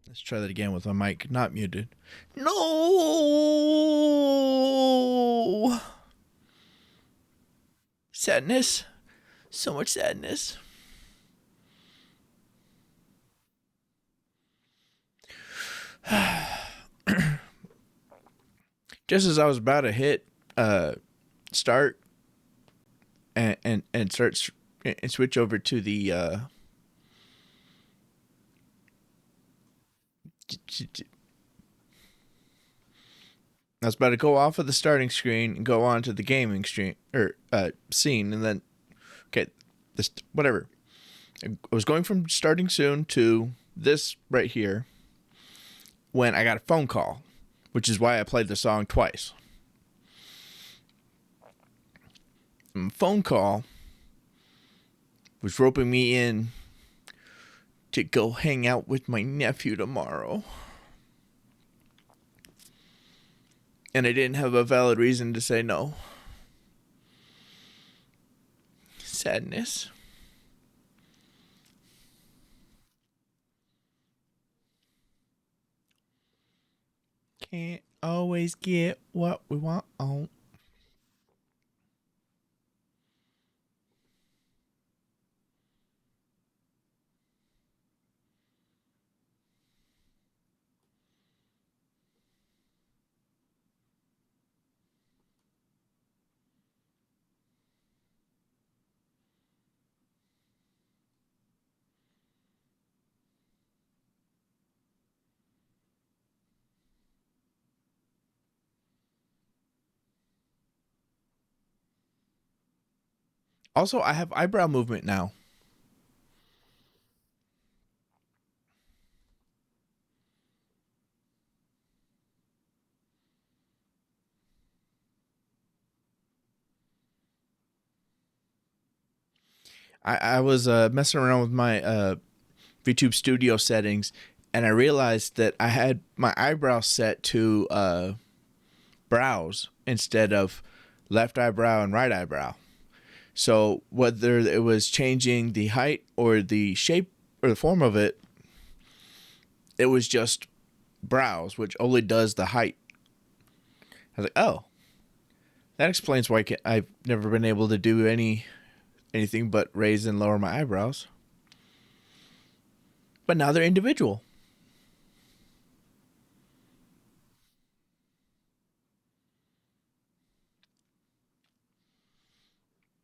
Let's try that again with my mic not muted. No! Sadness. So much sadness. Just as I was about to hit start and start and switch over to the I was about to go off of the starting screen and go on to the gaming screen or scene, and then this whatever. I was going from starting soon to this right here when I got a phone call, which is why I played the song twice. And the phone call was roping me in to go hang out with my nephew tomorrow. And I didn't have a valid reason to say no. Sadness. Can't always get what we want. Also, I have eyebrow movement now. I was messing around with my VTube Studio settings, and I realized that I had my eyebrow set to brows instead of left eyebrow and right eyebrow. So whether it was changing the height or the shape or the form of it, it was just brows, which only does the height. I was like, oh, that explains why I've never been able to do anything but raise and lower my eyebrows. But now they're individual.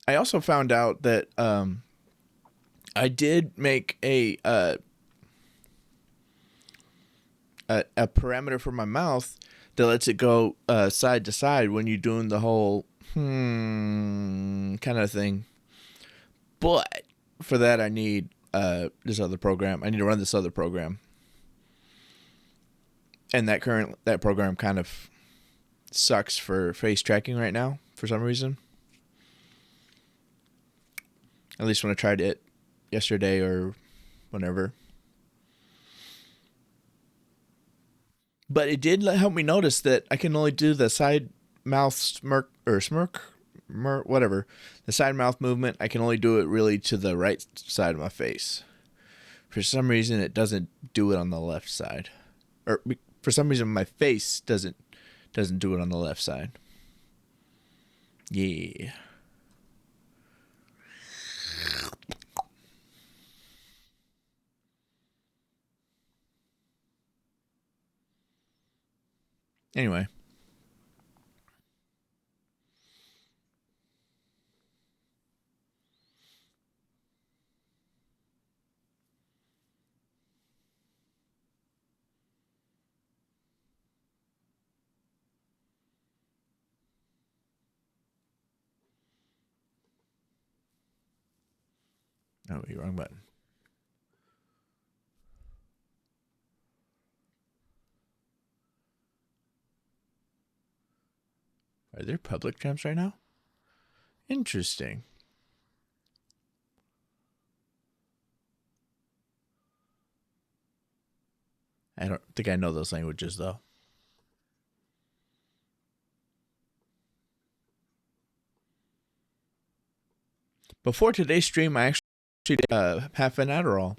I also found out that I did make a parameter for my mouth that lets it go side to side when you're doing the whole kind of thing. But for that, I need this other program. I need to run this other program, and that program kind of sucks for face tracking right now for some reason. At least when I tried it yesterday or whenever. But it did help me notice that I can only do the side mouth smirk, whatever. The side mouth movement, I can only do it really to the right side of my face. For some reason, it doesn't do it on the left side. Or for some reason, my face doesn't do it on the left side. Yeah. Anyway. Oh, you're wrong button. Are there public jumps right now? Interesting. I don't think I know those languages, though. Before today's stream, I actually did half an Adderall,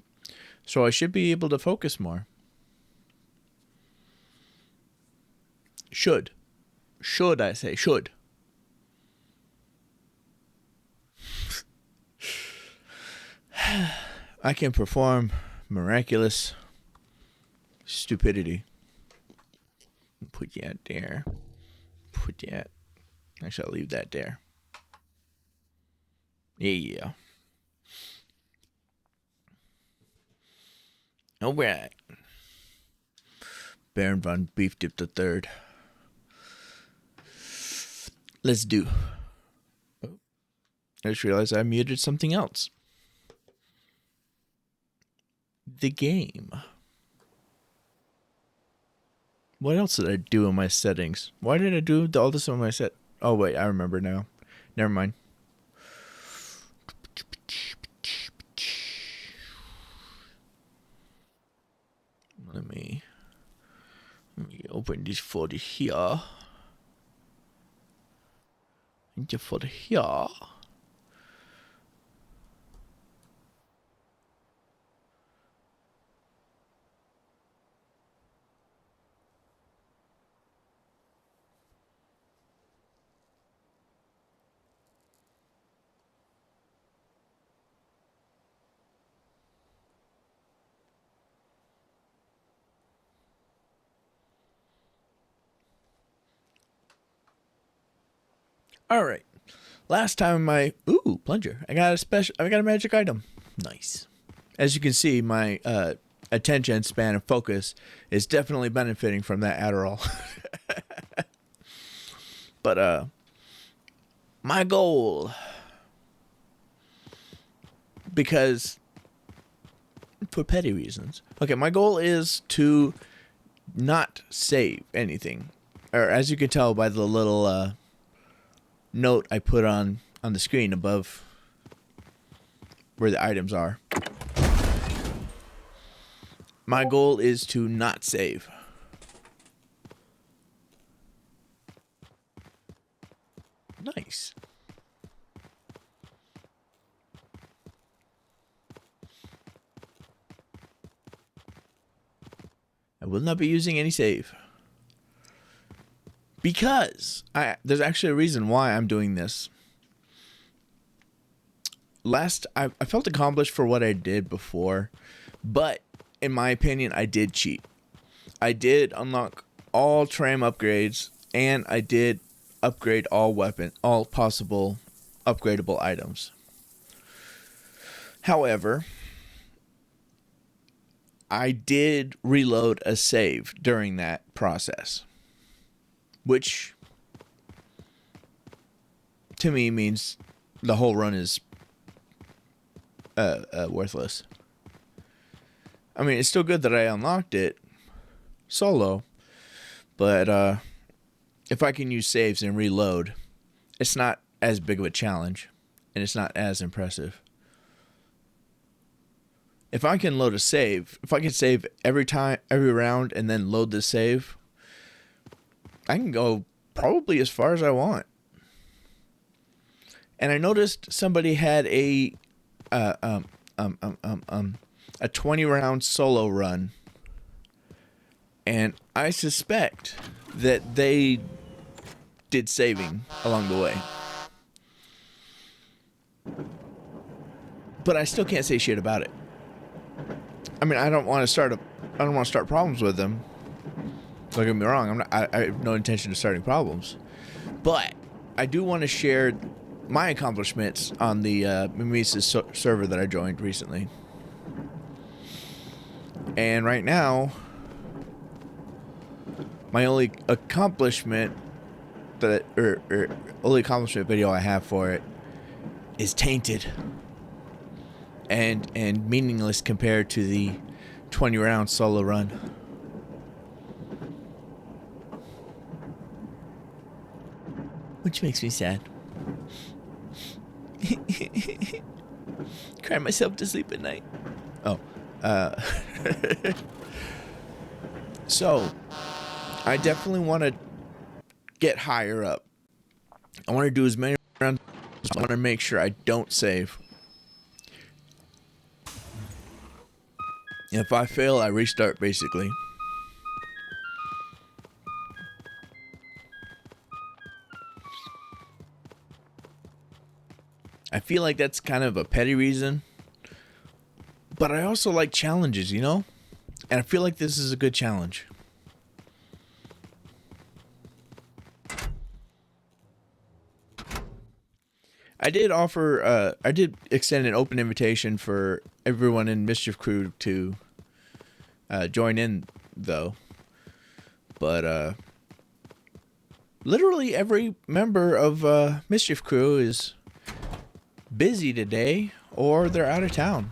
so I should be able to focus more. Should. Should, I say. Should. I can perform miraculous stupidity. Put that there. Put that. Actually, I'll leave that there. Yeah. All right. Baron von Beef Dip the Third. Let's do. Oh, I just realized I muted something else. The game. What else did I do in my settings? Why did I do all this on my set? Oh wait, I remember now. Never mind. Let me open this folder here. Into folder here. All right. Last time plunger. I got a magic item. Nice. As you can see, my attention span and focus is definitely benefiting from that Adderall. But my goal, because for petty reasons. Okay, my goal is to not save anything. Or as you can tell by the little note I put on the screen above where the items are. My goal is to not save. Nice. I will not be using any save. Because there's actually a reason why I'm doing this. I felt accomplished for what I did before, but in my opinion, I did cheat. I did unlock all tram upgrades, and I did upgrade all possible upgradable items. However, I did reload a save during that process, which to me means the whole run is worthless. I mean, it's still good that I unlocked it solo, but if I can use saves and reload, it's not as big of a challenge, and it's not as impressive. If I can load a save, if I can save every round, and then load the save, I can go probably as far as I want. And I noticed somebody had a 20-round solo run, and I suspect that they did saving along the way. But I still can't say shit about it. I mean, I don't want to start problems with them. Don't get me wrong. I have no intention of starting problems, but I do want to share my accomplishments on the Mimesis server that I joined recently. And right now, my only accomplishment only accomplishment video I have for it is tainted and meaningless compared to the 20-round solo run. Which makes me sad. Cry myself to sleep at night. Oh. So, I definitely want to get higher up. I want to do as many rounds. I want to make sure I don't save. If I fail, I restart, basically. I feel like that's kind of a petty reason, but I also like challenges, you know? And I feel like this is a good challenge. I did extend an open invitation for everyone in Mischief Crew to join in, though. But literally every member of Mischief Crew is busy today, or they're out of town.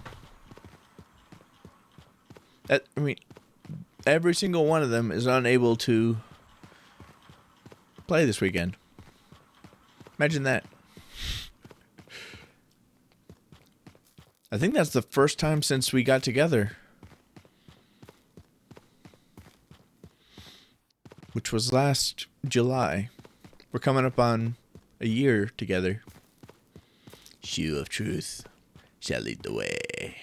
I mean, every single one of them is unable to play this weekend. Imagine that. I think that's the first time since we got together, which was last July. We're coming up on a year together. Shoe of truth shall lead the way.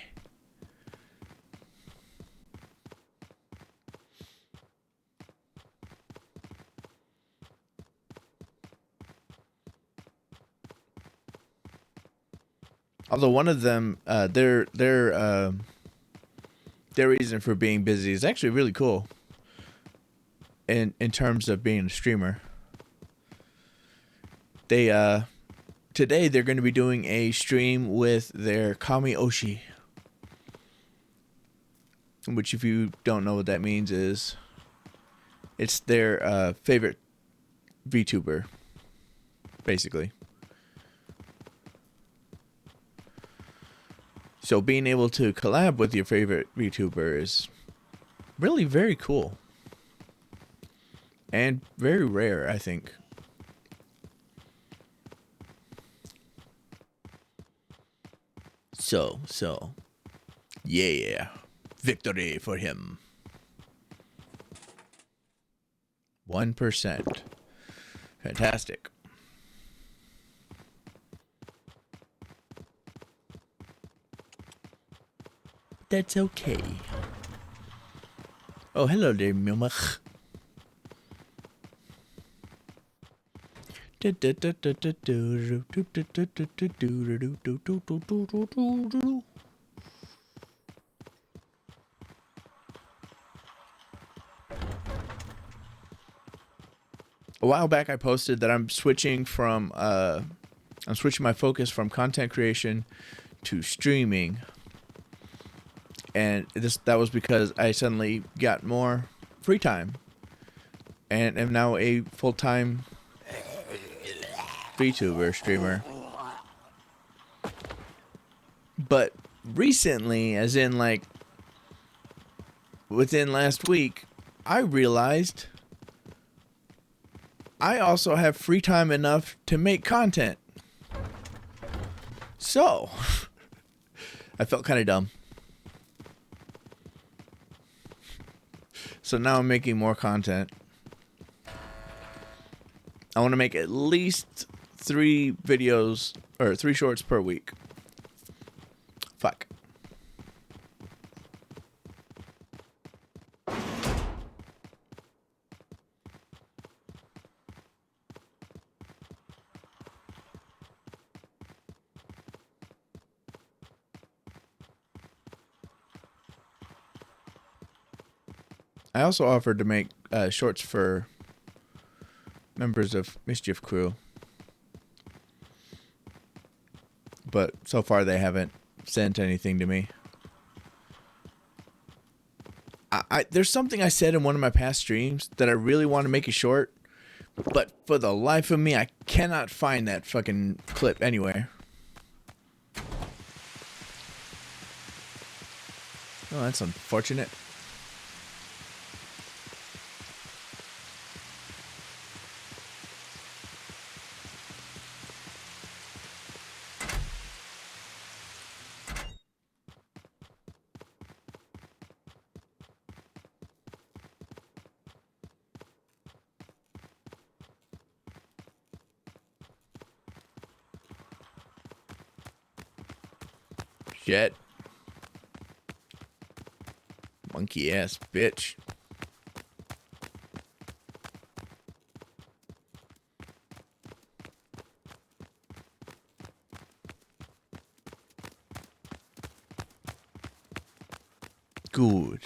Although one of them, their reason for being busy is actually really cool. In terms of being a streamer, they today they're going to be doing a stream with their Kami Oshi, which, if you don't know what that means, is it's their favorite VTuber, basically. So being able to collab with your favorite VTuber is really very cool. And very rare, I think. So, yeah. Victory for him. 1%. Fantastic. That's okay. Oh, hello there, Milmach. A while back I posted that I'm switching my focus from content creation to streaming. And that was because I suddenly got more free time and am now a full-time VTuber streamer. But recently, as in like within last week, I realized I also have free time enough to make content. So, I felt kind of dumb. So now I'm making more content. I want to make at least 3 videos or 3 shorts per week. Fuck. I also offered to make shorts for members of Mischief Crew, but so far they haven't sent anything to me. There's something I said in one of my past streams that I really want to make a short, but for the life of me, I cannot find that fucking clip anywhere. Oh, that's unfortunate. Shit. Monkey ass bitch. Good.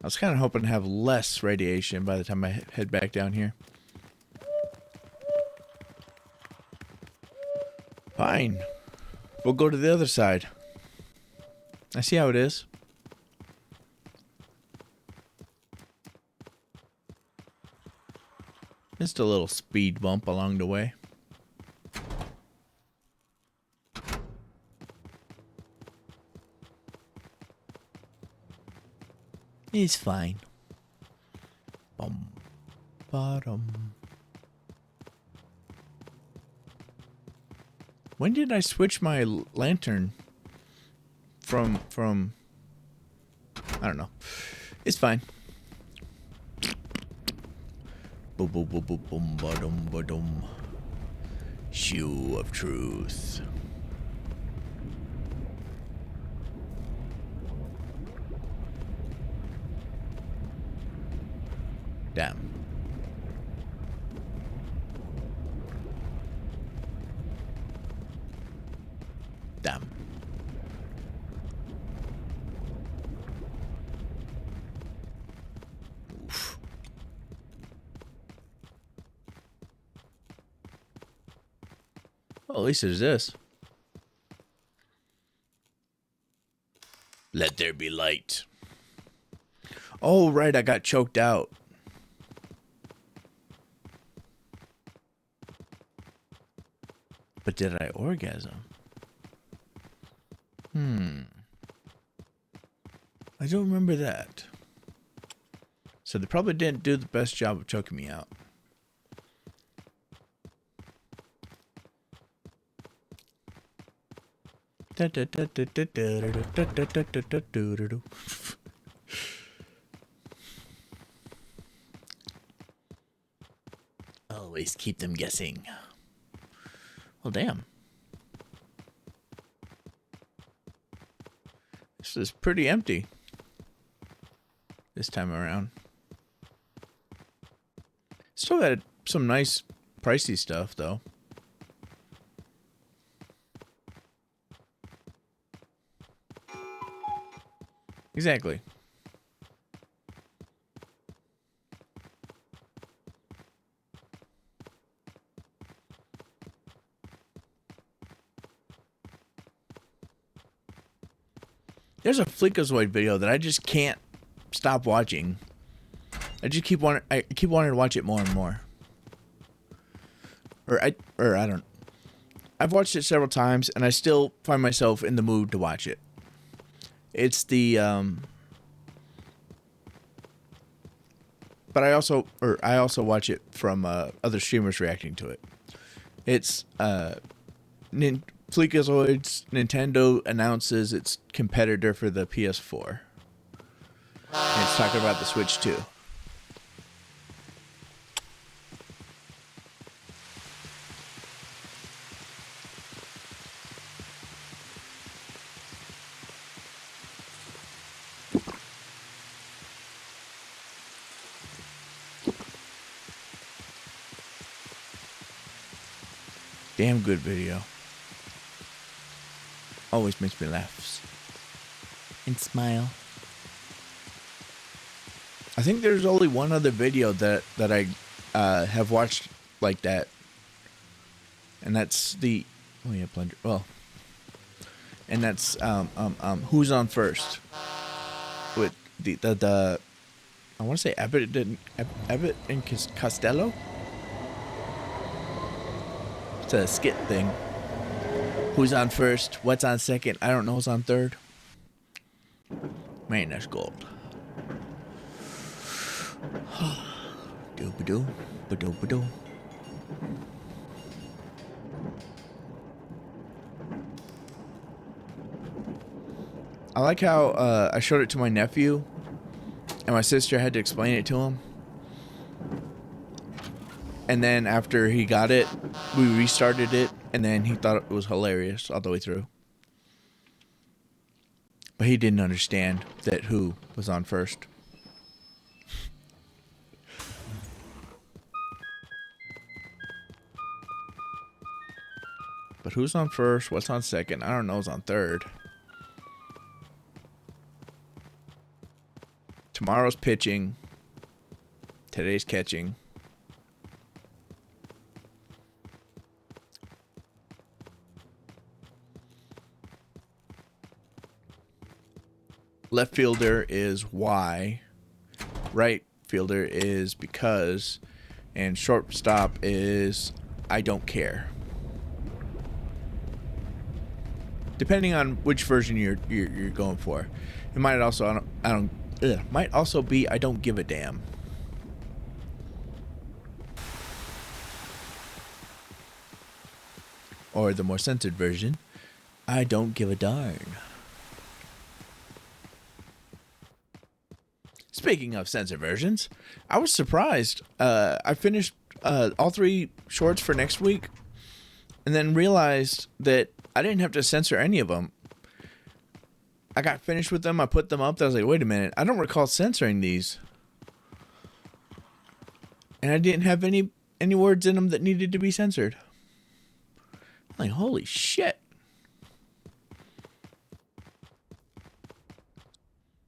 I was kind of hoping to have less radiation by the time I head back down here. Fine. We'll go to the other side. I see how it is. Just a little speed bump along the way. It's fine. Bum, bottom. When did I switch my lantern from I don't know. It's fine. Boom, boom, boom, boom, boom, ba-dum, ba-dum. Shoe of truth. Damn. Damn. Oof. Well, at least there's this. Let there be light. Oh, right, I got choked out. But did I orgasm? I don't remember that. So they probably didn't do the best job of choking me out. Always keep them guessing. Well, damn. This is pretty empty this time around. Still got some nice pricey stuff, though. Exactly. There's a Fleekazoid video that I just can't stop watching. I keep wanting to watch it more and more. I don't. I've watched it several times and I still find myself in the mood to watch it. It's the but I also watch it from other streamers reacting to it. It's Fleekazoid's Nintendo announces its competitor for the PS4. And it's talking about the Switch 2. Damn good video. Always makes me laugh and smile. I think there's only one other video that I have watched like that, and that's the plunger. Well, and that's who's on first with the I want to say Abbott and Costello. It's a skit thing. Who's on first? What's on second? I don't know who's on third. Man, that's gold. Do-ba-do, ba-do-ba-do. I like how I showed it to my nephew, and my sister had to explain it to him. And then after he got it, we restarted it, and then he thought it was hilarious all the way through. But he didn't understand that who was on first. But who's on first? What's on second? I don't know who's on third. Tomorrow's pitching. Today's catching. Left fielder is why. Right fielder is because. And shortstop is I don't care. Depending on which version you're going for. It might also might also be I don't give a damn. Or the more censored version, I don't give a darn. Speaking of censored versions, I was surprised. I finished all 3 shorts for next week and then realized that I didn't have to censor any of them. I got finished with them. I put them up. I was like, wait a minute. I don't recall censoring these. And I didn't have any words in them that needed to be censored. I'm like, holy shit.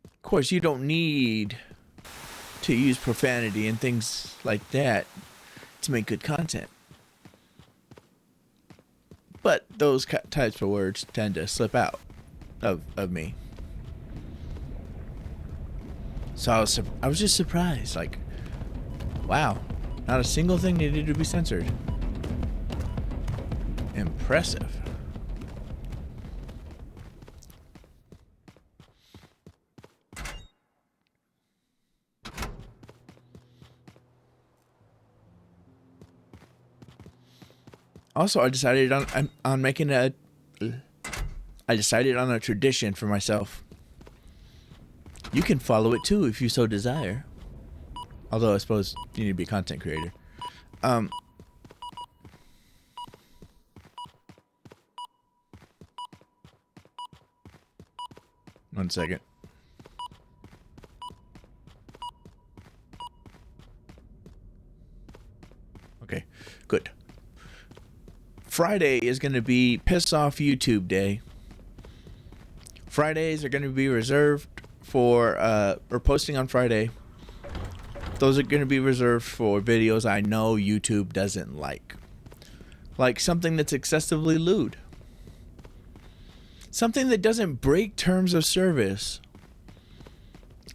Of course, you don't need to use profanity and things like that to make good content. But those types of words tend to slip out of me. So I was just surprised. Like, wow, not a single thing needed to be censored. Impressive. Also, I decided on making a tradition for myself. You can follow it too if you so desire. Although I suppose you need to be a content creator. 1 second. Okay, good. Friday is going to be Piss Off YouTube Day. Fridays are going to be reserved for, or posting on Friday. Those are going to be reserved for videos I know YouTube doesn't like. Like something that's excessively lewd. Something that doesn't break terms of service.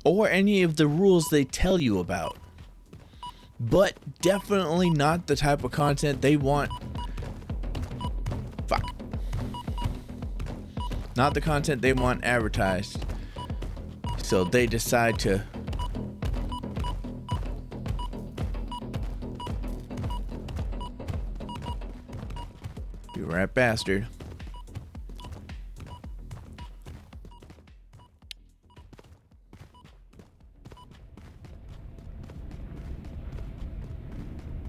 Or any of the rules they tell you about. But definitely not the type of content they want. Fuck. Not the content they want advertised. So they decide to you rat bastard.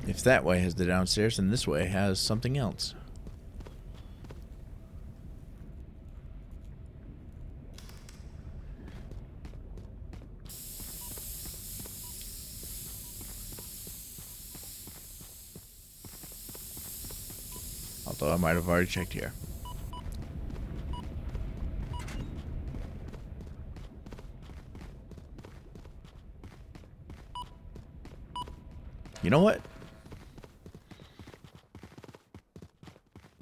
If that way has the downstairs, then this way has something else. Although I might have already checked here. You know what?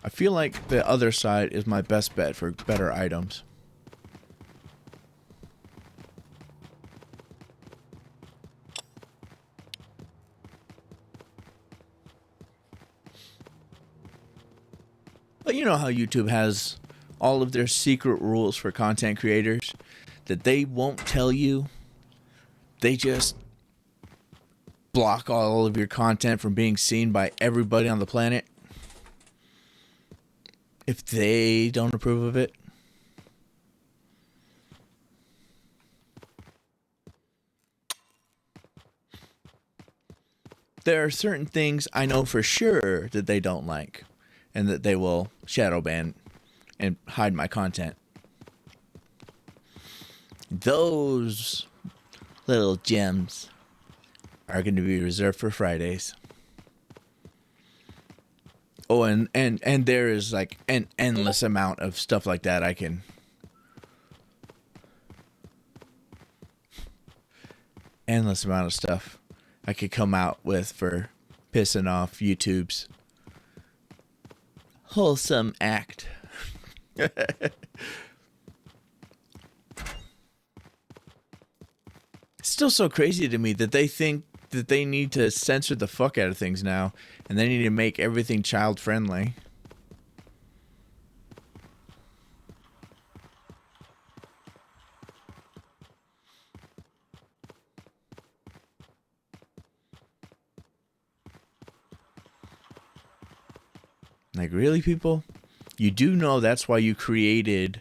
I feel like the other side is my best bet for better items. But you know how YouTube has all of their secret rules for content creators that they won't tell you. They just block all of your content from being seen by everybody on the planet if they don't approve of it. There are certain things I know for sure that they don't like and that they will shadow ban and hide my content. Those little gems are going to be reserved for Fridays. Oh, and there is like an endless amount of stuff like that. Endless amount of stuff I could come out with for pissing off YouTube's wholesome act. It's still so crazy to me that they think that they need to censor the fuck out of things now, and they need to make everything child friendly. Like, really, people? You do know that's why you created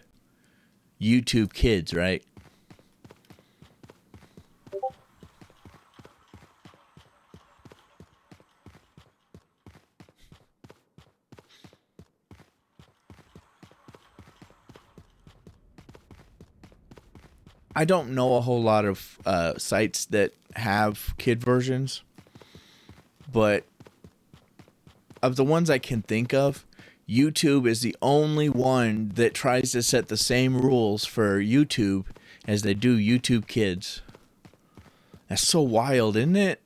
YouTube Kids, right? I don't know a whole lot of sites that have kid versions, but of the ones I can think of, YouTube is the only one that tries to set the same rules for YouTube as they do YouTube Kids. That's so wild, isn't it?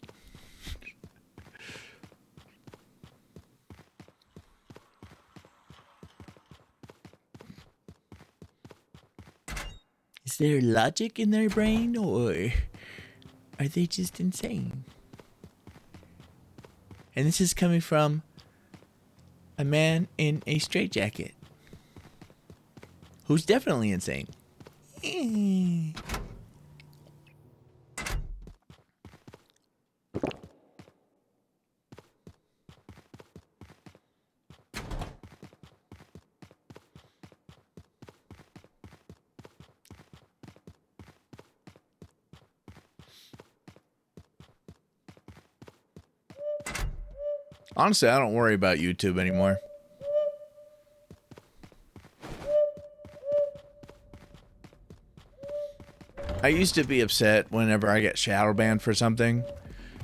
Is there logic in their brain, or are they just insane? And this is coming from a man in a straitjacket who's definitely insane. Honestly, I don't worry about YouTube anymore. I used to be upset whenever I get shadow banned for something,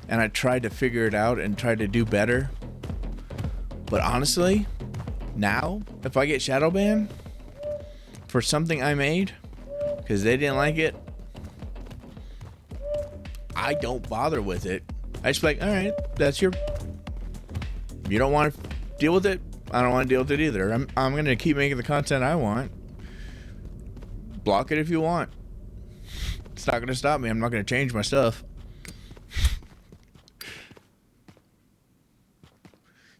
and I tried to figure it out and tried to do better. But honestly, now, if I get shadow banned for something I made, because they didn't like it, I don't bother with it. I just be like, alright, that's your... You don't want to deal with it? I don't want to deal with it either. I'm going to keep making the content I want. Block it if you want. It's not going to stop me. I'm not going to change my stuff.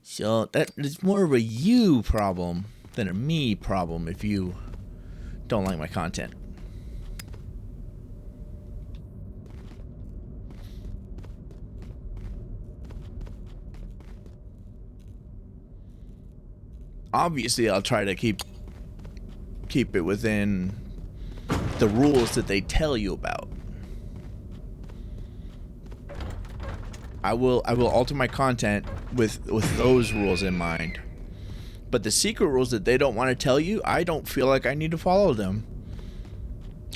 So that is more of a you problem than a me problem if you don't like my content. Obviously, I'll try to keep it within the rules that they tell you about. I will alter my content with those rules in mind. But the secret rules that they don't want to tell you, I don't feel like I need to follow them.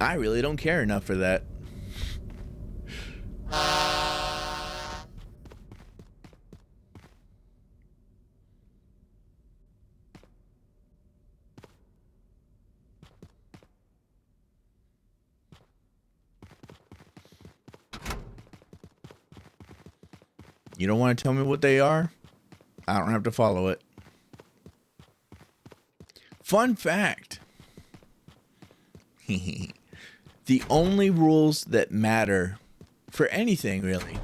I really don't care enough for that. You don't want to tell me what they are? I don't have to follow it. Fun fact. The only rules that matter for anything, really,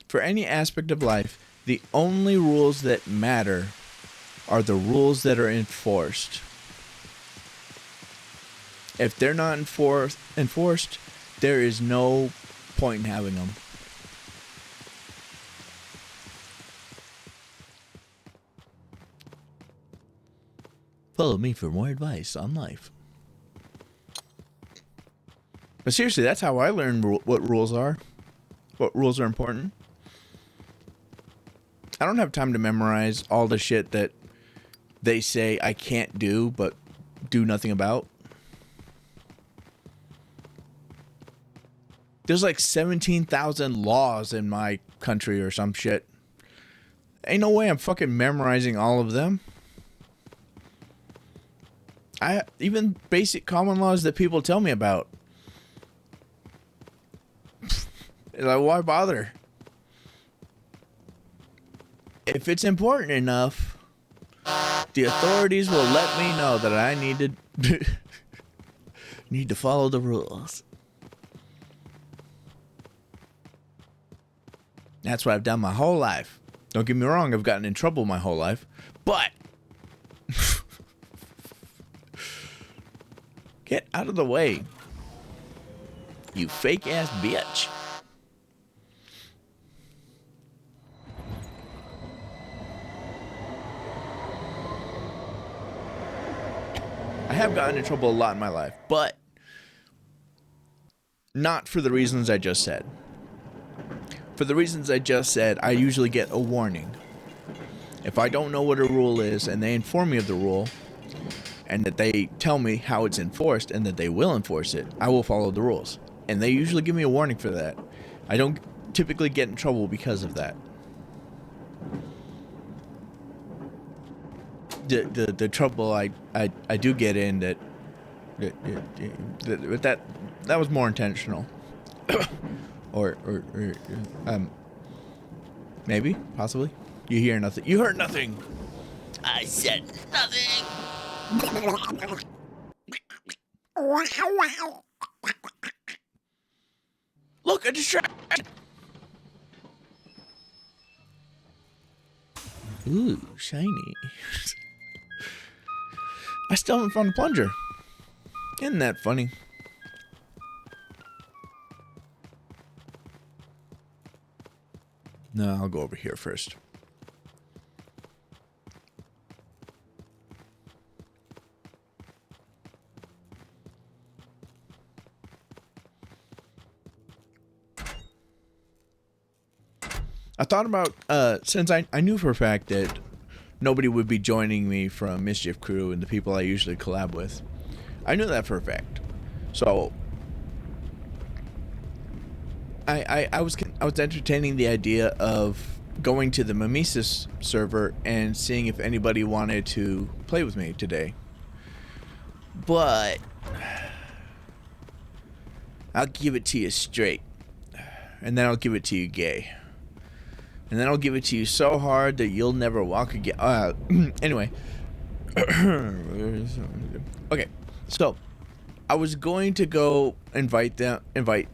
for any aspect of life, the only rules that matter are the rules that are enforced. If they're not enforced, there is no point in having them. Follow me for more advice on life. But seriously, that's how I learned what rules are. What rules are important. I don't have time to memorize all the shit that they say I can't do, but do nothing about. There's like 17,000 laws in my country or some shit. Ain't no way I'm fucking memorizing all of them. Even basic common laws that people tell me about. Like, why bother? If it's important enough, the authorities will let me know that I need to follow the rules. That's what I've done my whole life. Don't get me wrong, I've gotten in trouble my whole life, but get out of the way, you fake ass bitch. I have gotten in trouble a lot in my life, but not for the reasons I just said. For the reasons I just said, I usually get a warning. If I don't know what a rule is and they inform me of the rule, and that they tell me how it's enforced and that they will enforce it, I will follow the rules. And they usually give me a warning for that. I don't typically get in trouble because of that. The trouble I do get in that was more intentional. or maybe, possibly. You hear nothing. You heard nothing. I said nothing. Look, a distraction. Ooh, shiny. I still haven't found a plunger. Isn't that funny? No, I'll go over here first. I thought about, since I knew for a fact that nobody would be joining me from Mischief Crew and the people I usually collab with. I knew that for a fact. So I was entertaining the idea of going to the Mimesis server and seeing if anybody wanted to play with me today. But I'll give it to you straight. And then I'll give it to you gay. And then I'll give it to you so hard that you'll never walk again. Anyway. Okay. So, I was going to go invite them. I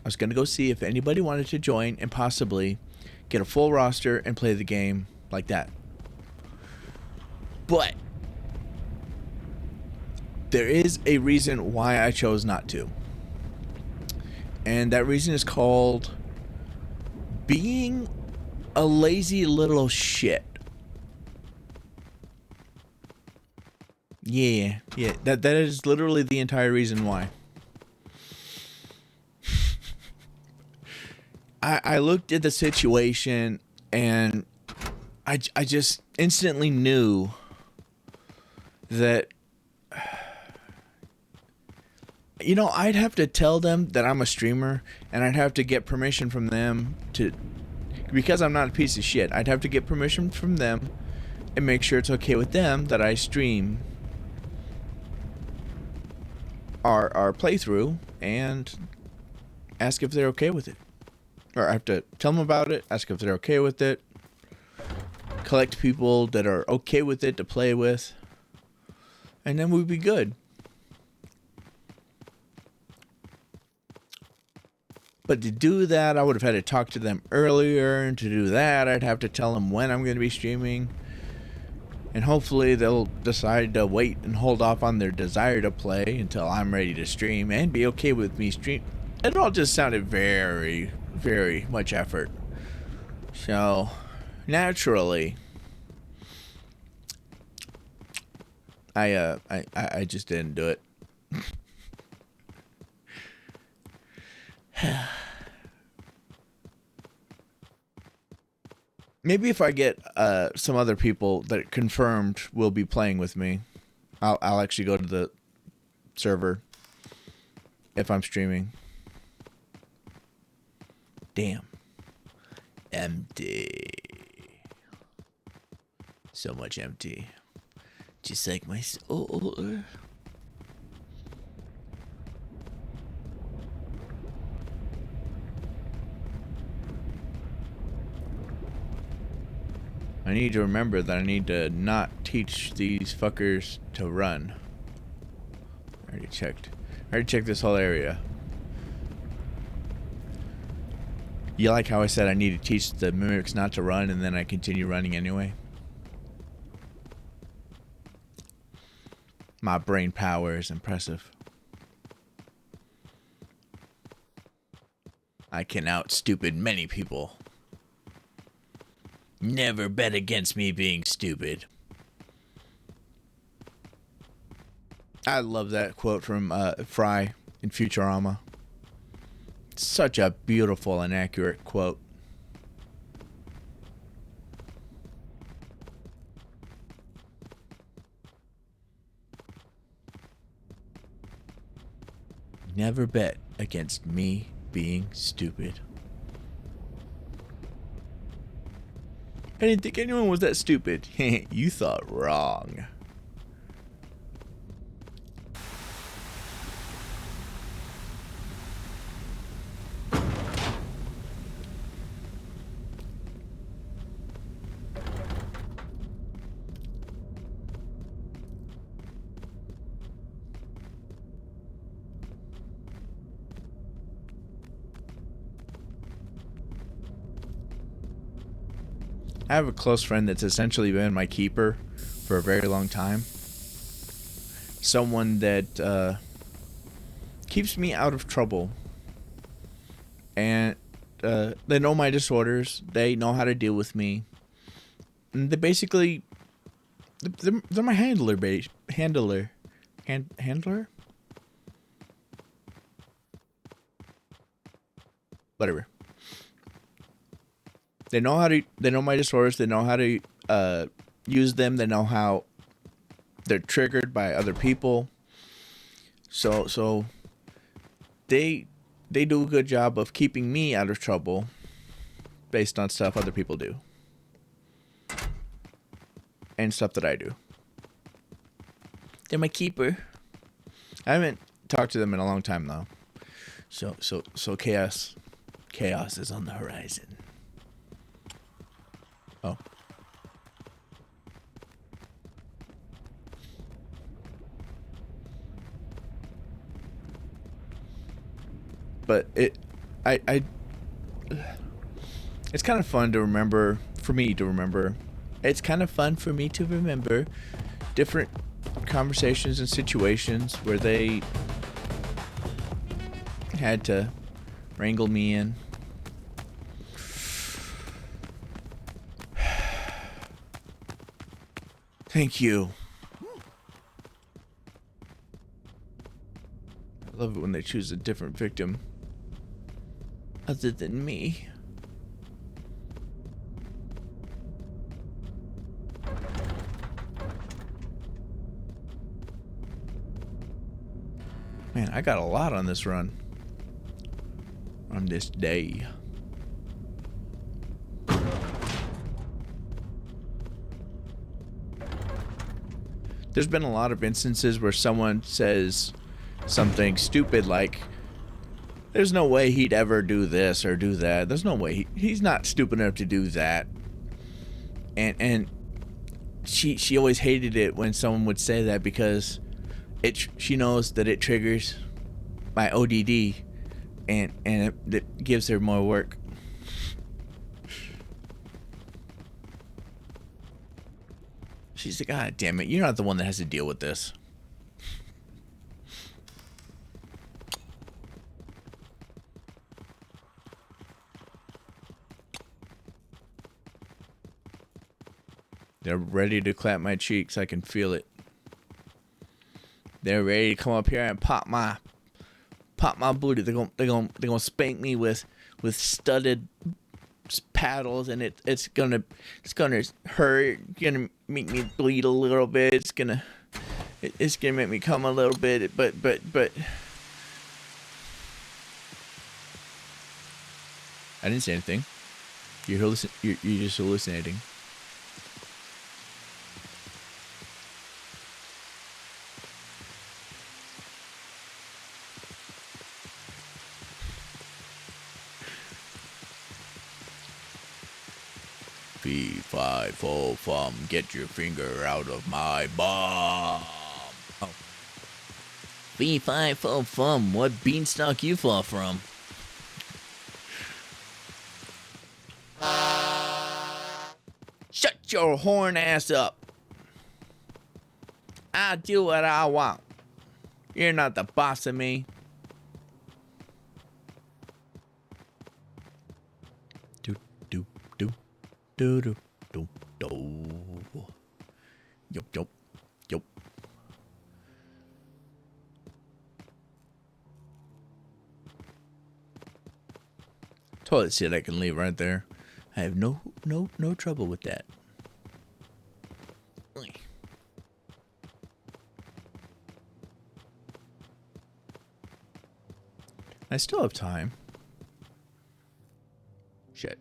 was going to go see if anybody wanted to join and possibly get a full roster and play the game like that. But there is a reason why I chose not to. And that reason is called being a lazy little shit. Yeah, that is literally the entire reason why. I looked at the situation and I just instantly knew that, you know, I'd have to tell them that I'm a streamer and I'd have to get permission from them because I'm not a piece of shit, I'd have to get permission from them and make sure it's okay with them that I stream our playthrough and ask if they're okay with it. Or I have to tell them about it, ask if they're okay with it, collect people that are okay with it to play with, and then we'd be good. But to do that, I would have had to talk to them earlier, and to do that, I'd have to tell them when I'm going to be streaming. And hopefully they'll decide to wait and hold off on their desire to play until I'm ready to stream and be okay with me stream. It all just sounded very, very much effort. So, naturally, I just didn't do it. Maybe if I get some other people that confirmed will be playing with me, I'll actually go to the server if I'm streaming. Damn. Empty. So much empty. Just like my soul. I need to remember that I need to not teach these fuckers to run. I already checked. I already checked this whole area. You like how I said I need to teach the mimics not to run and then I continue running anyway? My brain power is impressive. I can out stupid many people. Never bet against me being stupid. I love that quote from Fry in Futurama. Such a beautiful and accurate quote. Never bet against me being stupid. I didn't think anyone was that stupid. You thought wrong. I have a close friend that's essentially been my keeper for a very long time. Someone that keeps me out of trouble. And they know my disorders. They know how to deal with me. And they basically... They're my handler. Handler? Whatever. They know my disorders. They know how to use them. They know how they're triggered by other people. So they do a good job of keeping me out of trouble based on stuff other people do. And stuff that I do. They're my keeper. I haven't talked to them in a long time though. So chaos is on the horizon. Oh. But it's kind of fun to remember, for me to remember. It's kind of fun for me to remember different conversations and situations where they had to wrangle me in. Thank you. I love it when they choose a different victim other than me. Man, I got a lot on this run. On this day. There's been a lot of instances where someone says something stupid like, there's no way he'd ever do this or do that. There's no way. He's not stupid enough to do that. And she always hated it when someone would say that because she knows that it triggers my ODD and it gives her more work. She's like, God damn it, you're not the one that has to deal with this. They're ready to clap my cheeks. I can feel it. They're ready to come up here and pop my booty. They're gonna spank me with studded paddles, and it's gonna hurt. It's gonna make me bleed a little bit. It's gonna make me come a little bit. But I didn't say anything. You're just hallucinating. Fee, fi, fo, fum, get your finger out of my bum. Oh. Fee, fi, fo, fum, what beanstalk you fall from? Shut your horn ass up. I do what I want. You're not the boss of me. Do, do, do, do, do, do, do. Yup, yup, yup. Toilet seat I can leave right there. I have no trouble with that. I still have time. Shit.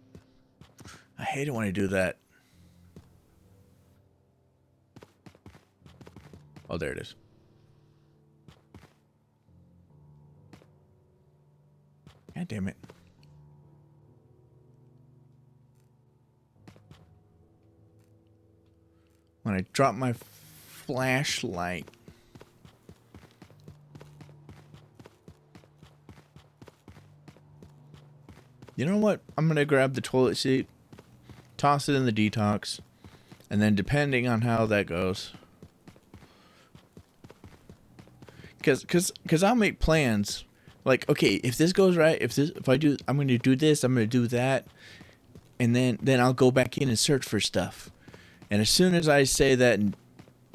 I hate it when I do that. Oh, there it is. God damn it. When I drop my flashlight. You know what? I'm going to grab the toilet seat, toss it in the detox, and then depending on how that goes. Cause I'll make plans. Like, okay, if this goes right, if I do, I'm going to do this, I'm going to do that. And then I'll go back in and search for stuff. And as soon as I say that and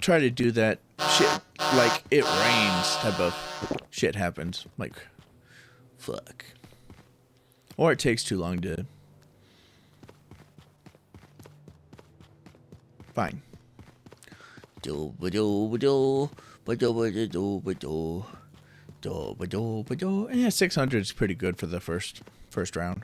try to do that, shit, like it rains type of shit happens. Like, fuck. Or it takes too long to. Fine. Yeah, 600 is pretty good for the first round.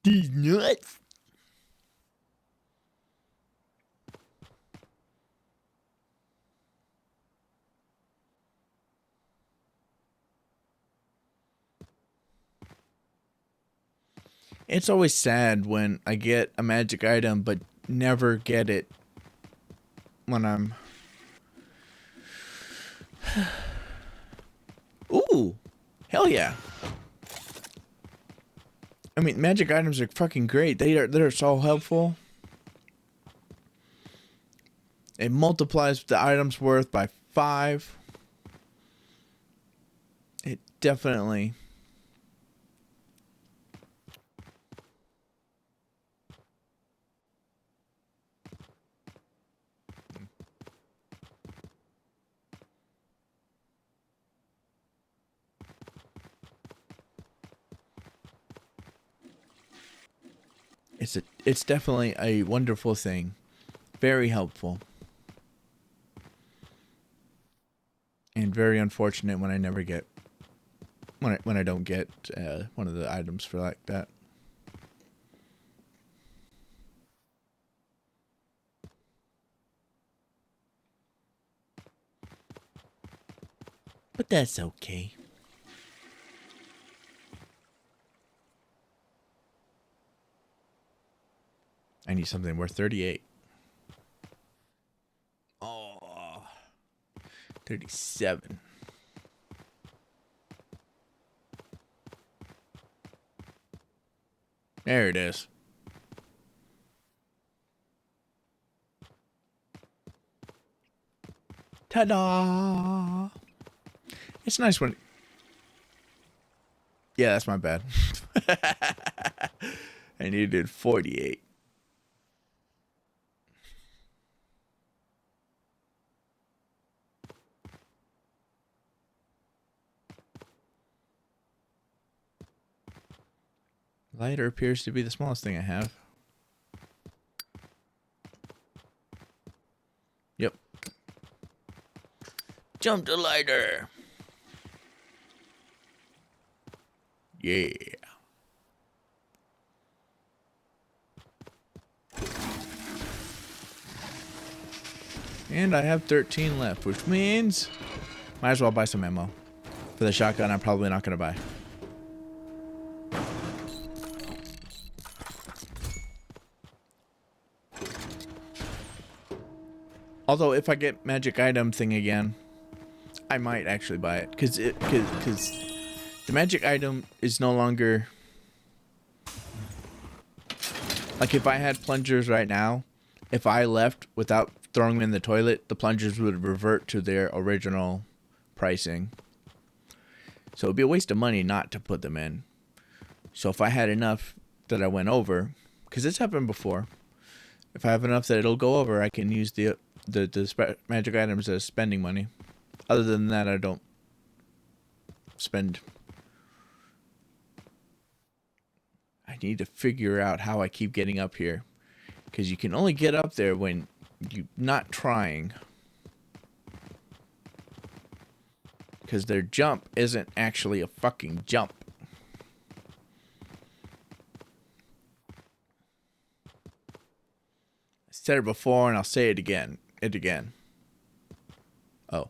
These nuts. It's always sad when I get a magic item but never get it when I'm... Ooh! Hell yeah! I mean, magic items are fucking great. They're so helpful. It multiplies the item's worth by 5. It definitely... It's definitely a wonderful thing. Very helpful. And very unfortunate when I never get when I don't get one of the items for like that. But that's okay. I need something worth 38. Oh, 37. There it is. Ta-da! It's nice when... Yeah, that's my bad. I needed 48. Lighter appears to be the smallest thing I have. Yep. Jump to lighter. Yeah. And I have 13 left, which means might as well buy some ammo. For the shotgun, I'm probably not going to buy. Although, if I get magic item thing again, I might actually buy it. Because the magic item is no longer... Like, if I had plungers right now, if I left without throwing them in the toilet, the plungers would revert to their original pricing. So it'd be a waste of money not to put them in. So if I had enough that I went over, because it's happened before, if I have enough that it'll go over, I can use the magic items as spending money. Other than that, I don't spend. I need to figure out how I keep getting up here, because you can only get up there when you're not trying. Because their jump isn't actually a fucking jump. I said it before and I'll say it again. Oh.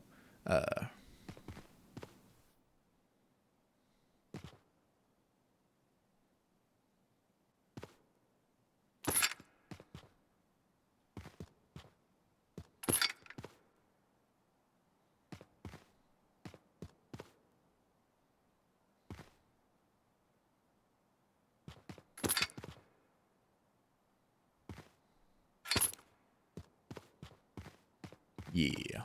Yeah.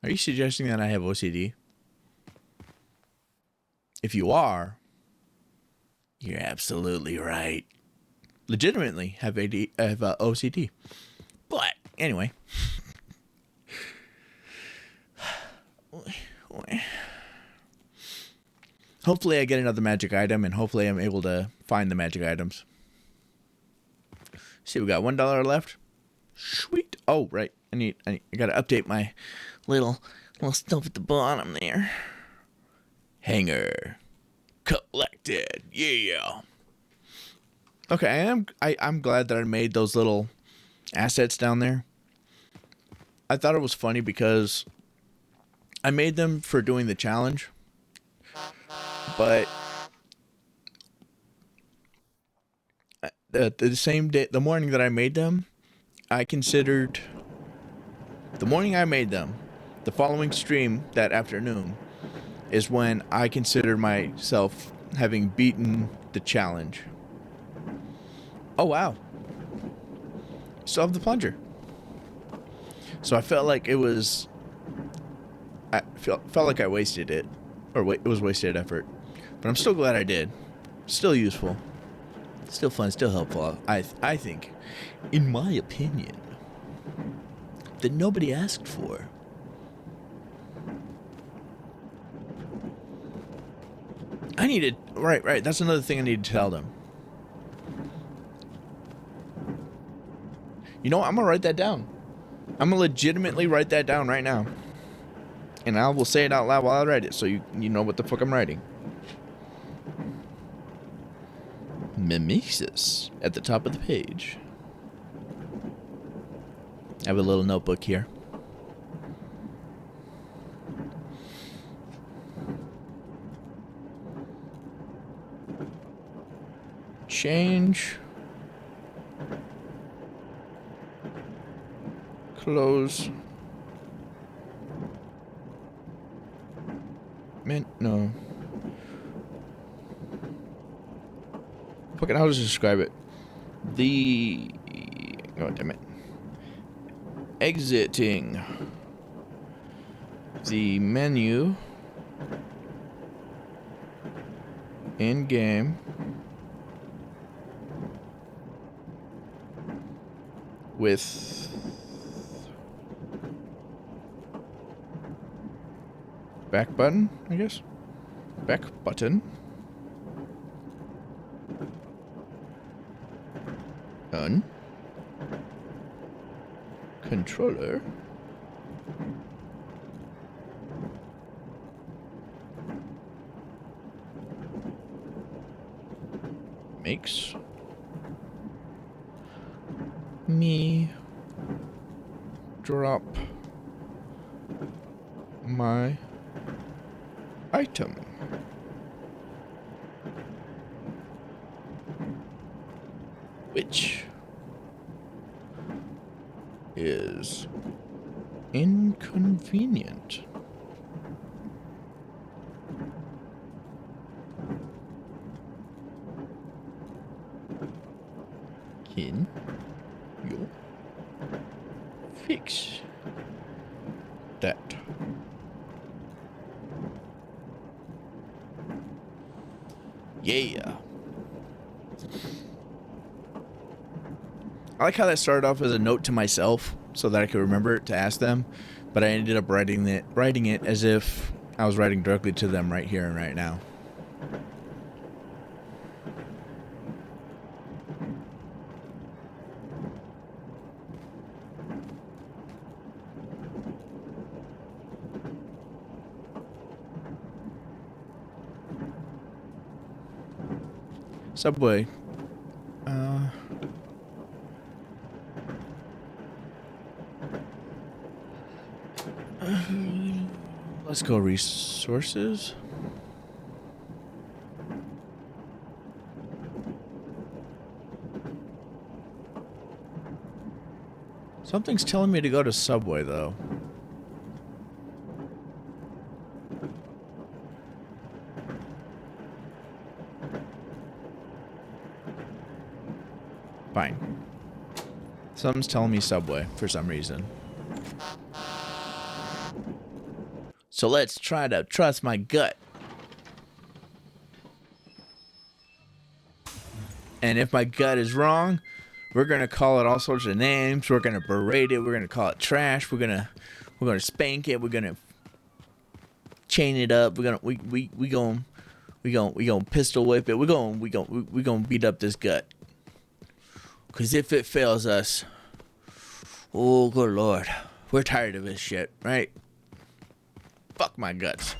Are you suggesting that I have OCD? If you are, you're absolutely right. Legitimately have OCD. But anyway. Hopefully I get another magic item, and hopefully I'm able to find the magic items. See, we got $1 left. Sweet. Oh, right. I gotta update my little stuff at the bottom there. Hanger. Collected. Yeah. Okay, I'm glad that I made those little assets down there. I thought it was funny because I made them for doing the challenge. But the same day, the morning that I made them, I considered the morning I made them, the following stream that afternoon is when I considered myself having beaten the challenge. Oh, wow. Still have the plunger. So I felt like I felt like I wasted it, or it was wasted effort. But I'm still glad I did. Still useful. Still fun, still helpful. I think, in my opinion, that nobody asked for. I needed... Right. That's another thing I need to tell them. You know what? I'm going to write that down. I'm going to legitimately write that down right now. And I will say it out loud while I write it, so you know what the fuck I'm writing. Mimesis at the top of the page. I have a little notebook here. Change. Close. No. Fucking, how does it describe it? Oh, damn it. Exiting the menu in game with Back button, I guess. Back button. Done. Controller. Makes me drop my item. Which is inconvenient. Can you fix that? Yeah. I like how that started off as a note to myself so that I could remember it to ask them, but I ended up writing it as if I was writing directly to them right here and right now. Subway. Let's go resources. Something's telling me to go to Subway, though. Fine. Something's telling me Subway for some reason. So let's try to trust my gut. And if my gut is wrong, we're gonna call it all sorts of names. We're gonna berate it. We're gonna call it trash. We're gonna spank it. We're gonna chain it up. We gonna pistol whip it. We gonna beat up this gut. Cause if it fails us, oh good lord, we're tired of this shit, right? Fuck my guts.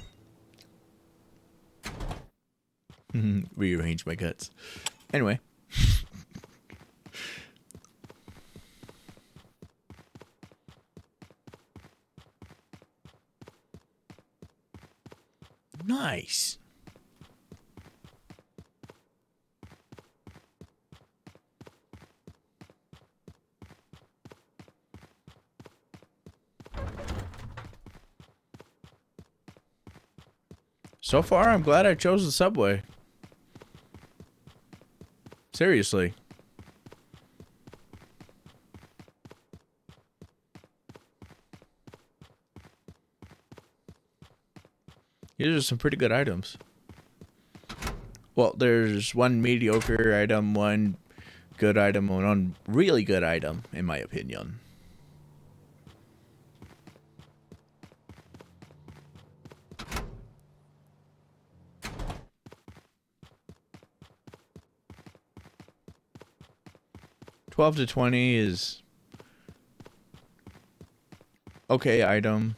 Rearrange my guts. Anyway. Nice. So far, I'm glad I chose the Subway. Seriously. These are some pretty good items. Well, there's one mediocre item, one good item, and one really good item, in my opinion. $12 to $20 is okay item.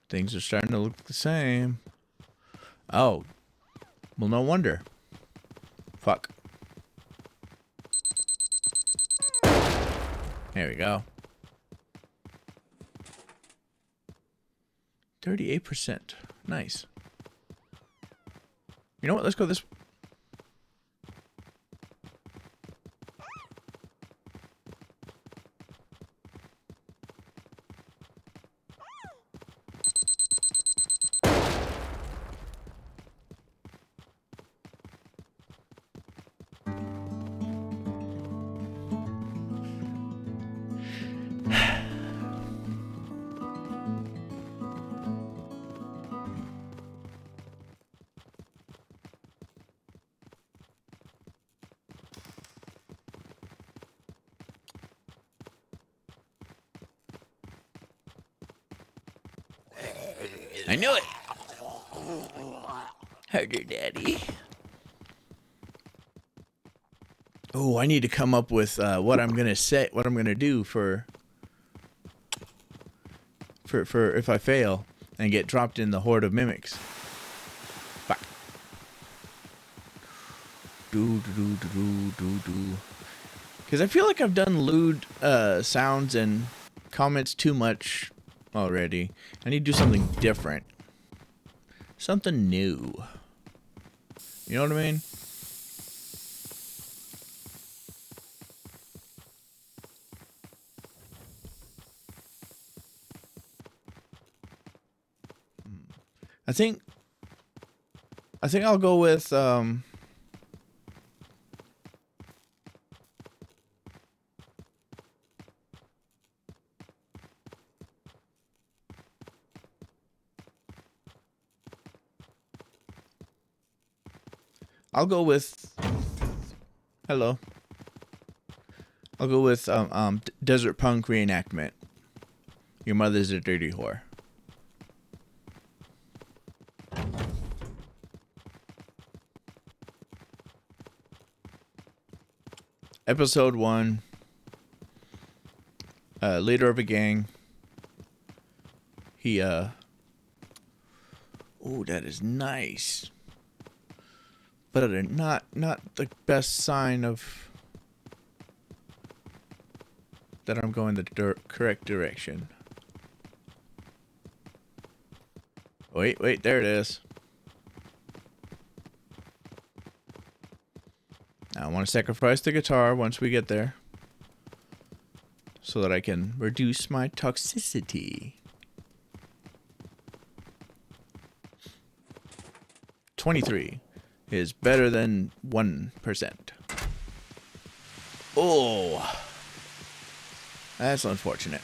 Things are starting to look the same. Oh. Well, no wonder. Fuck. There we go. 38%. Nice. You know what? Let's go this. I knew it. Harder, Daddy. Oh, I need to come up with what I'm gonna say, what I'm gonna do for if I fail and get dropped in the horde of mimics. Fuck. Because I feel like I've done lewd sounds and comments too much already. I need to do something different. Something new. You know what I mean? I think I'll go with hello. I'll go with Desert Punk reenactment. Your mother's a dirty whore. Episode 1. Leader of a gang. He oh, that is nice. But not the best sign of that I'm going the correct direction. Wait, there it is. Now I want to sacrifice the guitar once we get there, so that I can reduce my toxicity. 23 is better than 1%. Oh, that's unfortunate.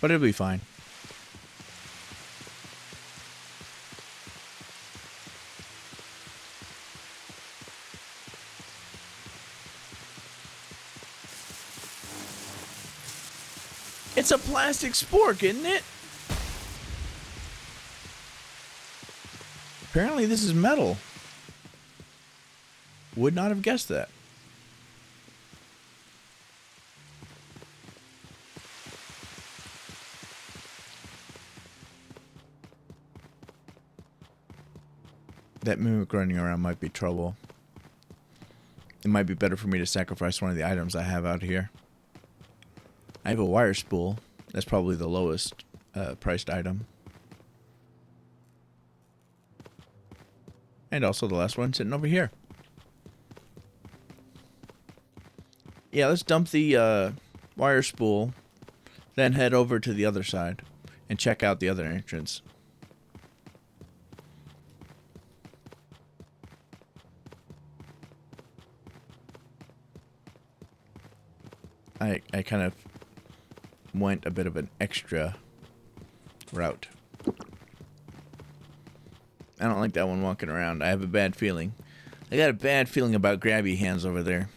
But it'll be fine. It's a plastic spork, isn't it? Apparently this is metal. Would not have guessed that. That mimic running around might be trouble. It might be better for me to sacrifice one of the items I have out here. I have a wire spool. That's probably the lowest priced item. And also the last one sitting over here. Yeah, let's dump the wire spool, then head over to the other side and check out the other entrance. I kind of went a bit of an extra route. I don't like that one walking around. I have a bad feeling. I got a bad feeling about grabby hands over there.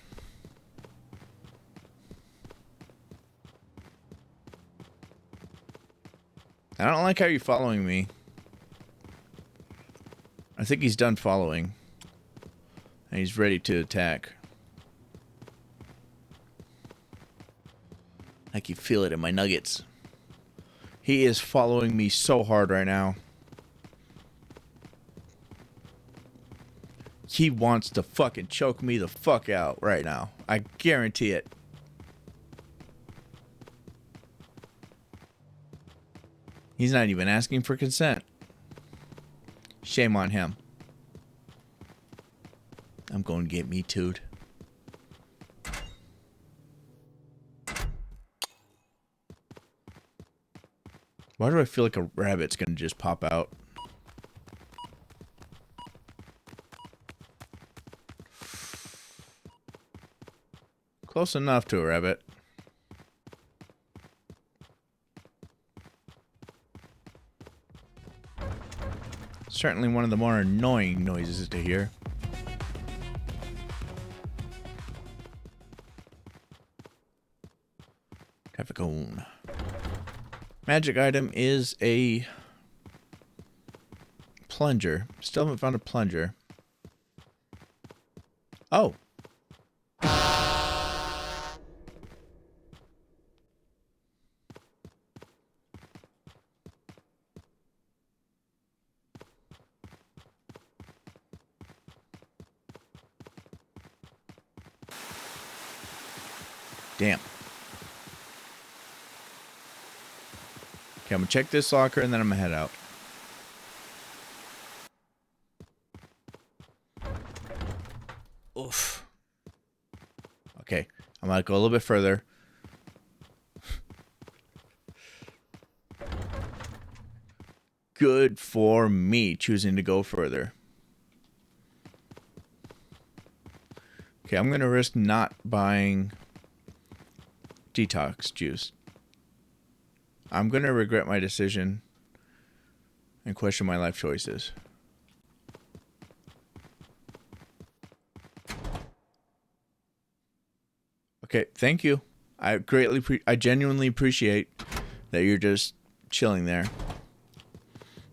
I don't like how you're following me. I think he's done following. And he's ready to attack. I can feel it in my nuggets. He is following me so hard right now. He wants to fucking choke me the fuck out right now. I guarantee it. He's not even asking for consent. Shame on him. I'm going to get me too'd. Why do I feel like a rabbit's going to just pop out? Close enough to a rabbit. Certainly one of the more annoying noises to hear. Traffic cone. Magic item is a plunger. Still haven't found a plunger. Oh. Damn. Okay, I'm gonna check this locker and then I'm gonna head out. Oof. Okay, I'm gonna go a little bit further. Good for me choosing to go further. Okay, I'm gonna risk not buying detox juice. I'm gonna regret my decision and question my life choices. Okay, thank you. I genuinely appreciate that you're just chilling there,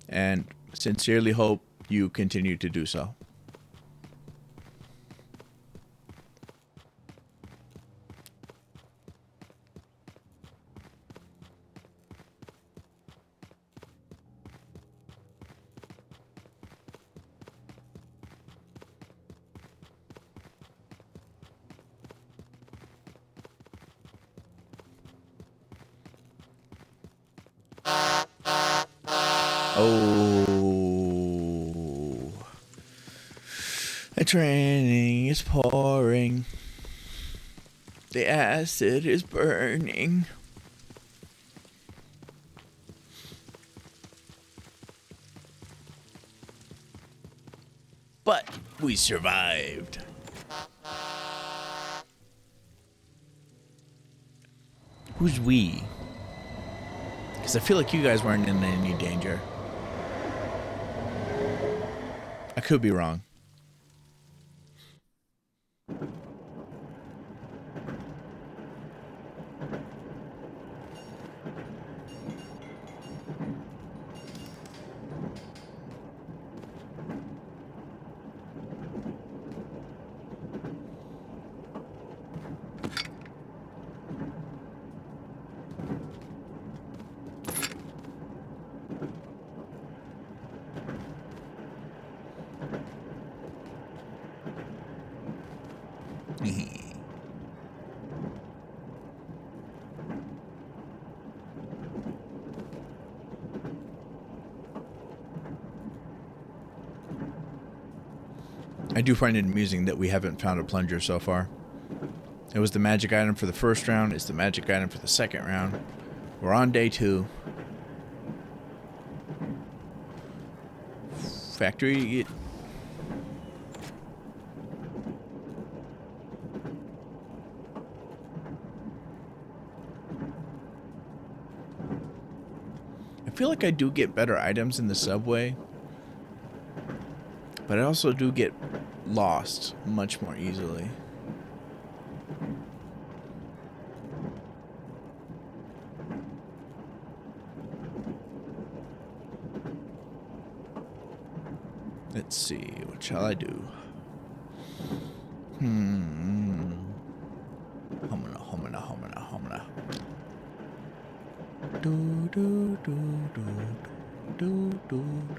and sincerely hope you continue to do so. Oh, it's raining, it's pouring, the acid is burning. But we survived. Who's we? Because I feel like you guys weren't in any danger. I could be wrong. I do find it amusing that we haven't found a plunger so far. It was the magic item for the first round. It's the magic item for the second round. We're on day 2. Factory. I feel like I do get better items in the subway, but I also do get lost much more easily. Let's see, what shall I do? Homina. Do.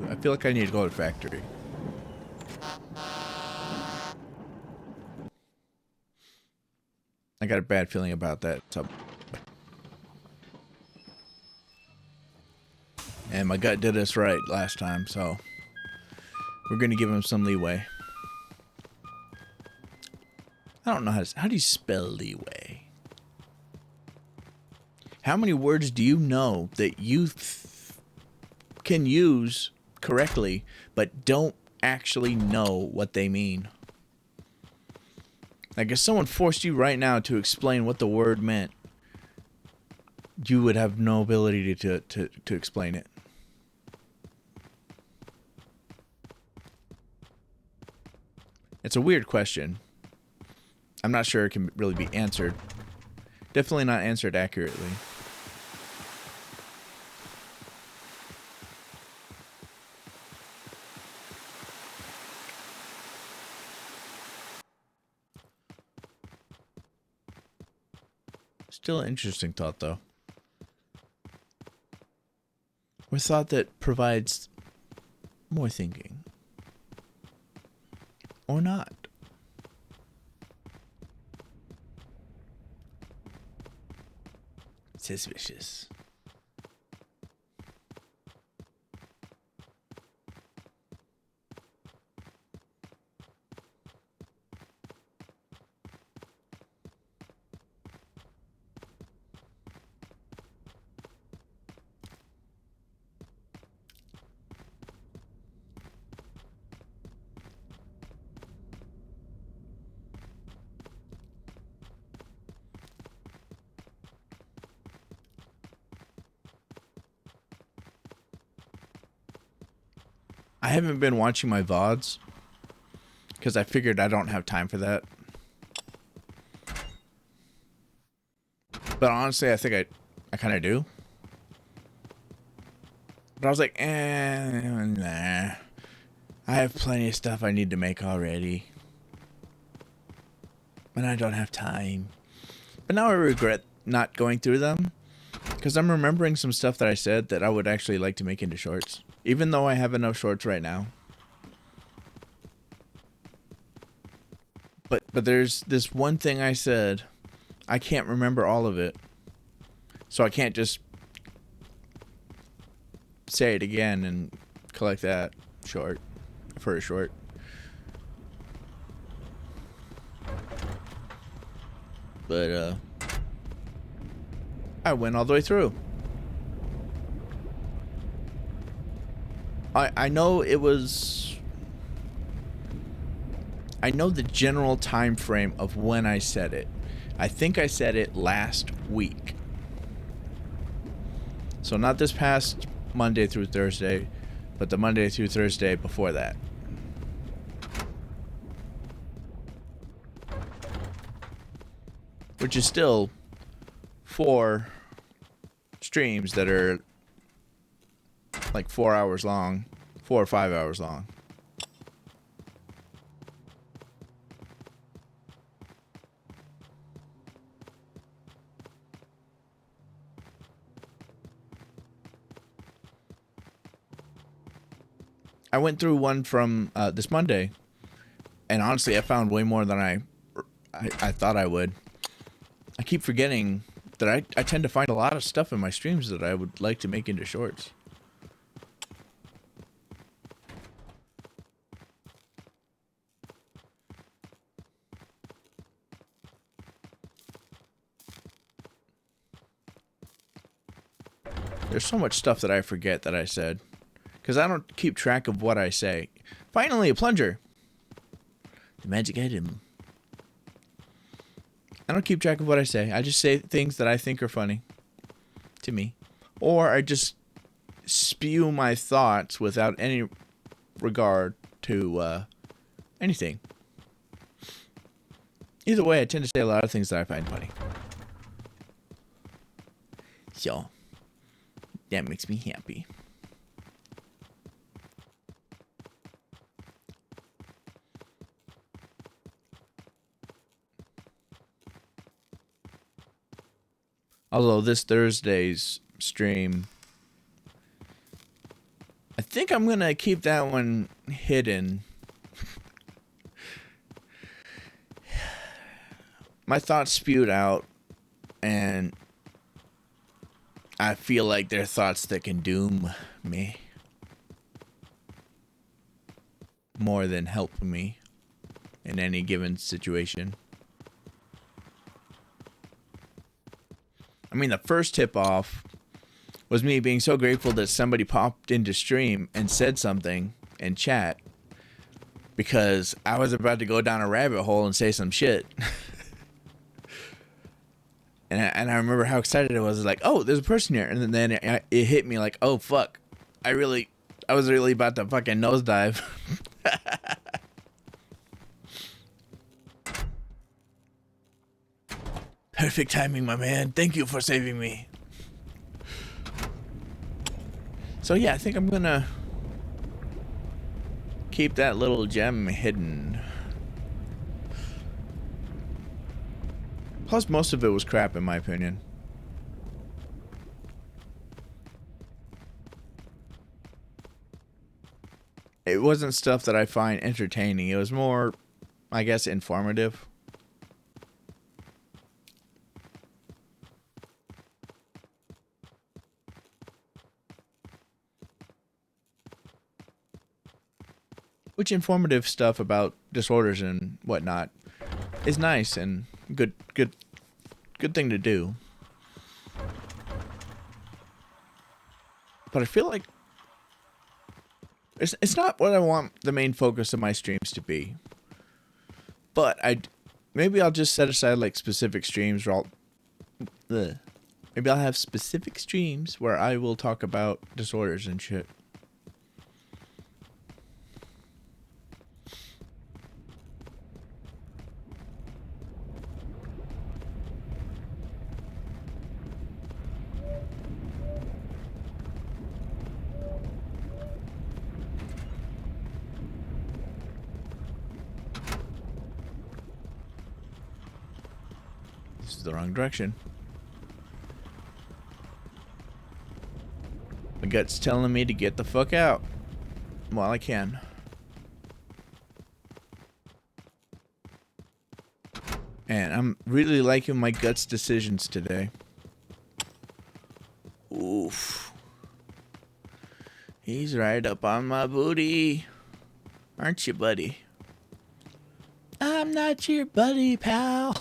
I feel like I need to go to the factory. I got a bad feeling about that. And my gut did us right last time, so we're going to give him some leeway. I don't know how do you spell leeway? How many words do you know that you can use correctly, but don't actually know what they mean? Like, if someone forced you right now to explain what the word meant, you would have no ability to explain it. It's a weird question. I'm not sure it can really be answered. Definitely not answered accurately. Still an interesting thought, though. Or thought that provides more thinking. Or not. Suspicious. I haven't been watching my VODs because I figured I don't have time for that. But honestly, I think I kind of do. But I was like, nah. I have plenty of stuff I need to make already. And I don't have time. But now I regret not going through them, because I'm remembering some stuff that I said that I would actually like to make into shorts. Even though I have enough shorts right now. But there's this one thing I said. I can't remember all of it. So I can't just say it again and collect that short for a short. But I went all the way through. I know it was. I know the general time frame of when I said it. I think I said it last week. So not this past Monday through Thursday, but the Monday through Thursday before that. Which is still 4 streams that are like 4 hours long, 4 or 5 hours long. I went through one from this Monday, and honestly, I found way more than I thought I would. I keep forgetting that I tend to find a lot of stuff in my streams that I would like to make into shorts. There's so much stuff that I forget that I said, because I don't keep track of what I say. Finally, a plunger. The magic item. I don't keep track of what I say. I just say things that I think are funny to me. Or I just spew my thoughts without any regard to anything. Either way, I tend to say a lot of things that I find funny. So, that makes me happy. Although this Thursday's stream, I think I'm going to keep that one hidden. my thoughts spewed out, and I feel like they're thoughts that can doom me more than help me in any given situation. I mean, the first tip off was me being so grateful that somebody popped into stream and said something in chat, because I was about to go down a rabbit hole and say some shit. And I remember how excited I was. Like, oh, there's a person here. And then it hit me like, oh, fuck. I was really about to fucking nosedive. Perfect timing, my man. Thank you for saving me. So yeah, I think I'm gonna keep that little gem hidden. Plus, most of it was crap, in my opinion. It wasn't stuff that I find entertaining. It was more, I guess, informative. Which informative stuff about disorders and whatnot is nice and good thing to do. But I feel like it's not what I want the main focus of my streams to be. But maybe I'll just set aside like specific streams where maybe I'll have specific streams where I will talk about disorders and shit. This is the wrong direction. My gut's telling me to get the fuck out while I can. And I'm really liking my gut's decisions today. Oof. He's right up on my booty. Aren't you, buddy? I'm not your buddy, pal.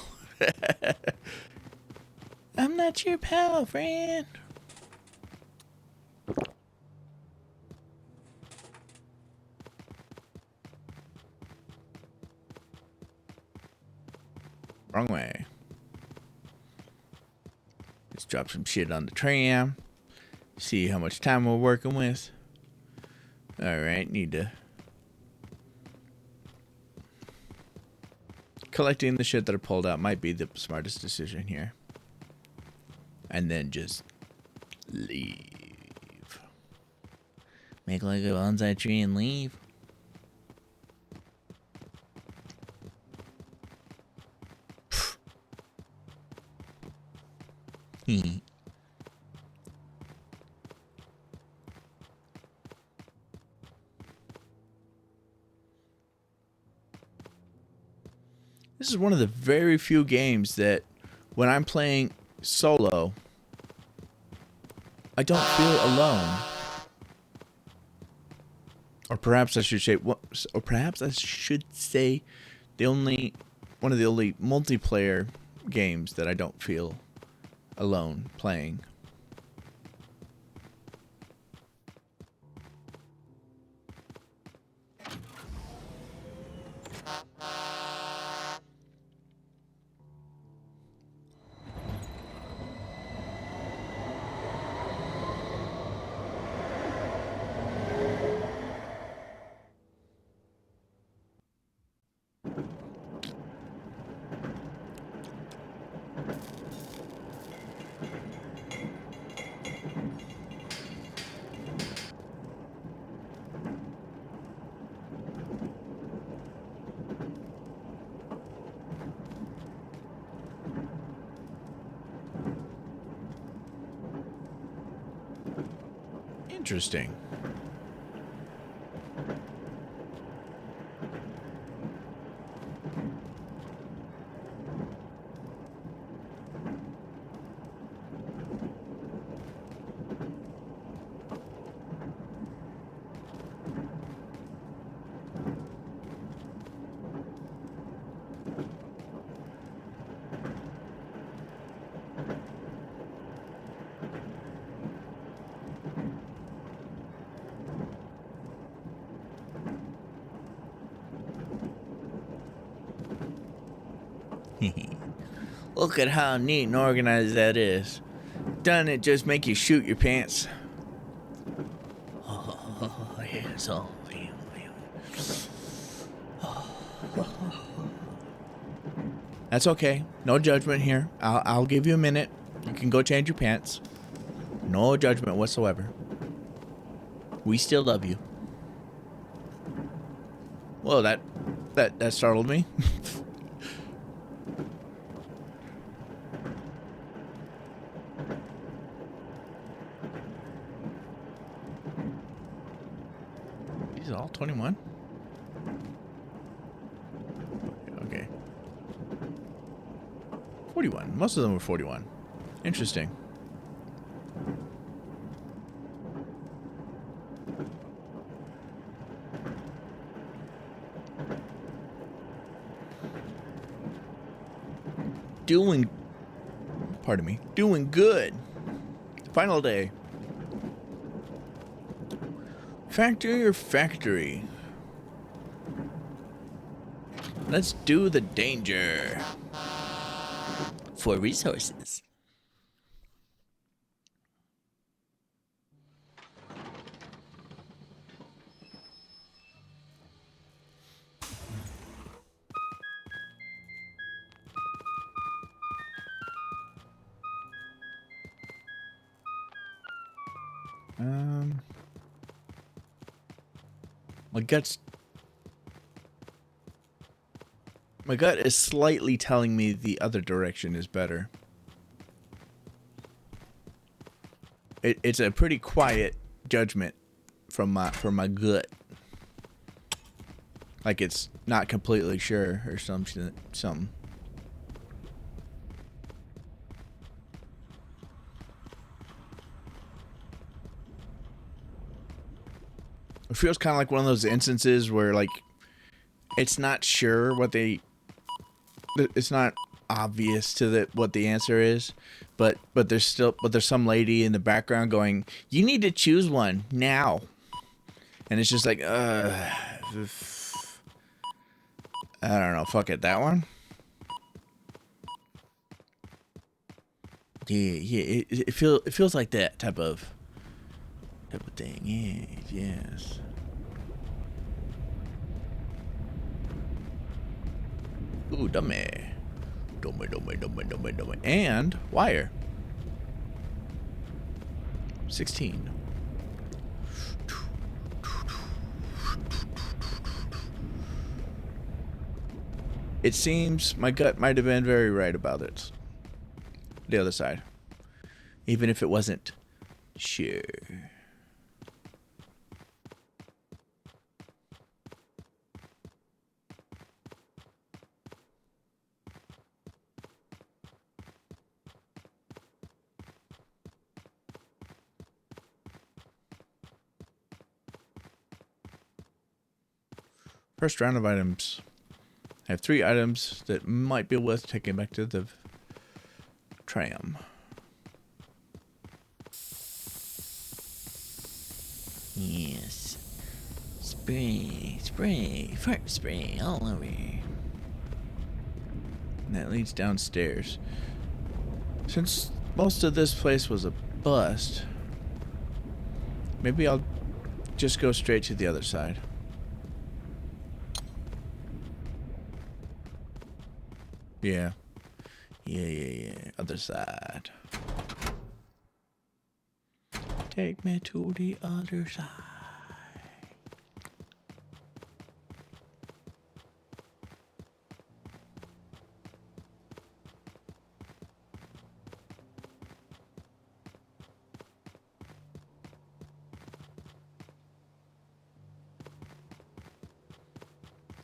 I'm not your pal, friend. Wrong way. Let's drop some shit on the tram. See how much time we're working with. Alright, need to... Collecting the shit that I pulled out might be the smartest decision here. And then just leave. Make like a bonsai tree and leave. This is one of the very few games that when I'm playing solo, I don't feel alone. Or perhaps I should say, one of the only multiplayer games that I don't feel alone playing. Interesting. Look at how neat and organized that is. Doesn't it just make you shoot your pants? Oh, yes. Oh, yeah. That's okay. No judgment here. I'll give you a minute. You can go change your pants. No judgment whatsoever. We still love you. Well, that startled me. These are all 21? Okay. 41. Most of them were 41. Interesting. Doing good. Final day. Factory or factory? Let's do the danger. For resources. My gut is slightly telling me the other direction is better. It's a pretty quiet judgment from my gut. Like it's not completely sure or something. It feels kind of like one of those instances where like it's not sure what it's not obvious to what the answer is, but there's some lady in the background going, "You need to choose one now," and it's just like, I don't know, fuck it, that one. Yeah, it feels like that type of thing. Yeah, yes. Ooh, dummy. And wire. 16. It seems my gut might have been very right about it. The other side. Even if it wasn't sure. First round of items. I have 3 items that might be worth taking back to the tram. Yes. Spray, fart spray all over. And that leads downstairs. Since most of this place was a bust, maybe I'll just go straight to the other side. Yeah. Other side. Take me to the other side.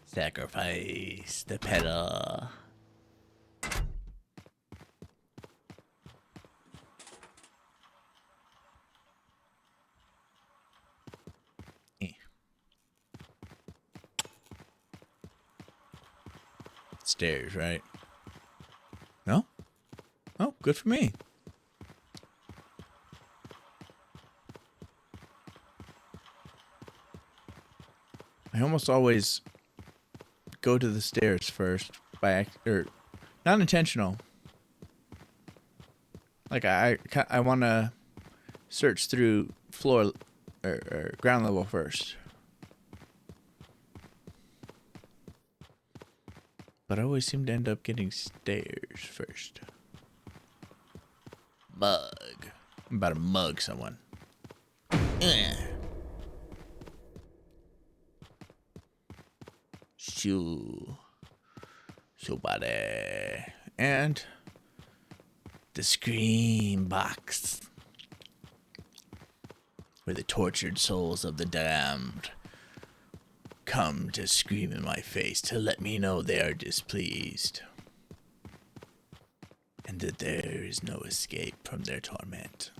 Sacrifice the pedal. Stairs, right? No? Oh, good for me. I almost always go to the stairs first Not intentional. Like I want to search through floor or ground level first. But I always seem to end up getting stairs first. Mug. I'm about to mug someone. Shoo. Somebody. And the scream box. Where the tortured souls of the damned come to scream in my face to let me know they are displeased. And that there is no escape from their torment.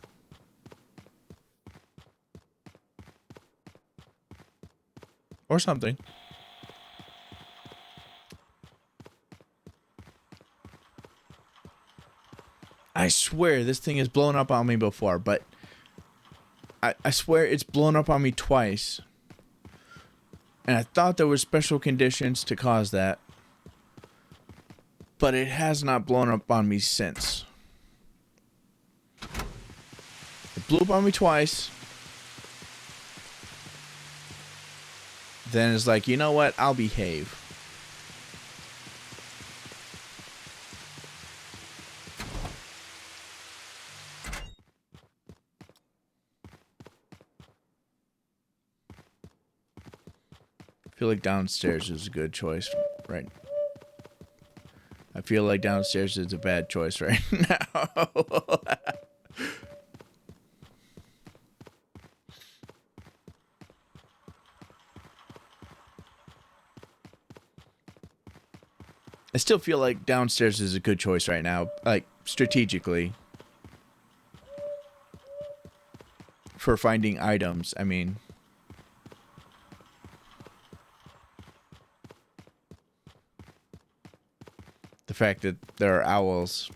Or something. I swear this thing has blown up on me before, but I swear it's blown up on me twice. And I thought there were special conditions to cause that. But it has not blown up on me since. It blew up on me twice. Then it's like, you know what? I'll behave. I feel like downstairs is a good choice, right? I feel like downstairs is a bad choice right now. I still feel like downstairs is a good choice right now, like strategically. For finding items, I mean. The fact that there are owls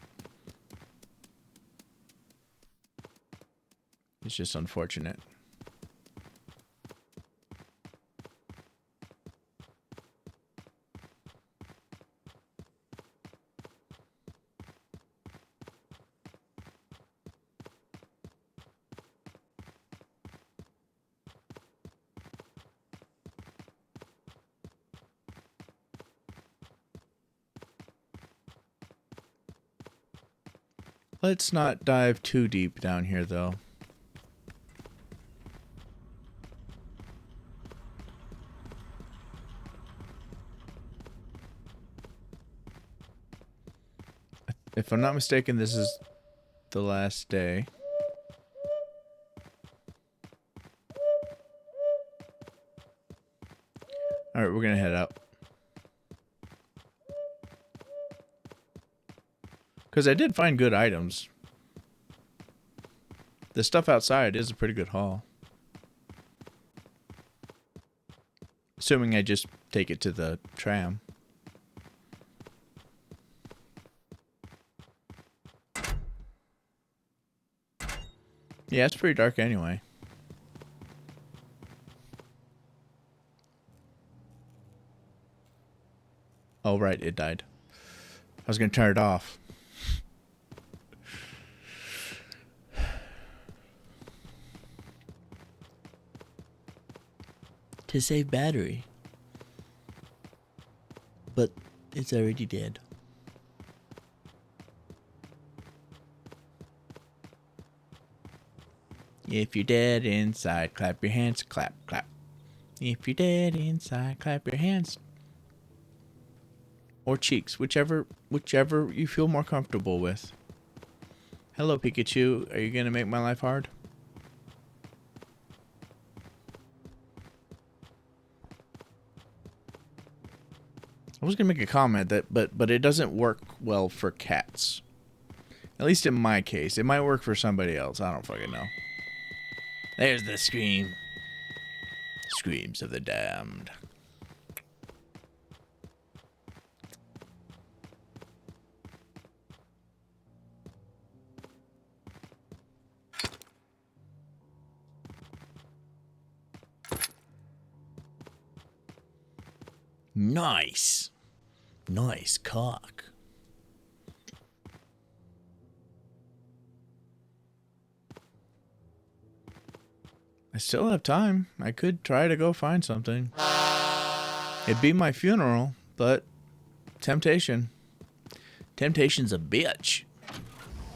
is just unfortunate. Let's not dive too deep down here, though. If I'm not mistaken, this is the last day. Alright, we're gonna head up. Because I did find good items. The stuff outside is a pretty good haul. Assuming I just take it to the tram. Yeah, it's pretty dark anyway. Oh, right, it died. I was gonna turn it off. To save battery. But it's already dead. If you're dead inside, clap your hands, clap, clap. If you're dead inside, clap your hands. Or cheeks, whichever you feel more comfortable with. Hello, Pikachu. Are you gonna make my life hard? I was gonna make a comment that, but it doesn't work well for cats. At least in my case. It might work for somebody else. I don't fucking know. There's the scream. Screams of the damned. Nice. Nice cock. I still have time. I could try to go find something. It'd be my funeral, but temptation. Temptation's a bitch.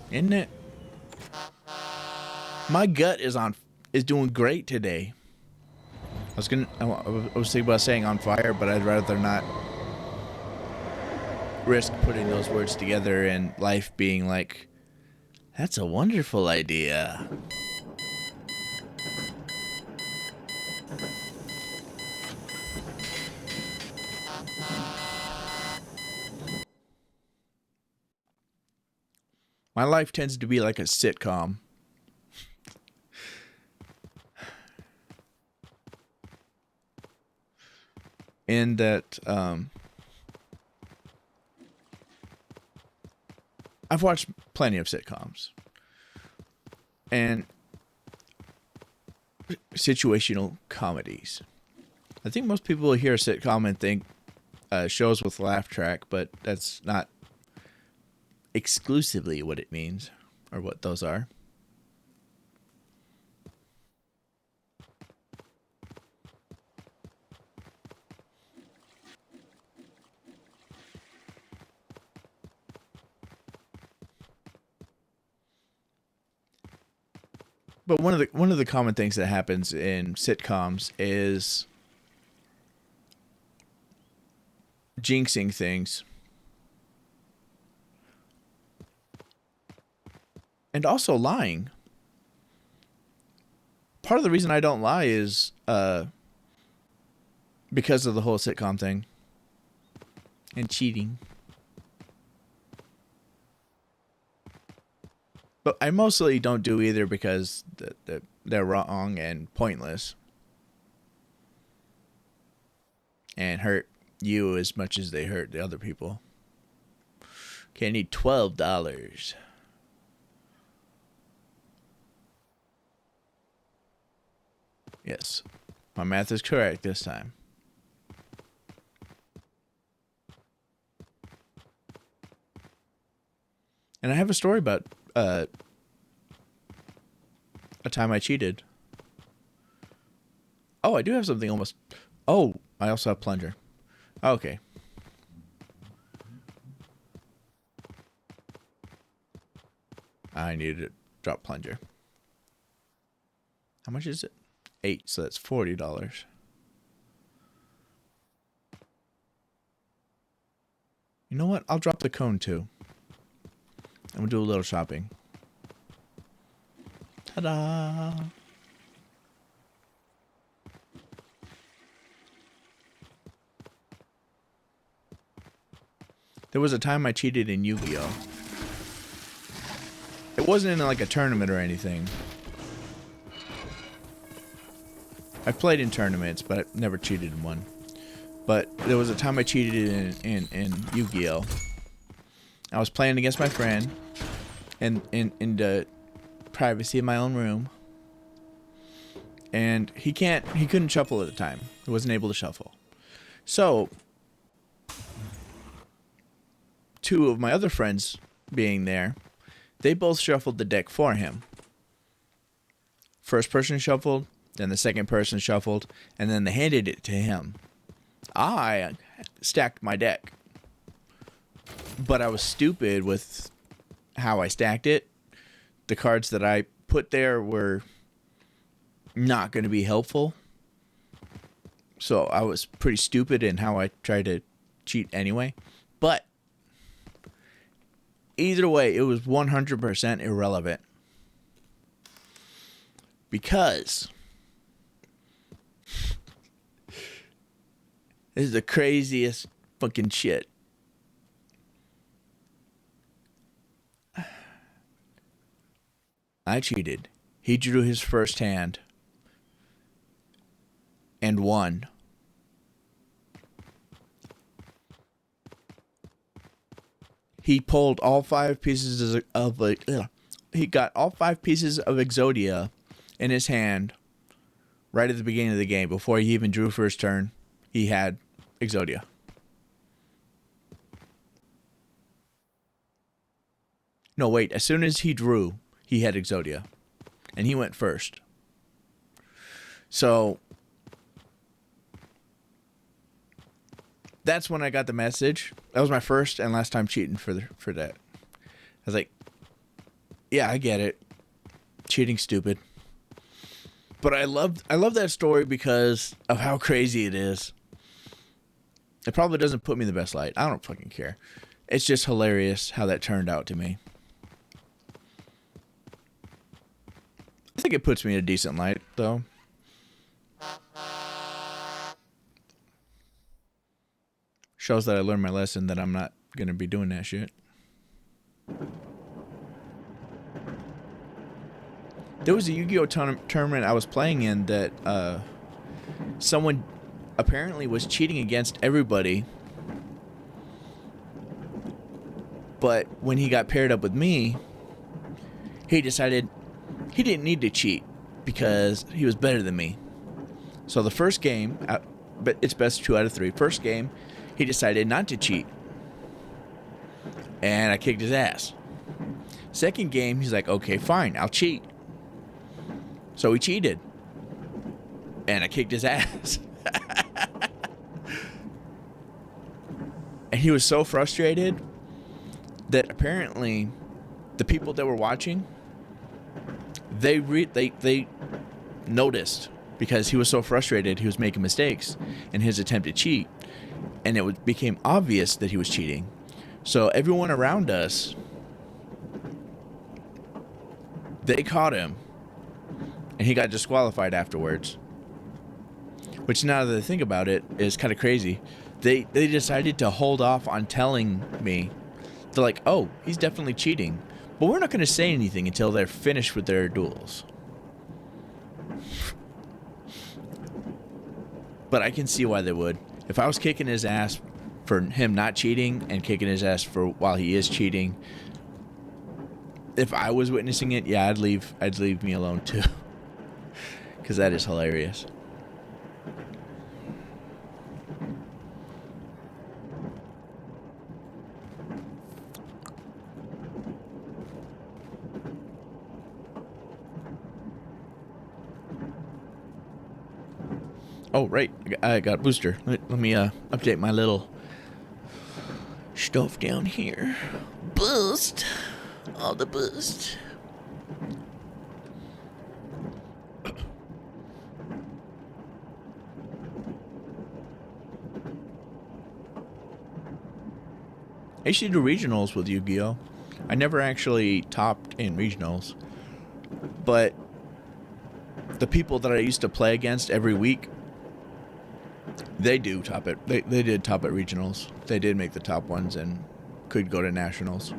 Isn't it? My gut is doing great today. I was thinking about saying on fire, but I'd rather not risk putting those words together and life being like, that's a wonderful idea. My life tends to be like a sitcom. In that, I've watched plenty of sitcoms. And situational comedies. I think most people hear a sitcom and think shows with laugh track, but that's not exclusively what it means or what those are. But one of the common things that happens in sitcoms is jinxing things. And also lying. Part of the reason I don't lie is because of the whole sitcom thing. And cheating. But I mostly don't do either because they're wrong and pointless. And hurt you as much as they hurt the other people. Okay, I need $12. Yes, my math is correct this time. And I have a story about a time I cheated. Oh, I do have something almost. Oh, I also have plunger. Okay. I needed to drop plunger. How much is it? 8, so that's $40. You know what? I'll drop the cone too. And we'll do a little shopping. Ta-da! There was a time I cheated in Yu-Gi-Oh! It wasn't in like a tournament or anything. I've played in tournaments, but I've never cheated in one. But there was a time I cheated in Yu-Gi-Oh! I was playing against my friend in the privacy of my own room. And he couldn't shuffle at the time. He wasn't able to shuffle. So, two of my other friends being there, they both shuffled the deck for him. First person shuffled, then the second person shuffled, and then they handed it to him. I stacked my deck. But I was stupid with how I stacked it. The cards that I put there were not going to be helpful. So I was pretty stupid in how I tried to cheat anyway. But either way, it was 100% irrelevant. Because this is the craziest fucking shit. I cheated. He drew his first hand and won. He pulled all 5 pieces of he got all 5 pieces of Exodia in his hand right at the beginning of the game. Before he even drew for his turn, he had Exodia. No, wait. As soon as he drew, he had Exodia. And he went first. So that's when I got the message. That was my first and last time cheating for that. I was like, yeah, I get it. Cheating's stupid. But I love that story because of how crazy it is. It probably doesn't put me in the best light. I don't fucking care. It's just hilarious how that turned out to me. I think it puts me in a decent light, though. Shows that I learned my lesson that I'm not going to be doing that shit. There was a Yu-Gi-Oh! Tournament I was playing in that someone apparently was cheating against everybody. But when he got paired up with me, he decided he didn't need to cheat because he was better than me. So the first game, but it's best 2 out of 3. First game, he decided not to cheat. And I kicked his ass. Second game, he's like, okay, fine, I'll cheat. So he cheated. And I kicked his ass. And he was so frustrated that apparently the people that were watching, they noticed because he was so frustrated he was making mistakes in his attempt to cheat. And it became obvious that he was cheating. So everyone around us, they caught him. And he got disqualified afterwards. Which, now that I think about it, is kind of crazy. They decided to hold off on telling me. They're like, oh, he's definitely cheating. But we're not going to say anything until they're finished with their duels. But I can see why they would. If I was kicking his ass for him not cheating and kicking his ass for while he is cheating, if I was witnessing it, yeah, I'd leave me alone too. Because that is hilarious. Oh, right. I got a booster. Let me update my little stuff down here. Boost. All the boost. I used to do regionals with Yu-Gi-Oh! I never actually topped in regionals. But the people that I used to play against every week, they do top it. They did top at regionals. They did make the top ones and could go to nationals.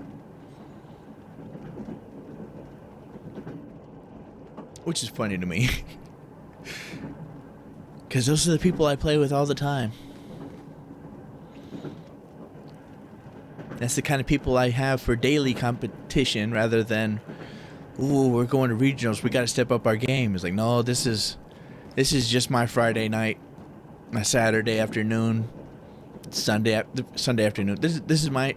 Which is funny to me. Because those are the people I play with all the time. That's the kind of people I have for daily competition rather than, ooh, we're going to regionals, we got to step up our game. It's like, no, this is just my Friday night, my Saturday afternoon, Sunday afternoon. This is my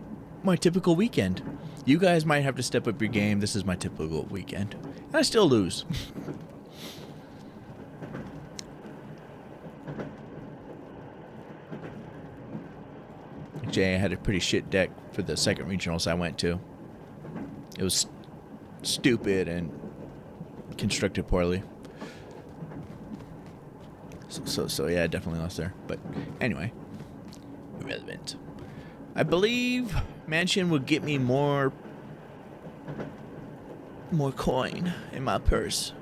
typical weekend. You guys might have to step up your game. This is my typical weekend. And I still lose. Actually, I had a pretty shit deck for the second regionals I went to. It was stupid and constructed poorly. So yeah, I definitely lost there. But anyway, irrelevant. I believe Mansion would get me more coin in my purse,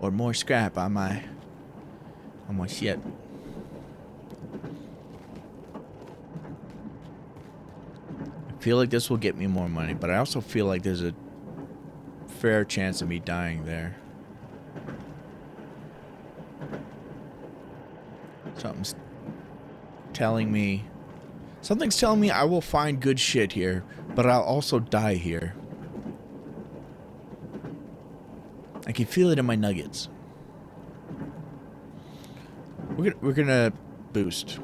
or more scrap on my shit. I feel like this will get me more money, but I also feel like there's a fair chance of me dying there. Something's telling me I will find good shit here, but I'll also die here. I can feel it in my nuggets. We're gonna boost.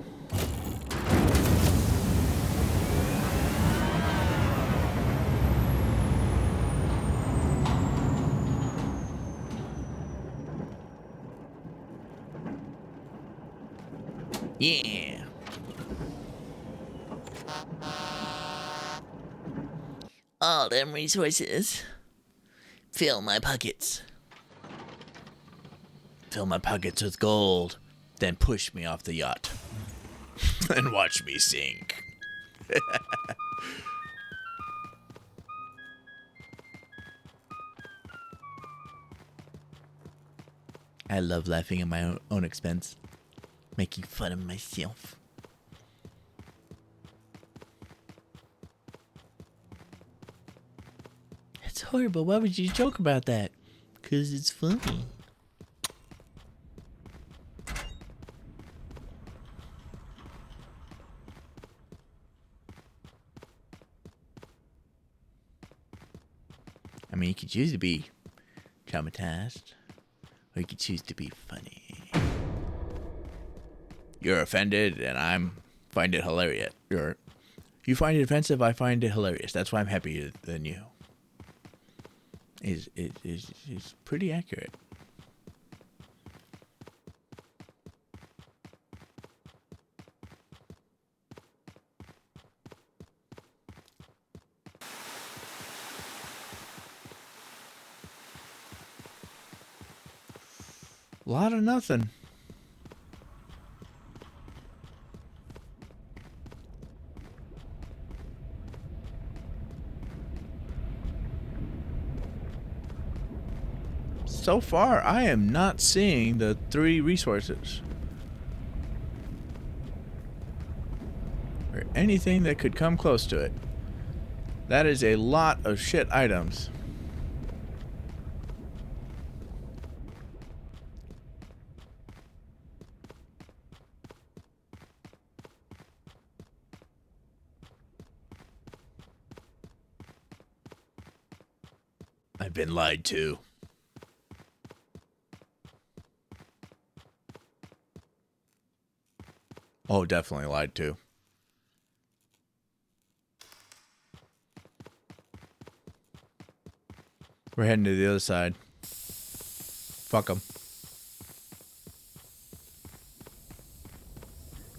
Yeah. All them resources. Fill my pockets. Fill my pockets with gold. Then push me off the yacht. And watch me sink. I love laughing at my own expense. Making fun of myself. It's horrible. Why would you joke about that? 'Cause it's funny. I mean, you could choose to be traumatized, or you could choose to be funny. You're offended, and I find it hilarious. You find it offensive, I find it hilarious. That's why I'm happier than you. Is pretty accurate. A lot of nothing. So far, I am not seeing the 3 resources. Or anything that could come close to it. That is a lot of shit items. I've been lied to. Oh, definitely lied to. We're heading to the other side. Fuck them.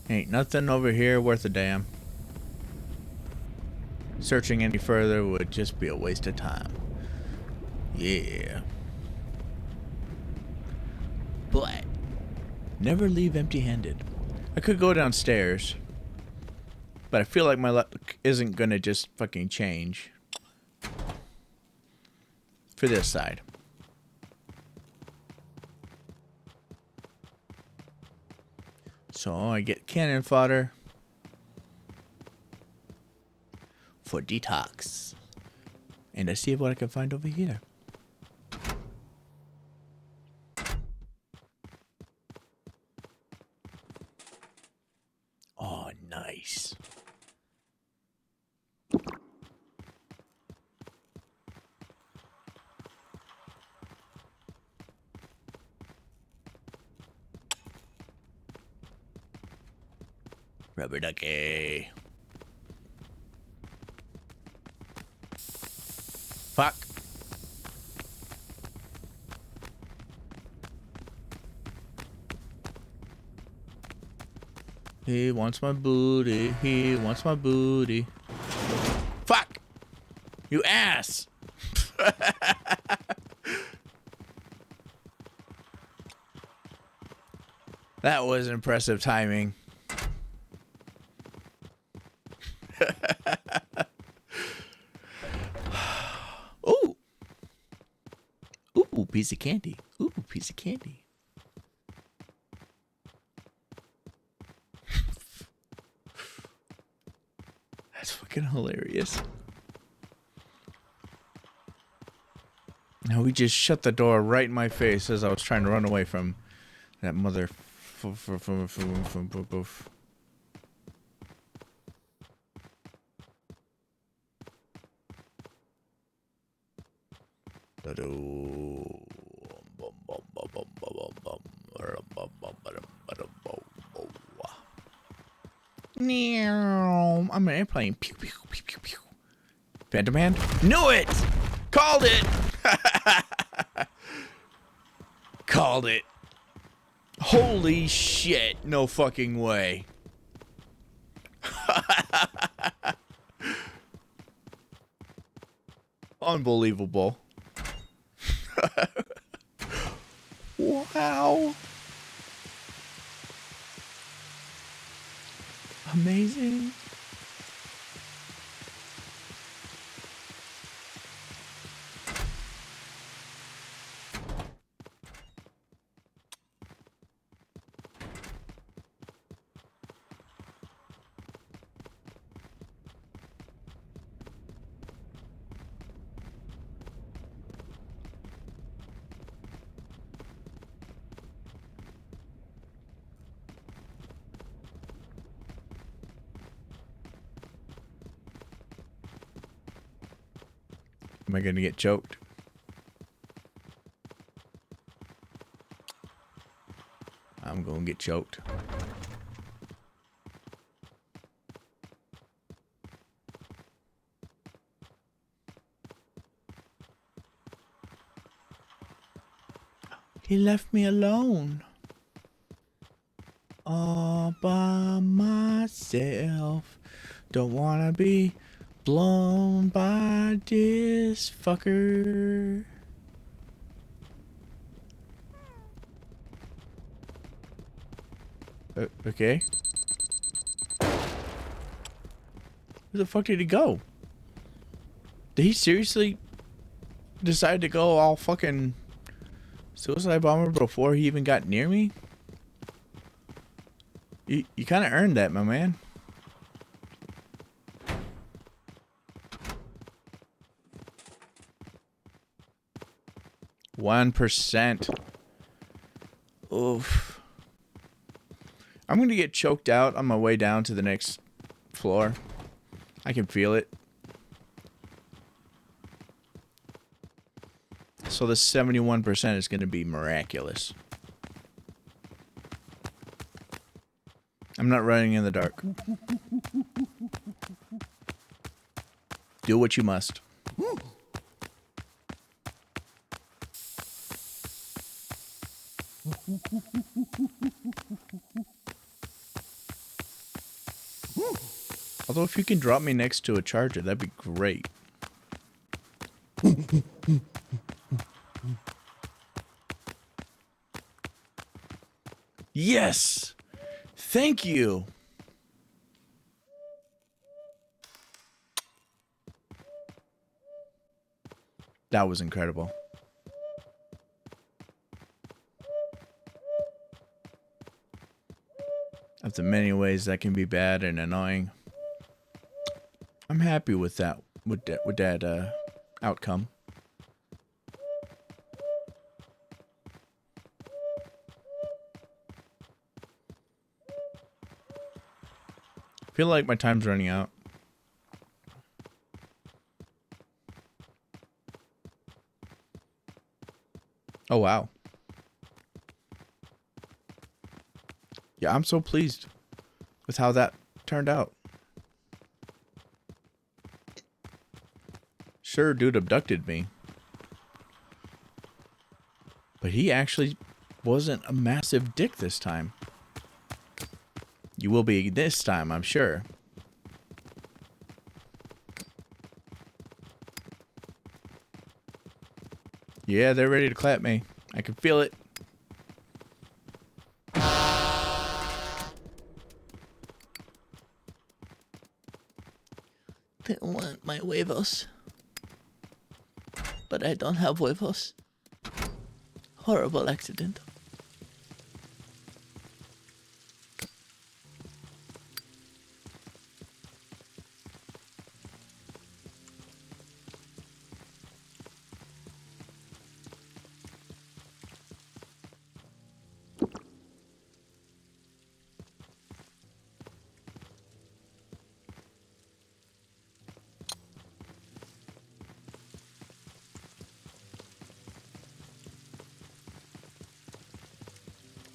Ain't nothing over here worth a damn. Searching any further would just be a waste of time. Yeah. But never leave empty-handed. I could go downstairs, but I feel like my luck isn't gonna just fucking change for this side. So I get cannon fodder for detox, and I see what I can find over here. Oh, nice. Rubber ducky. Fuck. He wants my booty. He wants my booty. Fuck! You ass! That was impressive timing. Ooh! Ooh, piece of candy. Ooh, piece of candy. That's fucking hilarious. Now we just shut the door right in my face as I was trying to run away from that mother. I'm an airplane. Pew, pew, pew, pew, pew. Phantom hand? Knew it! Called it! Called it. Holy shit. No fucking way. Unbelievable. Wow. Amazing. Am I gonna get choked? I'm gonna get choked. He left me alone. All by myself. Don't wanna be blown by this fucker. Okay. Where the fuck did he go? Did he seriously decide to go all fucking suicide bomber before he even got near me? You kind of earned that, my man. %. Oof. I'm gonna get choked out on my way down to the next floor. I can feel it. So the 71% is gonna be miraculous. I'm not running in the dark. Do what you must. Although if you can drop me next to a charger, that'd be great. Yes! Thank you! That was incredible. Of the many ways that can be bad and annoying, I'm happy with that. With that outcome. I feel like my time's running out. Oh wow. Yeah, I'm so pleased with how that turned out. Sure, dude abducted me. But he actually wasn't a massive dick this time. You will be this time, I'm sure. Yeah, they're ready to clap me. I can feel it. They want my huevos. But I don't have huevos. Horrible accident.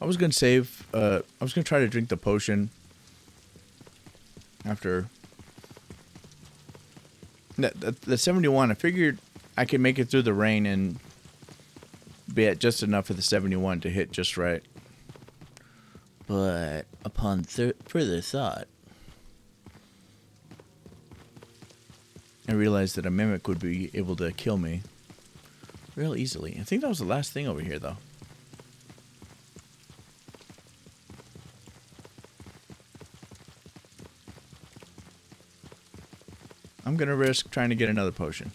I was gonna save, I was gonna try to drink the potion after the 71. I figured I could make it through the rain and be at just enough of the 71 to hit just right. But upon further thought, I realized that a mimic would be able to kill me real easily. I think that was the last thing over here, though. I'm gonna risk trying to get another potion.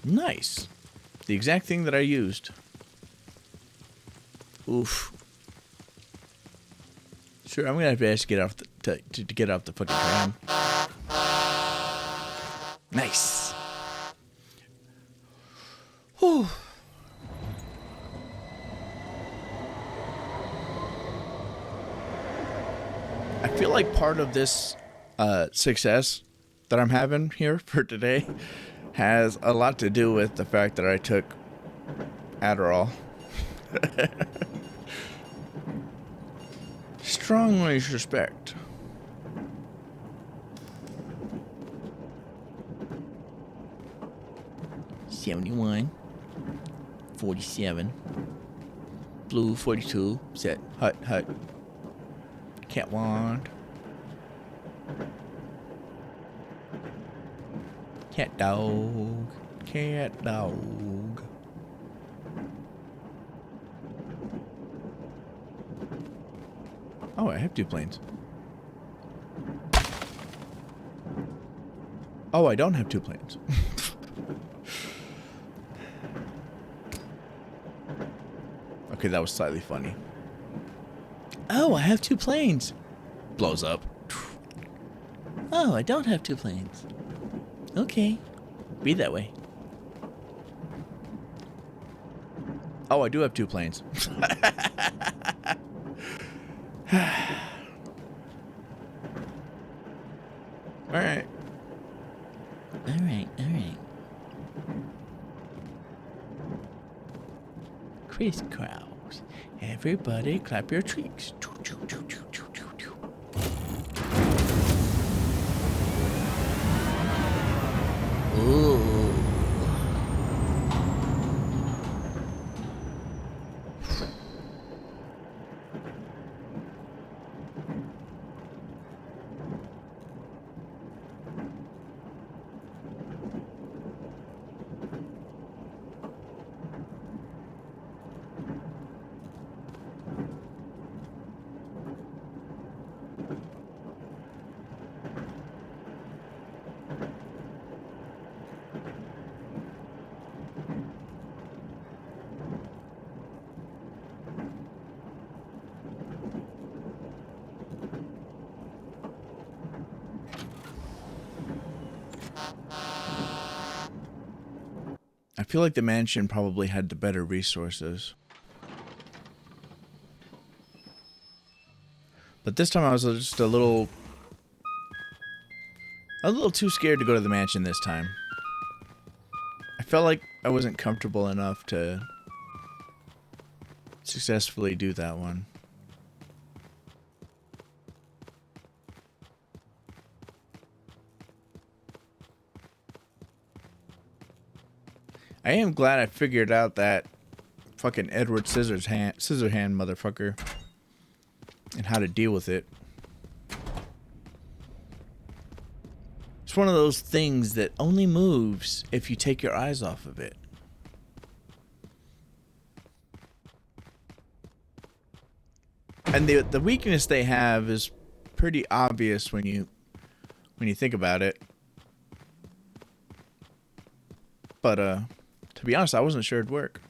Nice. The exact thing that I used. Oof. Sure, I'm gonna have to ask to get off to get off the fucking tram. Nice. Whew. I feel like part of this success that I'm having here for today has a lot to do with the fact that I took Adderall. Strongly suspect. $71, $47, blue $42. Set hut. Cat wand. Cat dog. Cat dog. Oh, I have 2 planes. Oh, I don't have 2 planes. Okay, that was slightly funny. Oh, I have 2 planes. Blows up. Oh, I don't have 2 planes. Okay. Be that way. Oh, I do have 2 planes. Alright. Alright. Crisscross. Everybody clap your cheeks. Ooh. I feel like the mansion probably had the better resources. But this time I was just a little too scared to go to the mansion this time. I felt like I wasn't comfortable enough to successfully do that one. I am glad I figured out that fucking Edward Scissorhand motherfucker and how to deal with it. It's one of those things that only moves if you take your eyes off of it. And the weakness they have is pretty obvious when you think about it. But to be honest, I wasn't sure it'd work.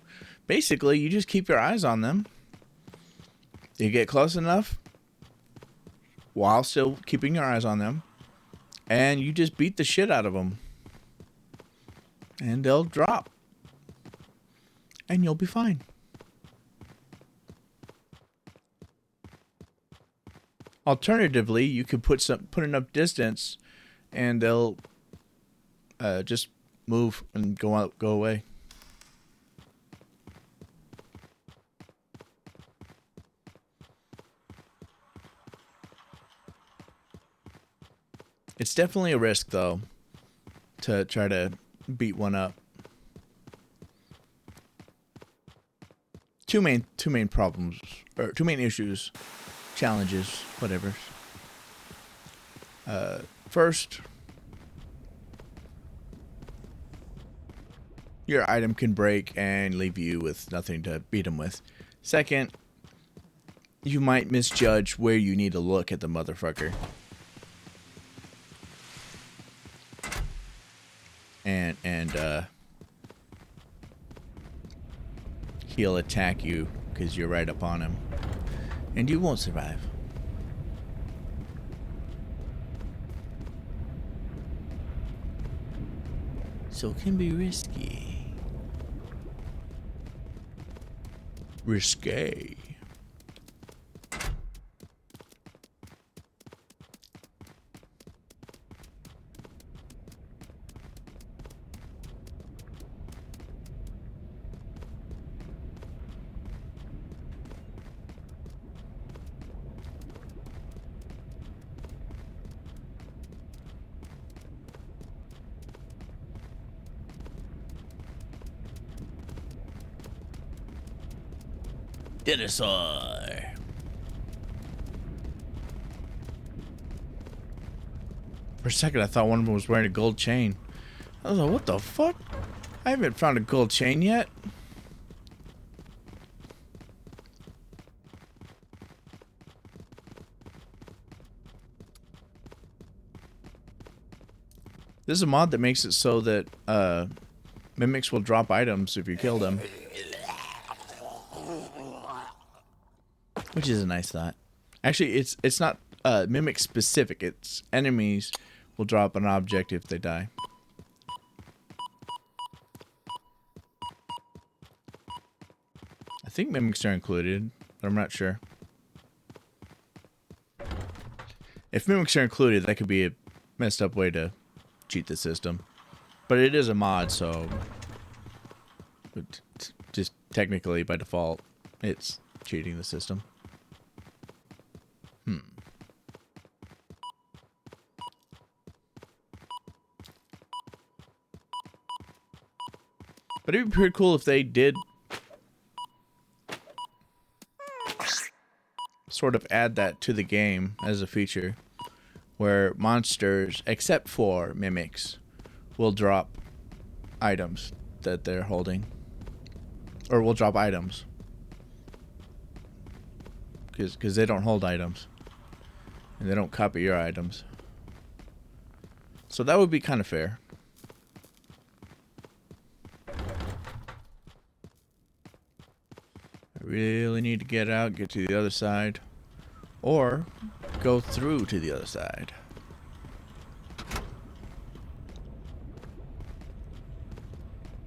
Basically, you just keep your eyes on them. You get close enough while still keeping your eyes on them, and you just beat the shit out of them. And they'll drop. And you'll be fine. Alternatively, you could put enough distance and they'll just move and go away. It's definitely a risk, though, to try to beat one up. two main problems, or two main issues, challenges, whatever. First, your item can break and leave you with nothing to beat them with. Second, you might misjudge where you need to look at the motherfucker. And he'll attack you because you're right up on him. And you won't survive. So it can be risky. Risque. Dinosaur. For a second, I thought one of them was wearing a gold chain. I was like, what the fuck? I haven't found a gold chain yet. This is a mod that makes it so that mimics will drop items if you kill them. Which is a nice thought. Actually, it's not mimic specific. It's enemies will drop an object if they die. I think mimics are included, but I'm not sure. If mimics are included, that could be a messed up way to cheat the system. But it is a mod, so just technically by default, it's cheating the system. But it'd be pretty cool if they did sort of add that to the game as a feature, where monsters, except for mimics, will drop items that they're holding. Or will drop items. Because they don't hold items. And they don't copy your items. So that would be kind of fair. I really need to get out, get to the other side. Or go through to the other side.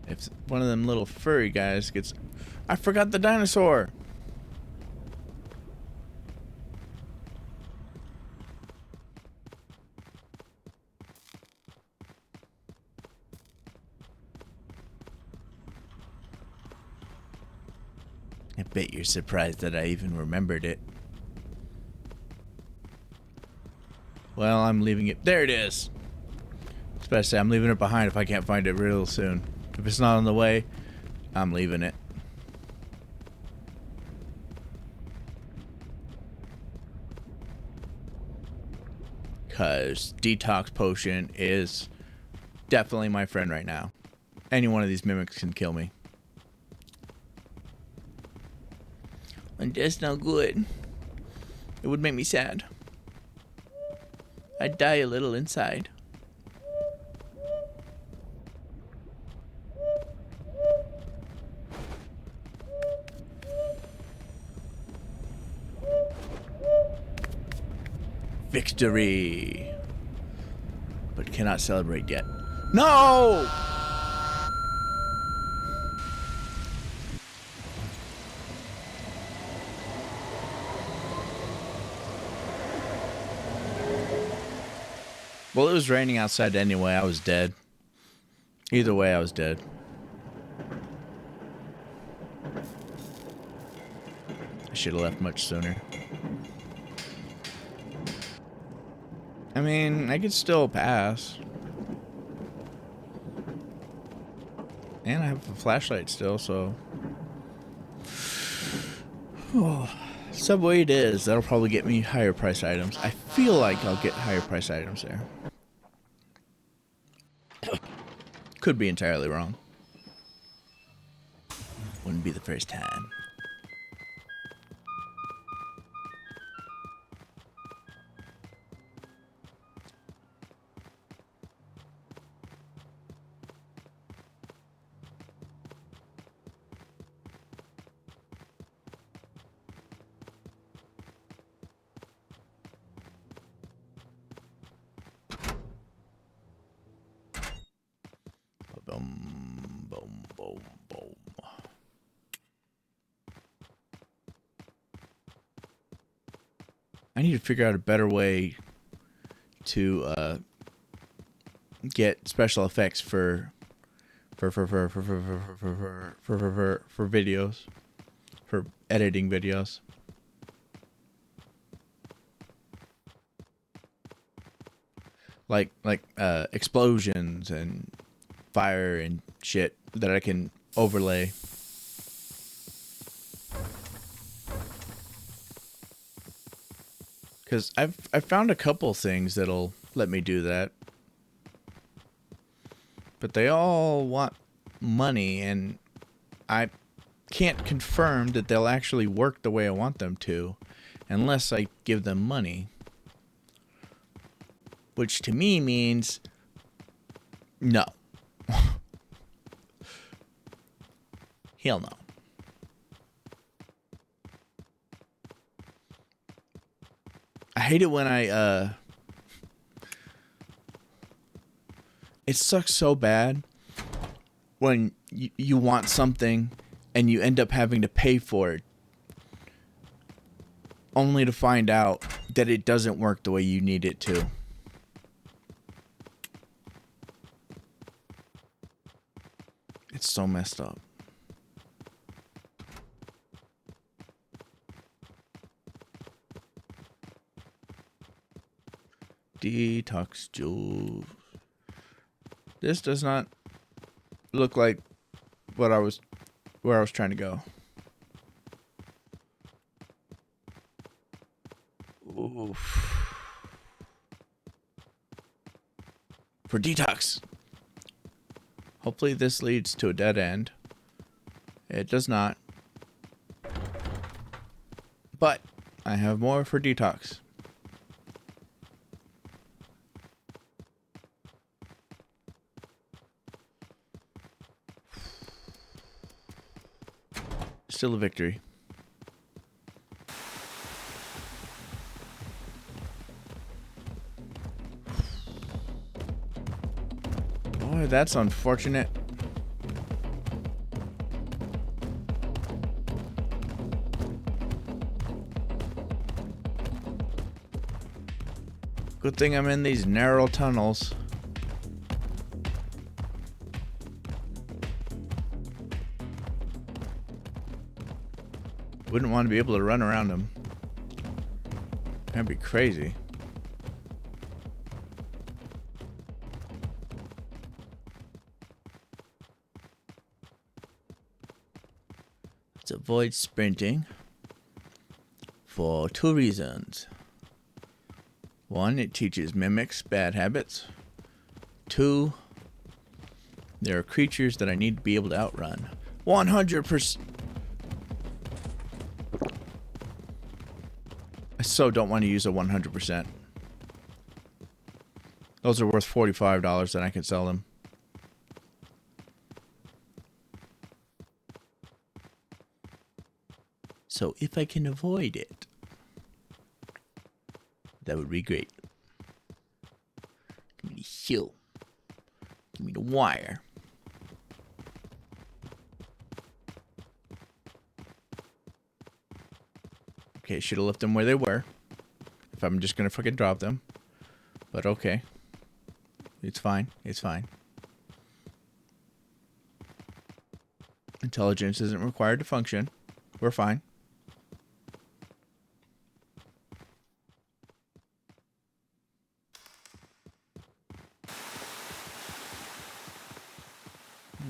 If one of them little furry guys gets... I forgot the dinosaur! I bet you're surprised that I even remembered it. Well, I'm leaving it. There it is! I was about to say, I'm leaving it behind if I can't find it real soon. If it's not on the way, I'm leaving it. Because detox potion is definitely my friend right now. Any one of these mimics can kill me. And that's no good. It would make me sad. I'd die a little inside. Victory! But cannot celebrate yet. No! Well, it was raining outside anyway. I was dead. Either way, I was dead. I should have left much sooner. I mean, I could still pass. And I have a flashlight still, so... Subway it is. That'll probably get me higher price items. I feel like I'll get higher price items there. Could be entirely wrong. Wouldn't be the first time. Boom, boom, boom, boom. I need to figure out a better way to get special effects for videos, for editing videos. Like explosions and fire and shit that I can overlay. Because I've found a couple things that'll let me do that. But they all want money, and I can't confirm that they'll actually work the way I want them to unless I give them money. Which to me means no. Hell no. I hate it when it sucks so bad when you want something and you end up having to pay for it only to find out that it doesn't work the way you need it to. It's so messed up. Detox juice. This does not look like where I was trying to go. Oof. For detox. Hopefully this leads to a dead end. It does not. But I have more for detox. Still a victory. Boy, that's unfortunate. Good thing I'm in these narrow tunnels. Wouldn't want to be able to run around them. That'd be crazy. Let's avoid sprinting for 2 reasons. 1, it teaches mimics bad habits. 2, there are creatures that I need to be able to outrun. 100%. I so don't want to use a 100%. Those are worth $45 and I can sell them. So if I can avoid it, that would be great. Give me the hill. Give me the wire. Okay, should have left them where they were. If I'm just gonna fucking drop them. But okay. It's fine. It's fine. Intelligence isn't required to function. We're fine.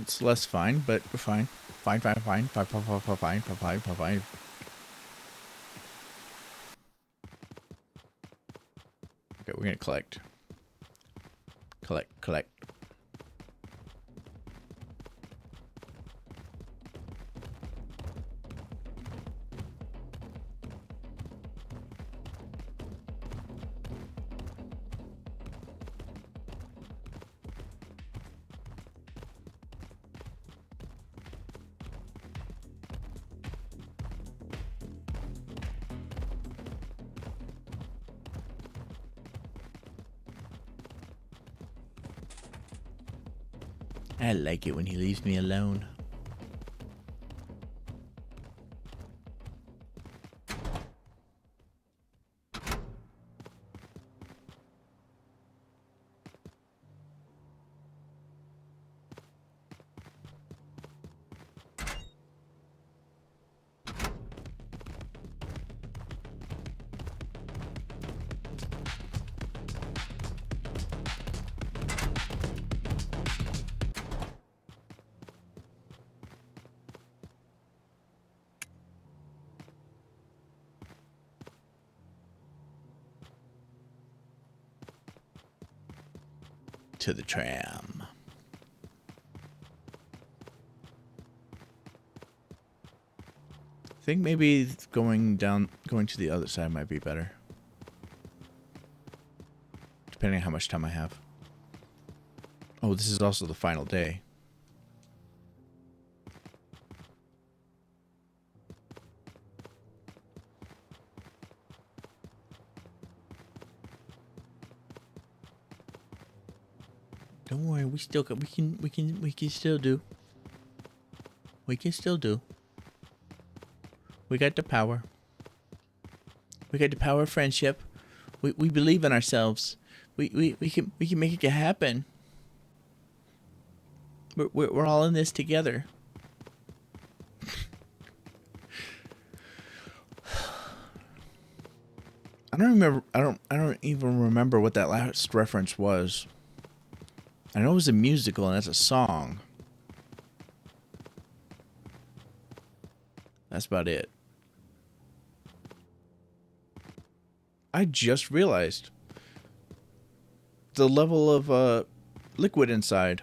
It's less fine, but we're fine. Fine. Okay, we're gonna collect. Collect. I like it when he leaves me alone. To the tram. I think maybe going to the other side might be better. Depending on how much time I have. Oh, this is also the final day. Don't worry, we still got, we can still do. We can still do. We got the power. We got the power of friendship. We believe in ourselves. We can make it happen. We're all in this together. I don't remember. I don't even remember what that last reference was. I know it was a musical and that's a song. That's about it. I just realized the level of liquid inside.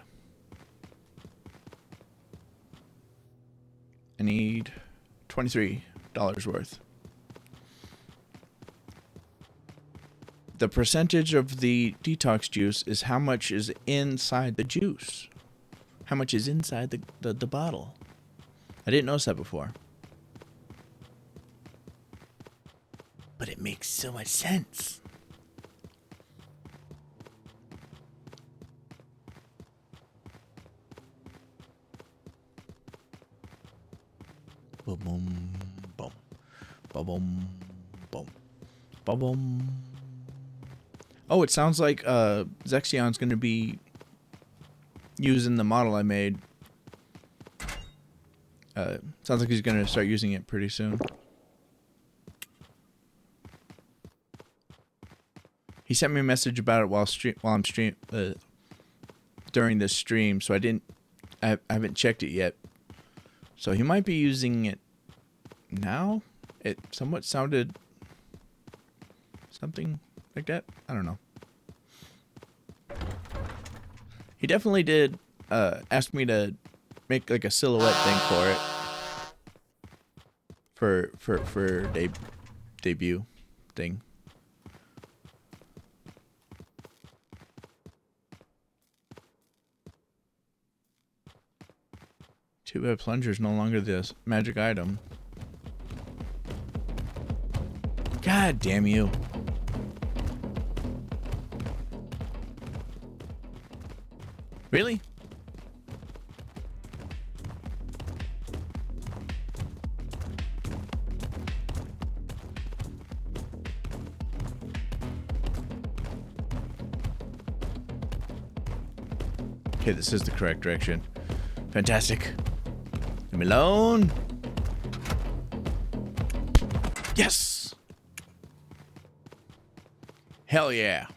I need $23 worth. The percentage of the detox juice is how much is inside the juice. How much is inside the bottle. I didn't notice that before. But it makes so much sense. Boom, boom, boom. Boom, boom, boom. Boom, boom. Oh, it sounds like Zexion's going to be using the model I made. Sounds like he's going to start using it pretty soon. He sent me a message about it while I'm during this stream, so I haven't checked it yet. So he might be using it now. It somewhat sounded something like that. I don't know. He definitely did ask me to make like a silhouette thing for it. For debut thing. Too bad plunger's no longer this magic item. God damn you. Really? Okay, this is the correct direction. Fantastic. Leave me alone. Yes! Hell yeah.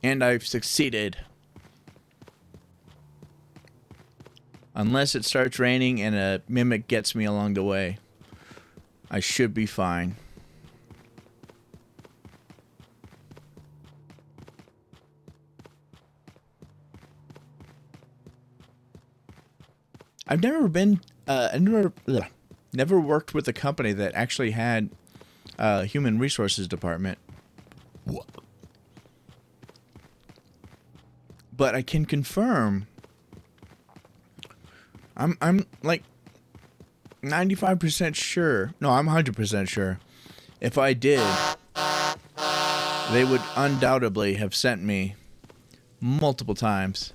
And I've succeeded. Unless it starts raining and a mimic gets me along the way. I should be fine. I've never been, never worked with a company that actually had a human resources department. But I can confirm, I'm like 95% sure. No, I'm 100% sure. If I did, they would undoubtedly have sent me multiple times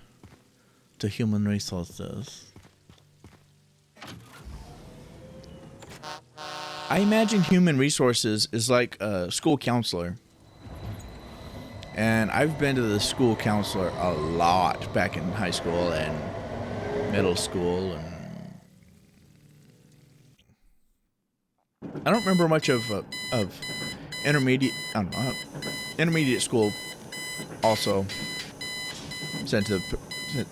to human resources. I imagine human resources is like a school counselor. And I've been to the school counselor a lot back in high school and middle school, and I don't remember much of intermediate. I don't know, intermediate school. Also, sent to. Yeah.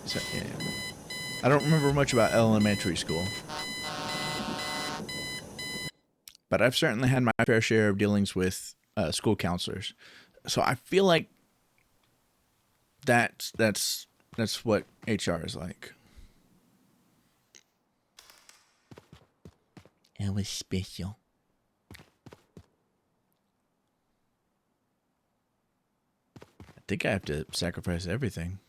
I don't remember much about elementary school, but I've certainly had my fair share of dealings with school counselors. So I feel like that's what HR is like. It was special. I think I have to sacrifice everything.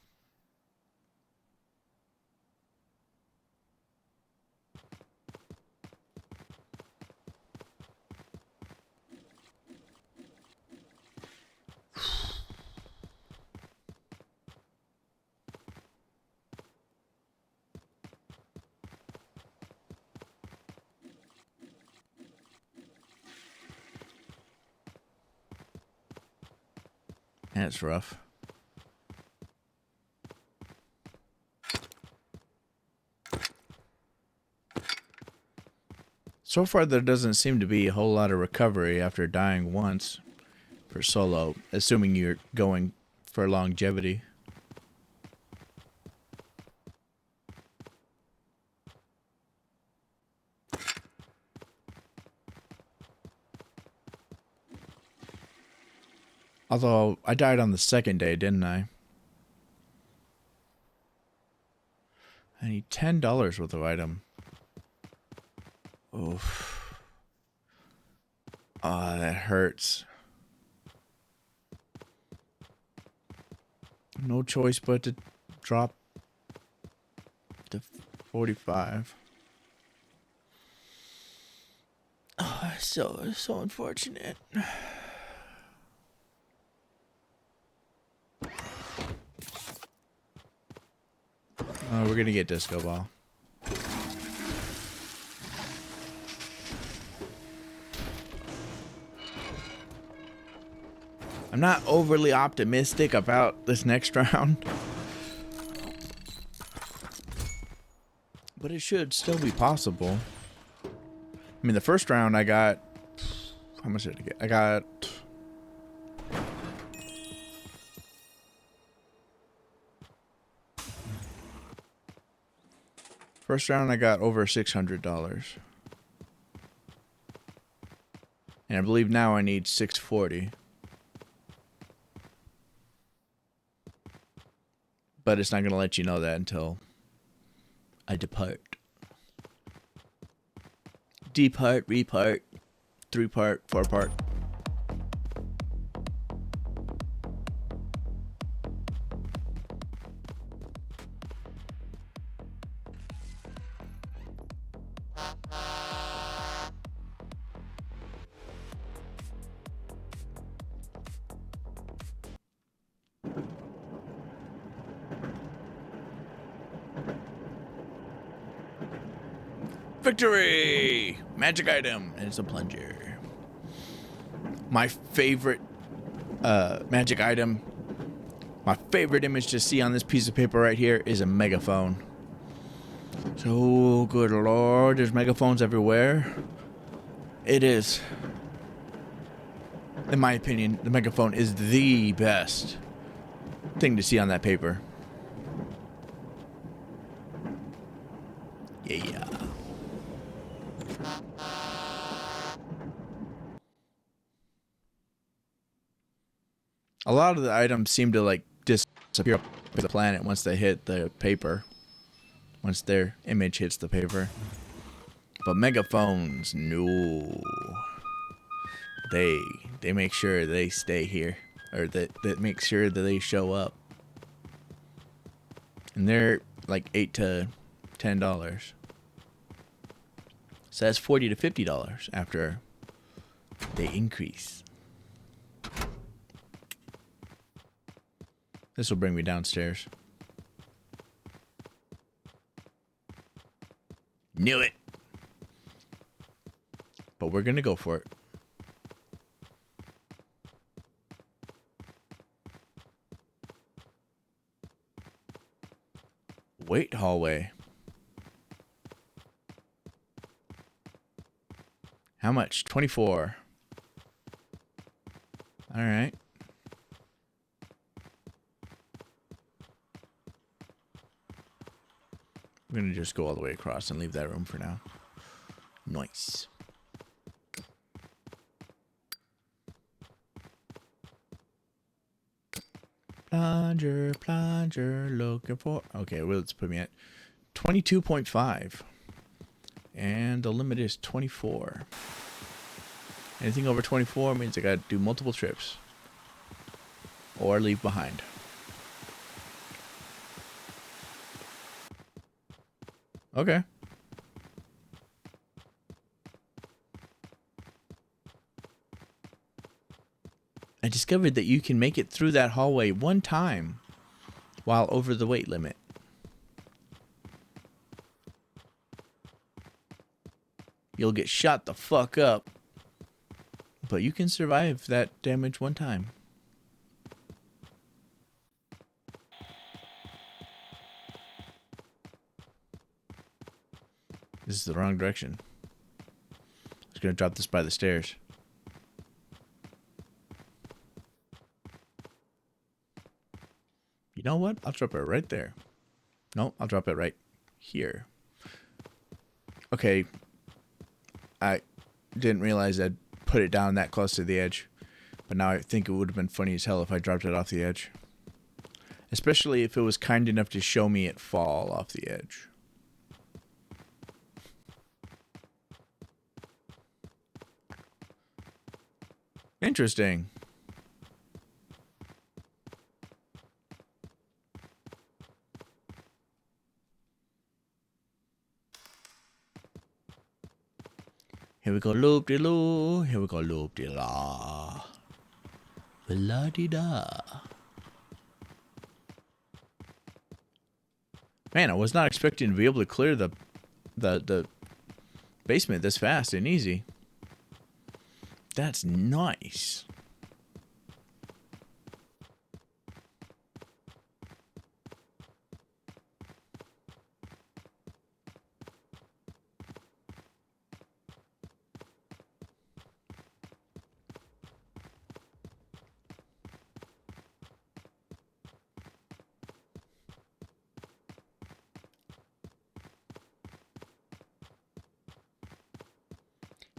That's rough. So far, there doesn't seem to be a whole lot of recovery after dying once for solo, assuming you're going for longevity. Although, I died on the second day, didn't I? I need $10 worth of item. Oof. Ah, that hurts. No choice but to drop to 45. Oh, so unfortunate. Oh, we're gonna get disco ball. I'm not overly optimistic about this next round, but it should still be possible. I mean, the first round I got, how much did I get? I got first round I got over $600, and I believe now I need 640. But it's not going to let you know that until I depart. Depart, repart, 3-part, 4-part. Victory! Magic item, and it's a plunger. My favorite magic item, my favorite image to see on this piece of paper right here is a megaphone. So, good lord, there's megaphones everywhere. It is, in my opinion, the megaphone is the best thing to see on that paper. Yeah. A lot of the items seem to like disappear off the planet once they hit the paper. once their image hits the paper. But megaphones, no. They make sure they stay here, or that make sure that they show up. And they're like $8 to $10. So that's $40 to $50 after they increase. This will bring me downstairs. Knew it. But we're gonna go for it. Wait, hallway. How much? 24. All right. I'm going to just go all the way across and leave that room for now. Nice. Plunger, looking for... Okay, well, let's put me at 22.5. And the limit is 24. Anything over 24 means I gotta do multiple trips. Or leave behind. Okay. I discovered that you can make it through that hallway one time while over the weight limit. You'll get shot the fuck up, but you can survive that damage one time. This is the wrong direction. I was gonna drop this by the stairs. You know what? I'll drop it right there. No, I'll drop it right here. Okay. I didn't realize I'd put it down that close to the edge. But now I think it would have been funny as hell if I dropped it off the edge. Especially if it was kind enough to show me it fall off the edge. Interesting. Here we go, loop-de-loo. Here we go, loop-de-la. La-di-da. Man, I was not expecting to be able to clear the basement this fast and easy. That's nice.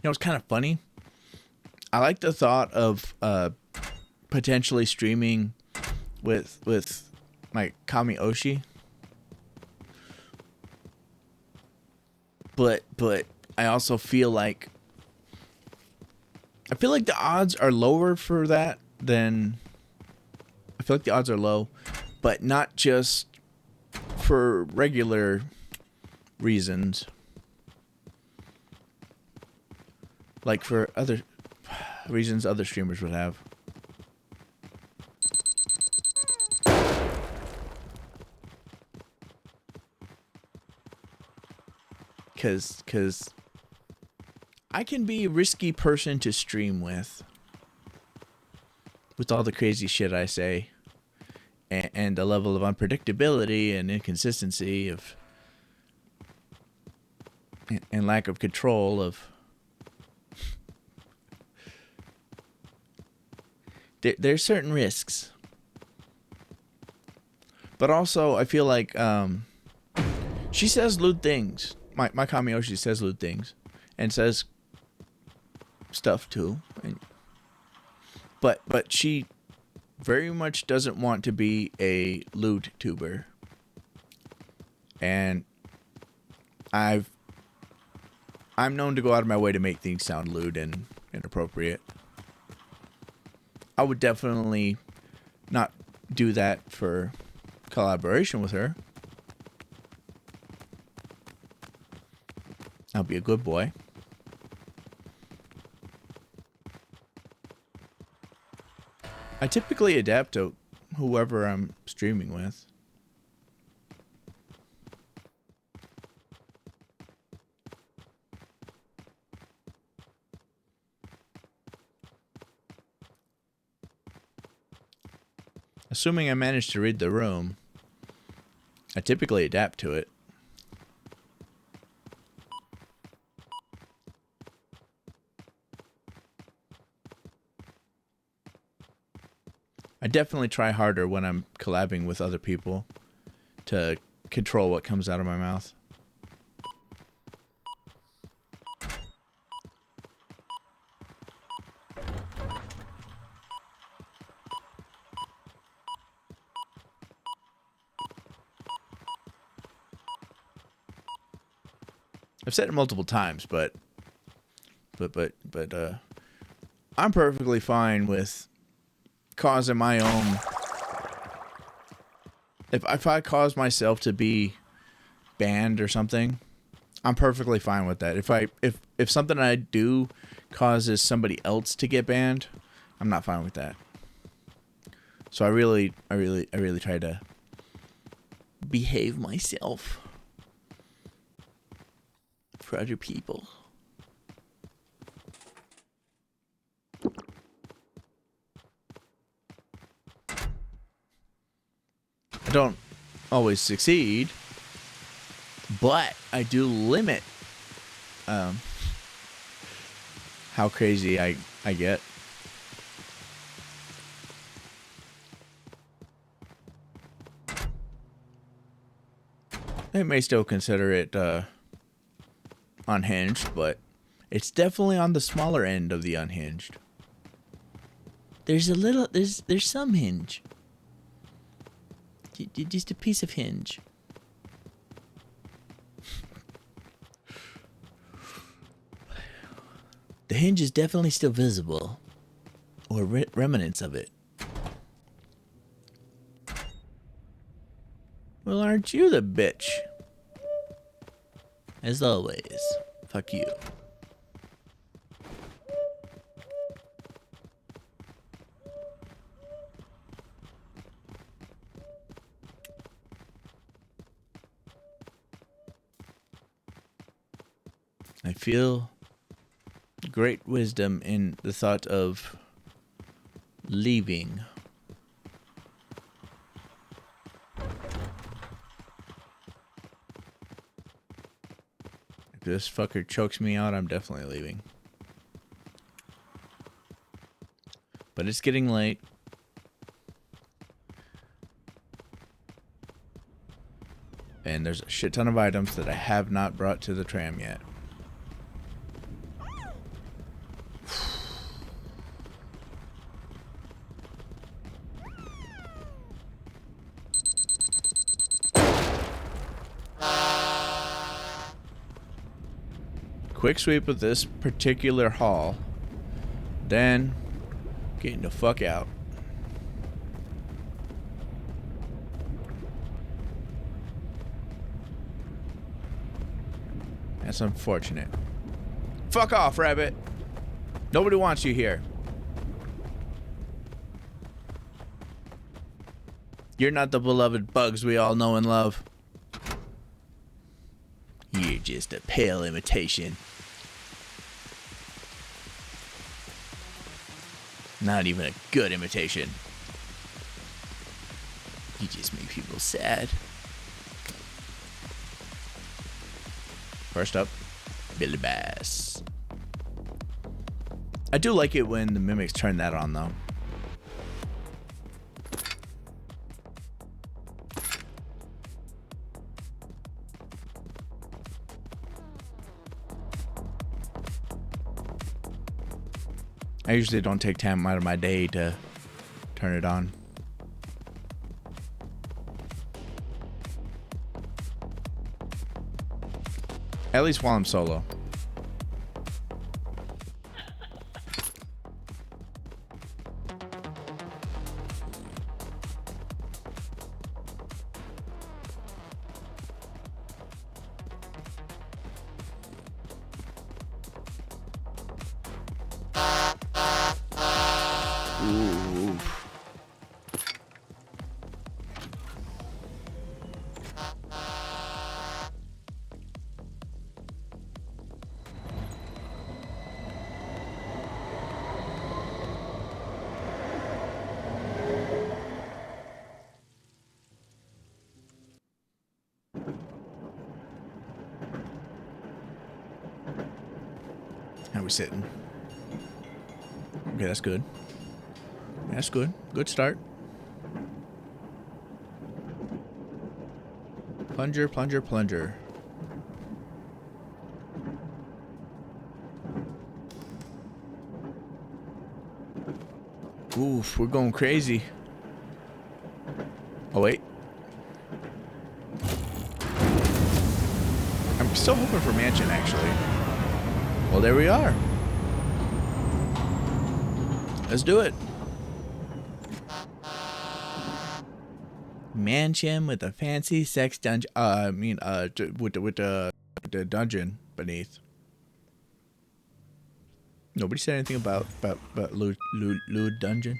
You know, it's kind of funny. I like the thought of potentially streaming with my Kami Oshi, but I also feel like the odds are lower for that than I feel like the odds are low, but not just for regular reasons. Like for other reasons other streamers would have. Cause I can be a risky person to stream with all the crazy shit I say. And the level of unpredictability and inconsistency of and lack of control of there's certain risks. But also, I feel like she says lewd things. My Kamiyoshi says lewd things. And says stuff too. But she very much doesn't want to be a lewd tuber. And I'm known to go out of my way to make things sound lewd and inappropriate. I would definitely not do that for collaboration with her. I'll be a good boy. I typically adapt to whoever I'm streaming with. Assuming I manage to read the room, I typically adapt to it. I definitely try harder when I'm collabing with other people to control what comes out of my mouth. I've said it multiple times, but I'm perfectly fine with causing my own. If I cause myself to be banned or something, I'm perfectly fine with that. If something I do causes somebody else to get banned, I'm not fine with that. So I really try to behave myself for other people. I don't always succeed, but I do limit how crazy I get. I may still consider it unhinged, but it's definitely on the smaller end of the unhinged. There's some hinge. Just a piece of hinge. The hinge is definitely still visible, or remnants of it. Well, aren't you the bitch? As always, fuck you. I feel great wisdom in the thought of leaving. If this fucker chokes me out, I'm definitely leaving. But it's getting late. And there's a shit ton of items that I have not brought to the tram yet. Quick sweep of this particular hall, then getting the fuck out. That's unfortunate. Fuck off, rabbit. Nobody wants you here. You're not the beloved bugs we all know and love. You're just a pale imitation. Not even a good imitation. You just make people sad. First up, Billy Bass. I do like it when the mimics turn that on, though. I usually don't take time out of my day to turn it on. At least while I'm solo. Ooh. How we sitting? Okay, that's good. That's good. Good start. Plunger, plunger, plunger. Oof, we're going crazy. Oh, wait. I'm still hoping for mansion, actually. Well, there we are. Let's do it. Mansion with a fancy sex dungeon. With the dungeon beneath. Nobody said anything about lewd dungeon.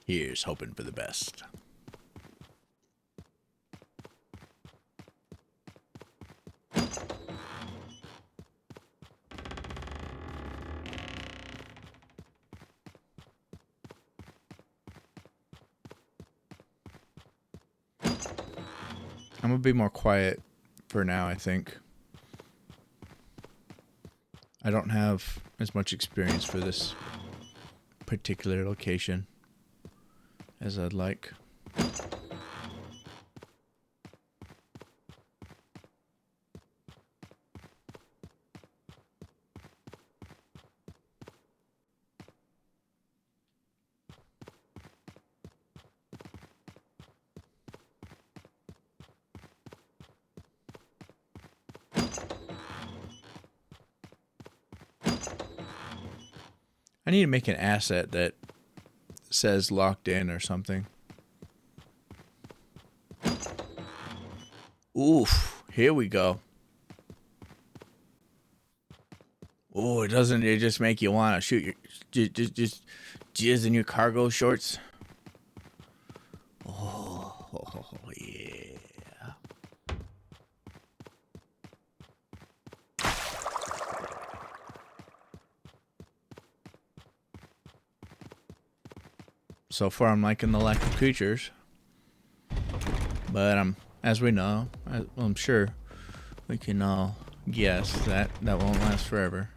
Here's hoping for the best. I'm gonna be more quiet for now, I think. I don't have as much experience for this particular location as I'd like. I need to make an asset that says locked in or something. Oof, here we go. Oh, doesn't it just make you want to shoot your just jizz in your cargo shorts? Oh yeah. So far, I'm liking the lack of creatures, but as we know, I'm sure we can all guess that won't last forever.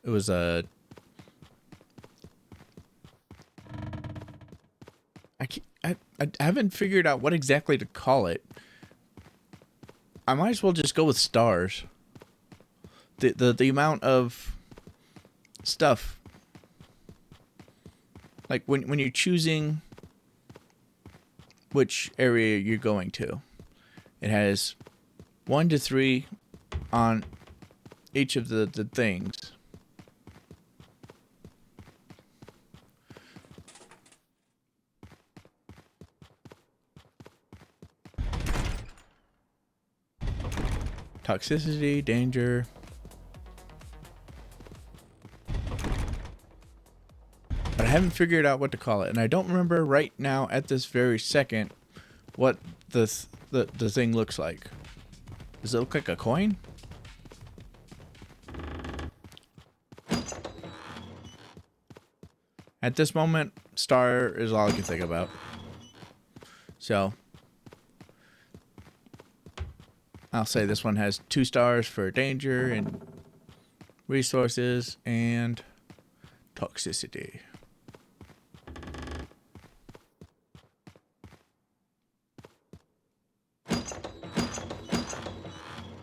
It was a. I haven't figured out what exactly to call it. I might as well just go with stars. The amount of stuff. Like when you're choosing which area you're going to, it has 1 to 3 on each of the things. Toxicity, danger. But I haven't figured out what to call it, and I don't remember right now at this very second what the thing looks like. Does it look like a coin? At this moment, star is all I can think about. So I'll say this one has 2 stars for danger and resources and toxicity.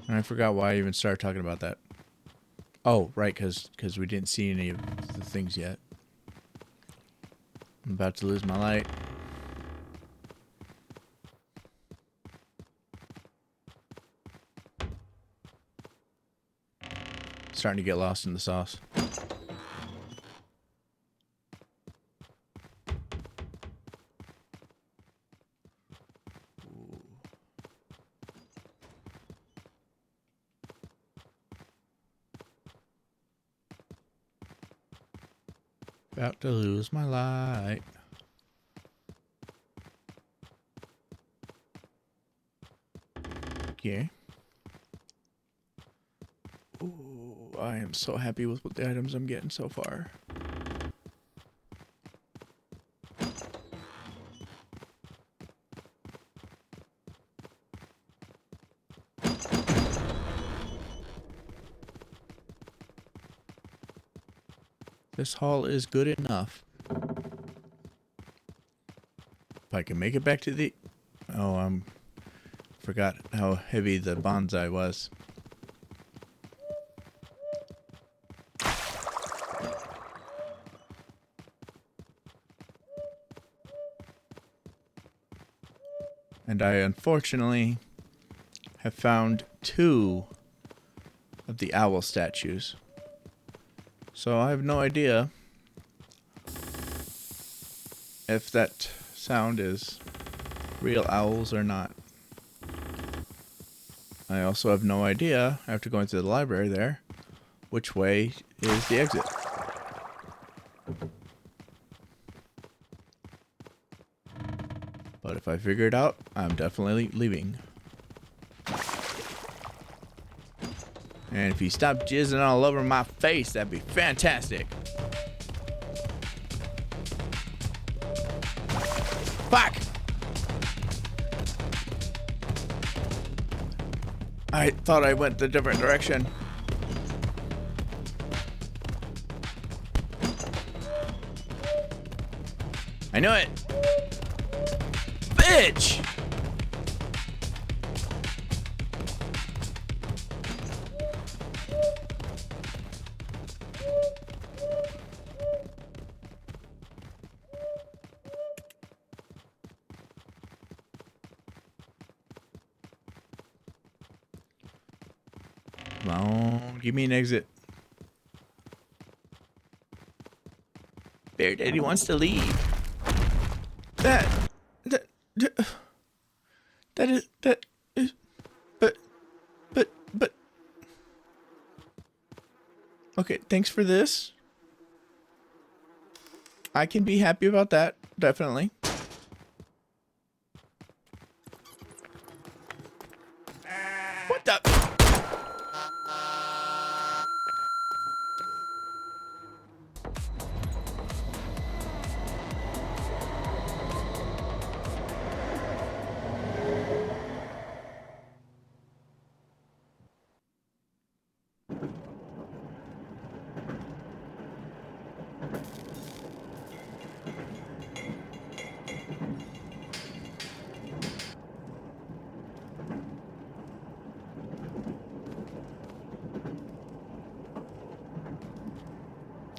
And I forgot why I even started talking about that. Oh, right, because we didn't see any of the things yet. I'm about to lose my light. Starting to get lost in the sauce. About to lose my light. Okay. Ooh, I am so happy with what the items I'm getting so far. This haul is good enough. If I can make it back to the... Oh, forgot how heavy the bonsai was. And I unfortunately have found 2 of the owl statues. So I have no idea if that sound is real owls or not. I also have no idea, after going to the library there, which way is the exit. But if I figure it out, I'm definitely leaving. And if you stop jizzing all over my face, that'd be fantastic. Fuck! I thought I went the different direction. I knew it! Bitch! Come on, give me an exit. Bear Daddy wants to leave. That is, but. Okay, thanks for this. I can be happy about that, definitely. What the?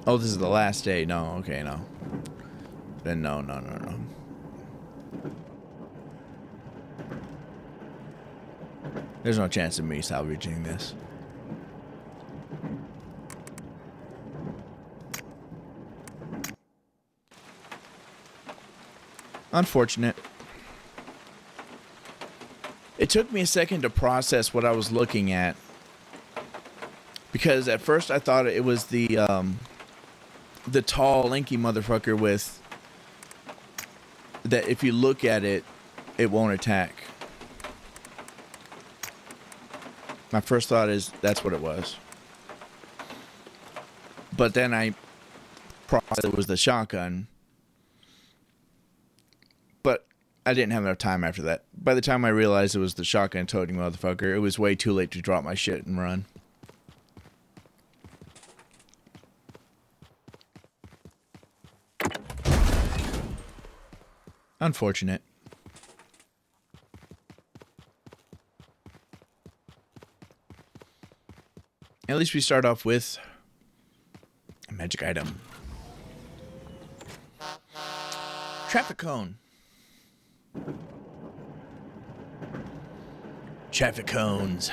Oh, this is the last day. No, okay, no. Then no. There's no chance of me salvaging this. Unfortunate. It took me a second to process what I was looking at. Because at first I thought it was the tall, lanky motherfucker with... that if you look at it, it won't attack. My first thought is that's what it was. But then I processed it was the shotgun. But I didn't have enough time after that. By the time I realized it was the shotgun toting motherfucker, it was way too late to drop my shit and run. Unfortunate. At least we start off with a magic item. Traffic cone. Traffic cones.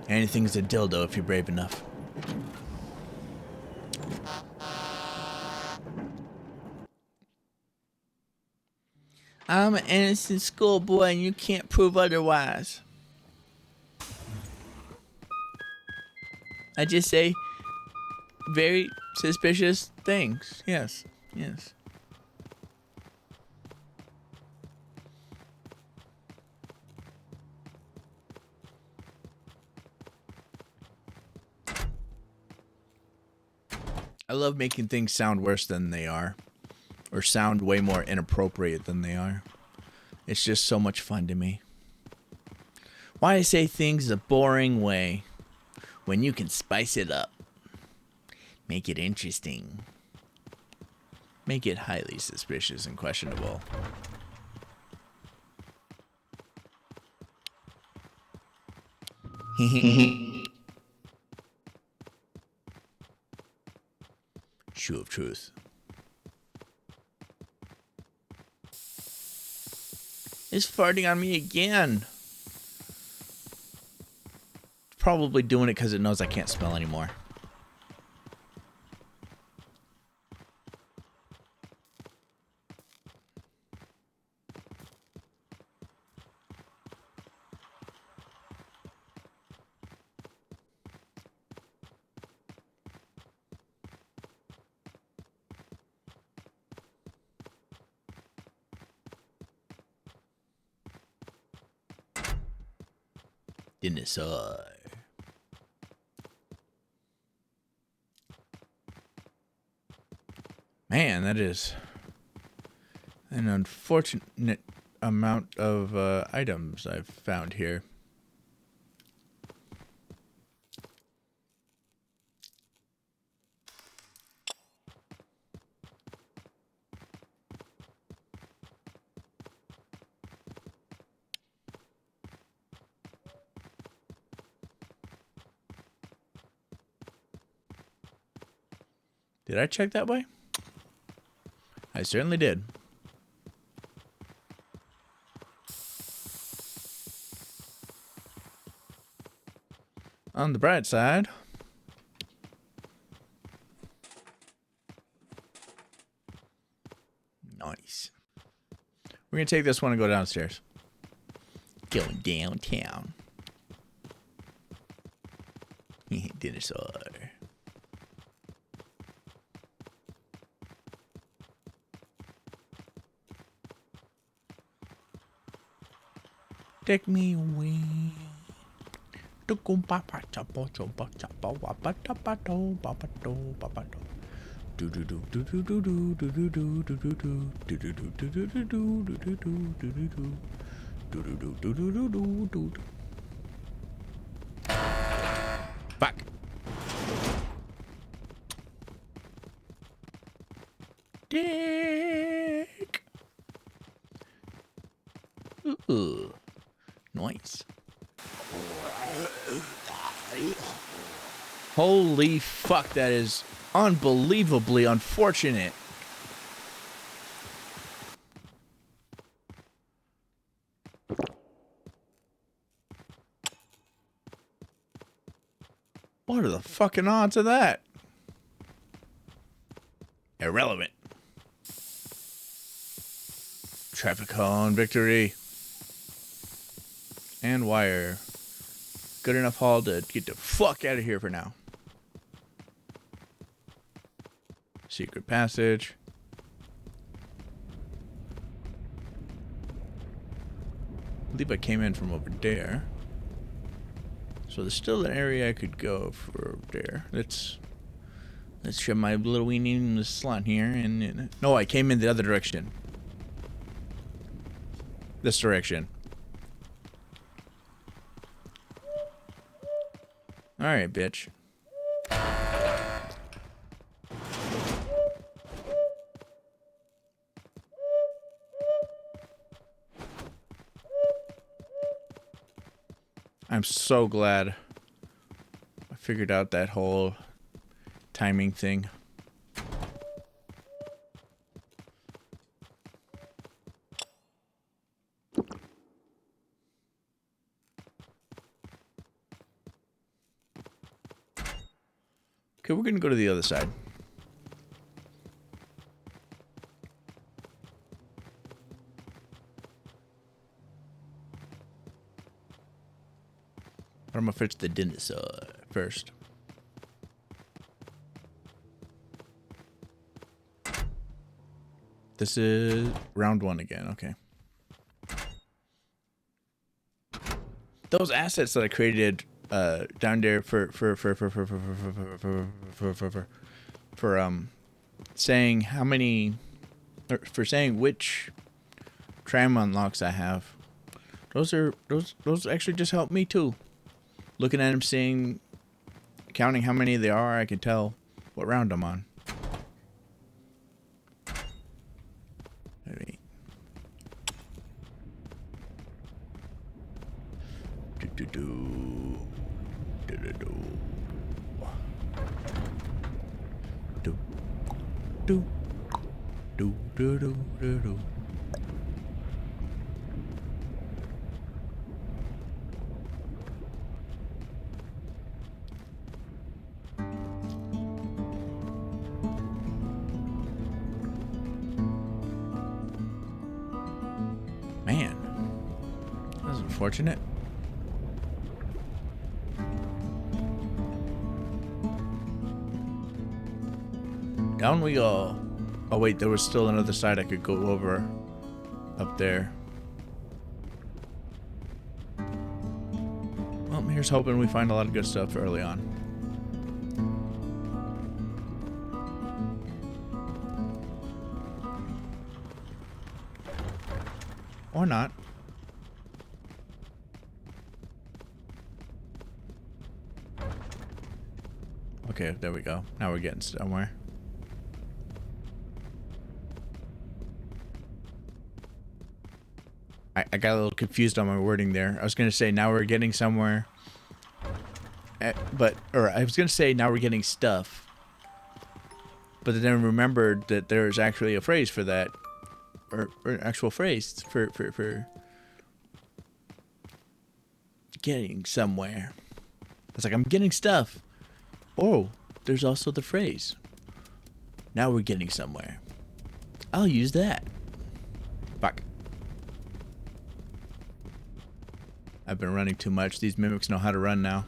Anything's a dildo if you're brave enough. I'm an innocent schoolboy and you can't prove otherwise. I just say very suspicious things. Yes, yes. I love making things sound worse than they are, or sound way more inappropriate than they are. It's just so much fun to me. Why I say things a boring way when you can spice it up. Make it interesting. Make it highly suspicious and questionable. Shoe of truth. It's farting on me again. It's probably doing it because it knows I can't smell anymore. Dinosaur. Man, that is an unfortunate amount of items I've found here. Did I check that way? I certainly did. On the bright side, nice. We're gonna take this one and go downstairs. Going downtown. Dinosaur. Take me away. Fuck. Dick. Ooh. Nice. Holy fuck, that is unbelievably unfortunate. What are the fucking odds of that? Irrelevant. Traffic cone victory. And wire. Good enough haul to get the fuck out of here for now. Secret passage. I believe I came in from over there. So there's still an area I could go for there. Let's shove my little weenie in the slot here. And no, I came in the other direction. This direction. Alright, bitch. I'm so glad I figured out that whole timing thing. Okay, we're gonna go to the other side. But I'm gonna fetch the dinosaur first. This is round 1 again, okay. Those assets that I created down there for saying how many, or for saying which tram unlocks I have. Those actually just help me too. Looking at them, seeing, counting how many there are, I can tell what round I'm on. Maybe. Man, that was unfortunate. Down we go. Oh wait, there was still another side I could go over up there. Well, here's hoping we find a lot of good stuff early on. Or not. Okay, there we go. Now we're getting somewhere. I got a little confused on my wording there. I was going to say now we're getting somewhere. I was going to say now we're getting stuff. But then remembered that there's actually a phrase for that. Or an actual phrase for getting somewhere. It's like, I'm getting stuff. Oh, there's also the phrase. Now we're getting somewhere. I'll use that. Fuck. I've been running too much. These mimics know how to run now.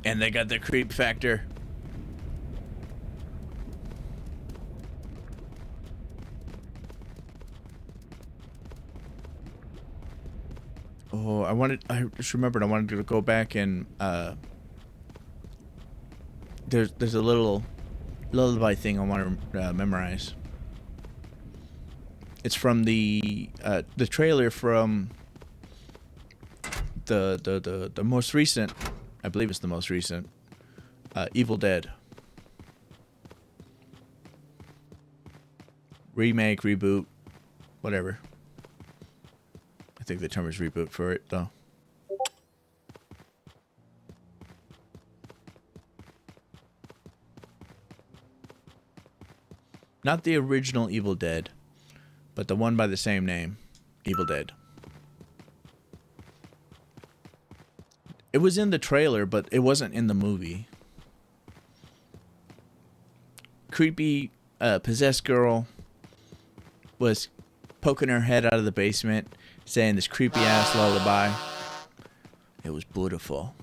And they got the creep factor. Oh, I just remembered I wanted to go back and, there's a little lullaby thing I want to memorize. It's from the trailer from the most recent, I believe it's the most recent, Evil Dead. Remake, reboot, whatever. I think the term is reboot for it, though. Not the original Evil Dead, but the one by the same name, Evil Dead. It was in the trailer, but it wasn't in the movie. Creepy, possessed girl was poking her head out of the basement, saying this creepy ass lullaby. It was beautiful.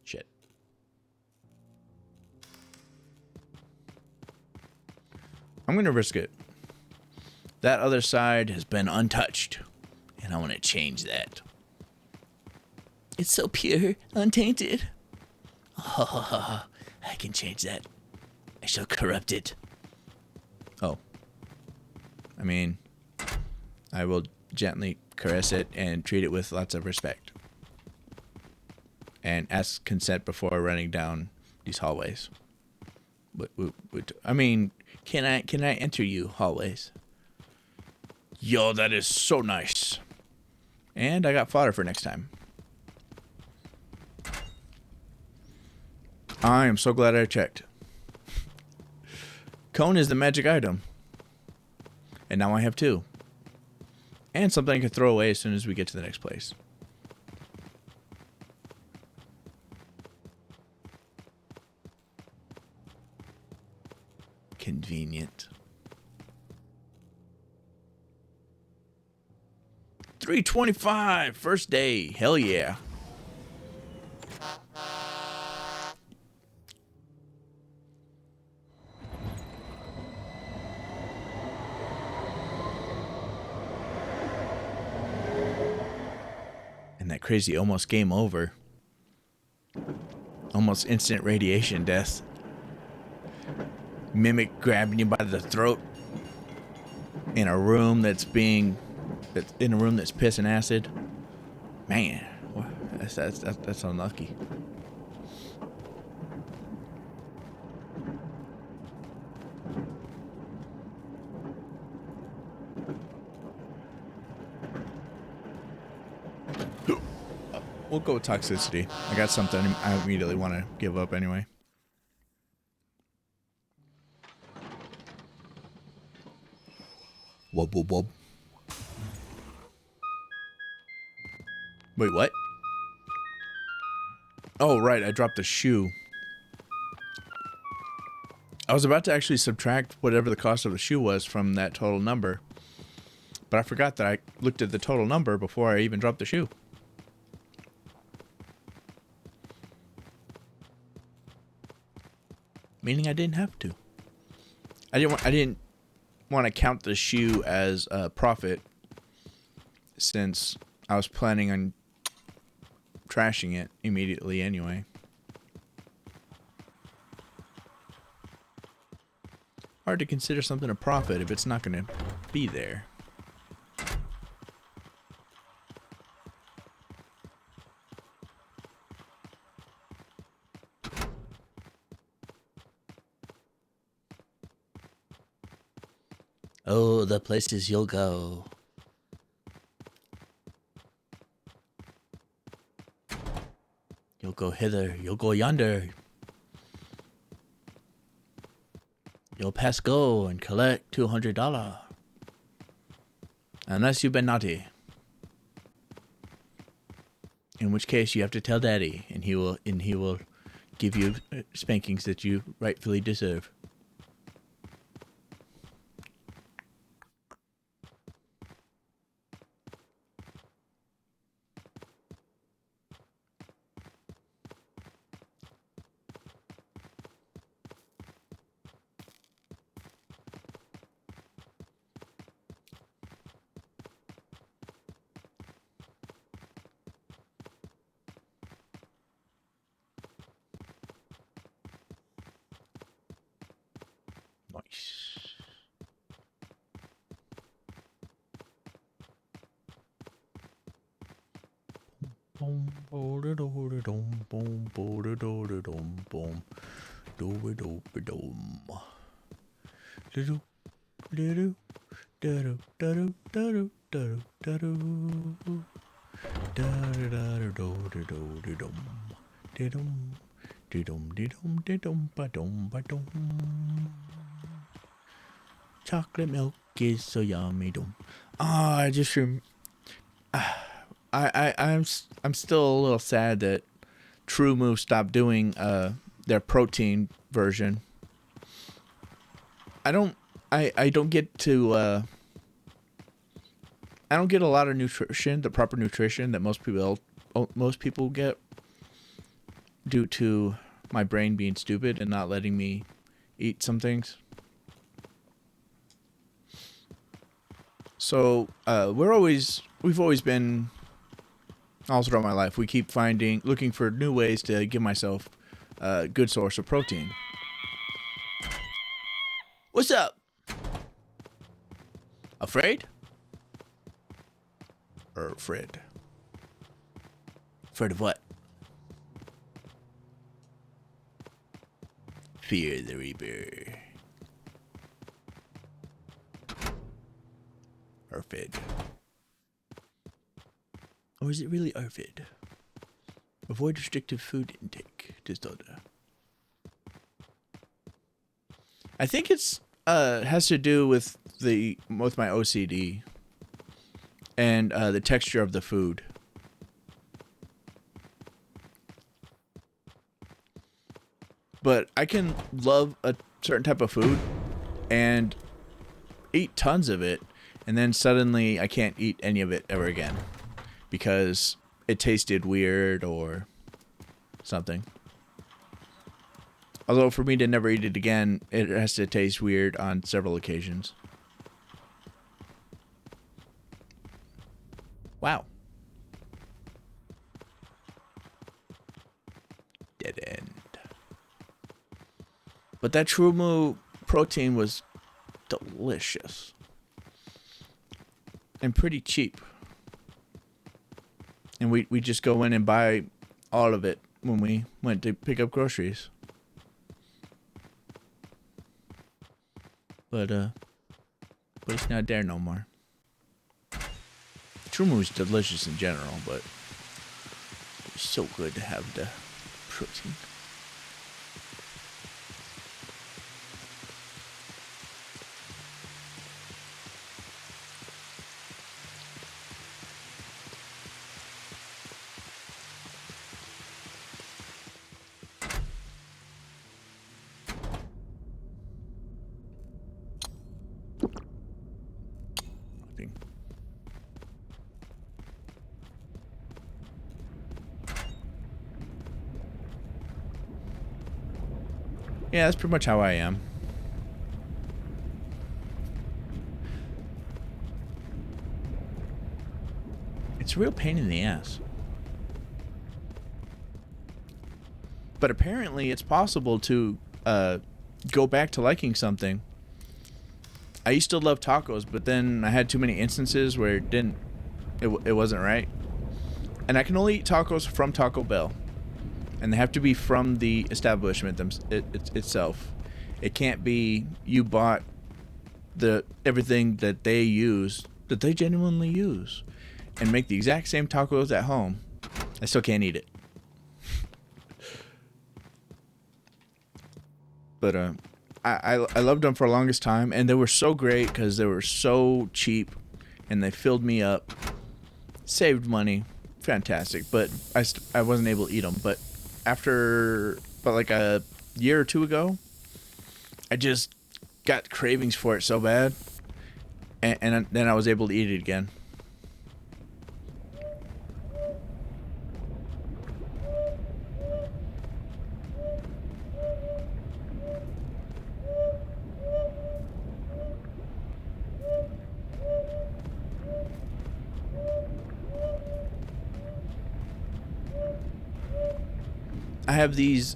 Shit. I'm gonna risk it. That other side has been untouched, and I want to change that. It's so pure, untainted. Oh, I can change that. I shall corrupt it. Oh. I mean, I will gently caress it and treat it with lots of respect. And ask consent before running down these hallways. I mean, can I enter you hallways? Yo, that is so nice. And I got fodder for next time. I am so glad I checked. Cone is the magic item. And now I have 2. And something I can throw away as soon as we get to the next place. Convenient. 325, first day. Hell yeah. And that crazy almost game over. Almost instant radiation death. Mimic grabbing you by the throat in a room that's pissing acid. Man, that's unlucky. We'll go with toxicity. I got something I immediately want to give up anyway. Wub wub wub. Wait, what? Oh, right, I dropped the shoe. I was about to actually subtract whatever the cost of the shoe was from that total number. But I forgot that I looked at the total number before I even dropped the shoe. Meaning I didn't have to. I didn't want to count the shoe as a profit since I was planning on trashing it immediately anyway. Hard to consider something a profit if it's not going to be there. Oh, the places you'll go. You'll go hither, you'll go yonder. You'll pass go and collect $200. Unless you've been naughty. In which case you have to tell Daddy, and he will give you spankings that you rightfully deserve. Nice. Boom, boom, boom, boom, boom, boom, boom, boom, do do dum. Do do do do do do do do. Da da da do do do do dum. Dum dum ba dum. Chocolate milk is so yummy dum. Ah, I just I'm still a little sad that True Move stopped doing their protein version. I don't get to I don't get a lot of nutrition, the proper nutrition that most people get, due to my brain being stupid and not letting me eat some things. So we've always been all throughout my life. We keep looking for new ways to give myself a good source of protein. What's up? Afraid? Or afraid? Afraid of what? Fear the Reaper. Arvid. Or is it really Arvid? Avoid restrictive food intake. Disorder. I think it's has to do with my OCD and the texture of the food. But I can love a certain type of food and eat tons of it, and then suddenly I can't eat any of it ever again because it tasted weird or something. Although for me to never eat it again, it has to taste weird on several occasions. Wow. Dead end. But that Trumu protein was delicious. And pretty cheap. And we just go in and buy all of it when we went to pick up groceries. But it's not there no more. Trumu is delicious in general, but it's so good to have the protein. Yeah, that's pretty much how I am. It's a real pain in the ass. But apparently it's possible to go back to liking something. I used to love tacos, but then I had too many instances where it wasn't right. And I can only eat tacos from Taco Bell. And they have to be from the establishment itself. It can't be you bought everything that they use, that they genuinely use, and make the exact same tacos at home. I still can't eat it. But I loved them for the longest time, and they were so great because they were so cheap, and they filled me up, saved money, fantastic. But I wasn't able to eat them. But like a year or two ago, I just got cravings for it so bad, and then I was able to eat it again. I have these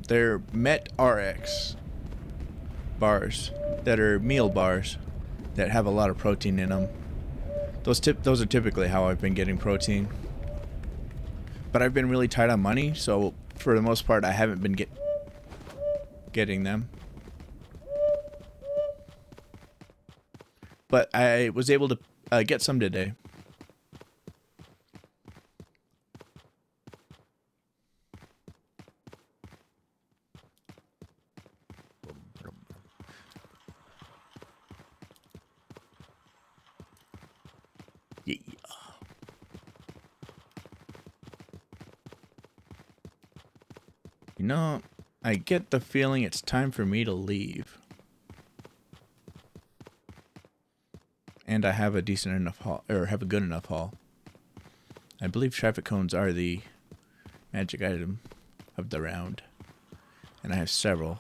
they're Met RX bars that are meal bars that have a lot of protein in them. Those are typically how I've been getting protein. But I've been really tight on money, so for the most part I haven't been getting them. But I was able to get some today. Yeah. You know, I get the feeling it's time for me to leave. And I have a decent enough haul, or have a good enough haul. I believe traffic cones are the magic item of the round. And I have several.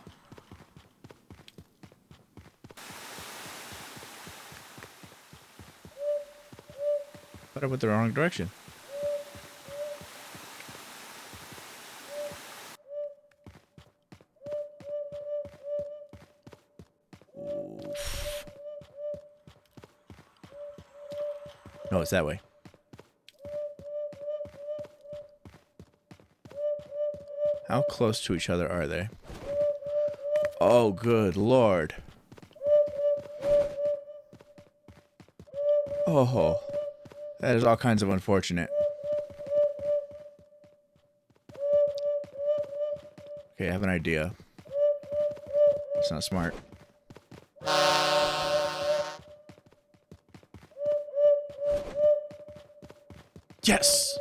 But I went the wrong direction. Oof. No, it's that way. How close to each other are they? Oh, good Lord. Oh, that is all kinds of unfortunate. Okay, I have an idea. It's not smart. Yes!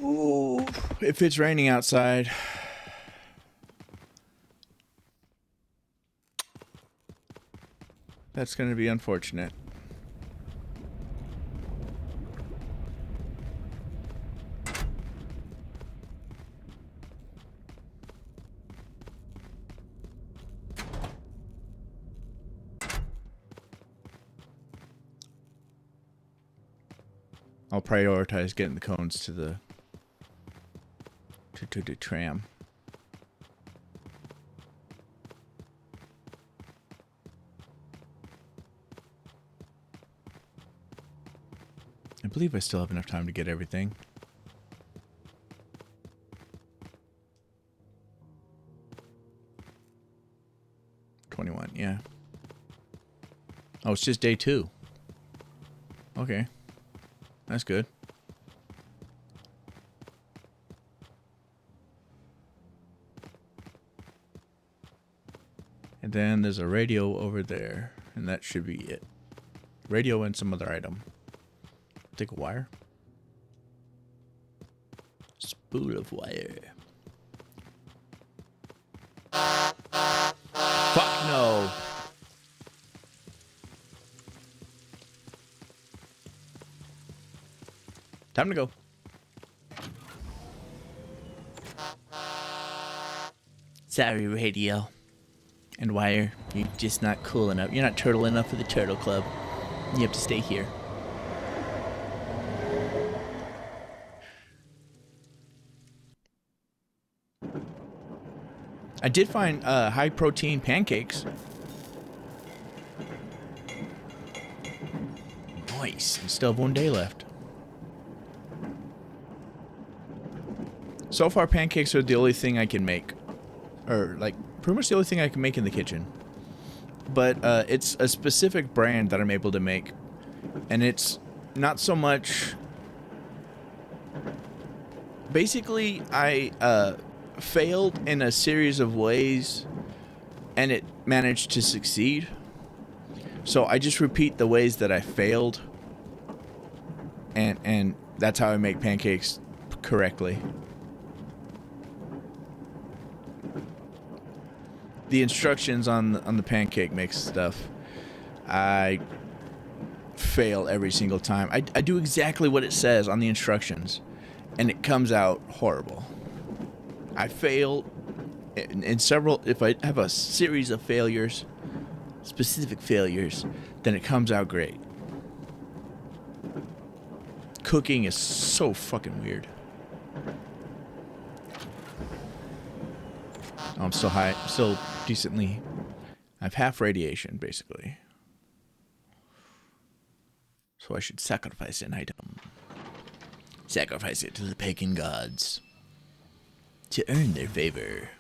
Ooh, if it's raining outside. That's going to be unfortunate. I'll prioritize getting the cones to the to the tram. I believe I still have enough time to get everything. $21, yeah. Oh, it's just day 2. Okay. That's good. And then there's a radio over there, and that should be it. Radio and some other item. Take a wire. Spool of wire. Fuck no. Time to go. Sorry, radio. And wire. You're just not cool enough. You're not turtle enough for the turtle club. You have to stay here. I did find high protein pancakes. Nice. We still have 1 day left. So far, pancakes are the only thing I can make. Or, like, pretty much the only thing I can make in the kitchen. But it's a specific brand that I'm able to make. And it's not so much... Basically, I failed in a series of ways, and it managed to succeed. So I just repeat the ways that I failed. And that's how I make pancakes correctly. The instructions on the pancake mix stuff, I fail every single time. I do exactly what it says on the instructions, and it comes out horrible. I fail in several. If I have a series of failures, specific failures, then it comes out great. Cooking is so fucking weird. I'm still high, still decently. I have half radiation, basically. So I should sacrifice an item. Sacrifice it to the pagan gods. To earn their favor.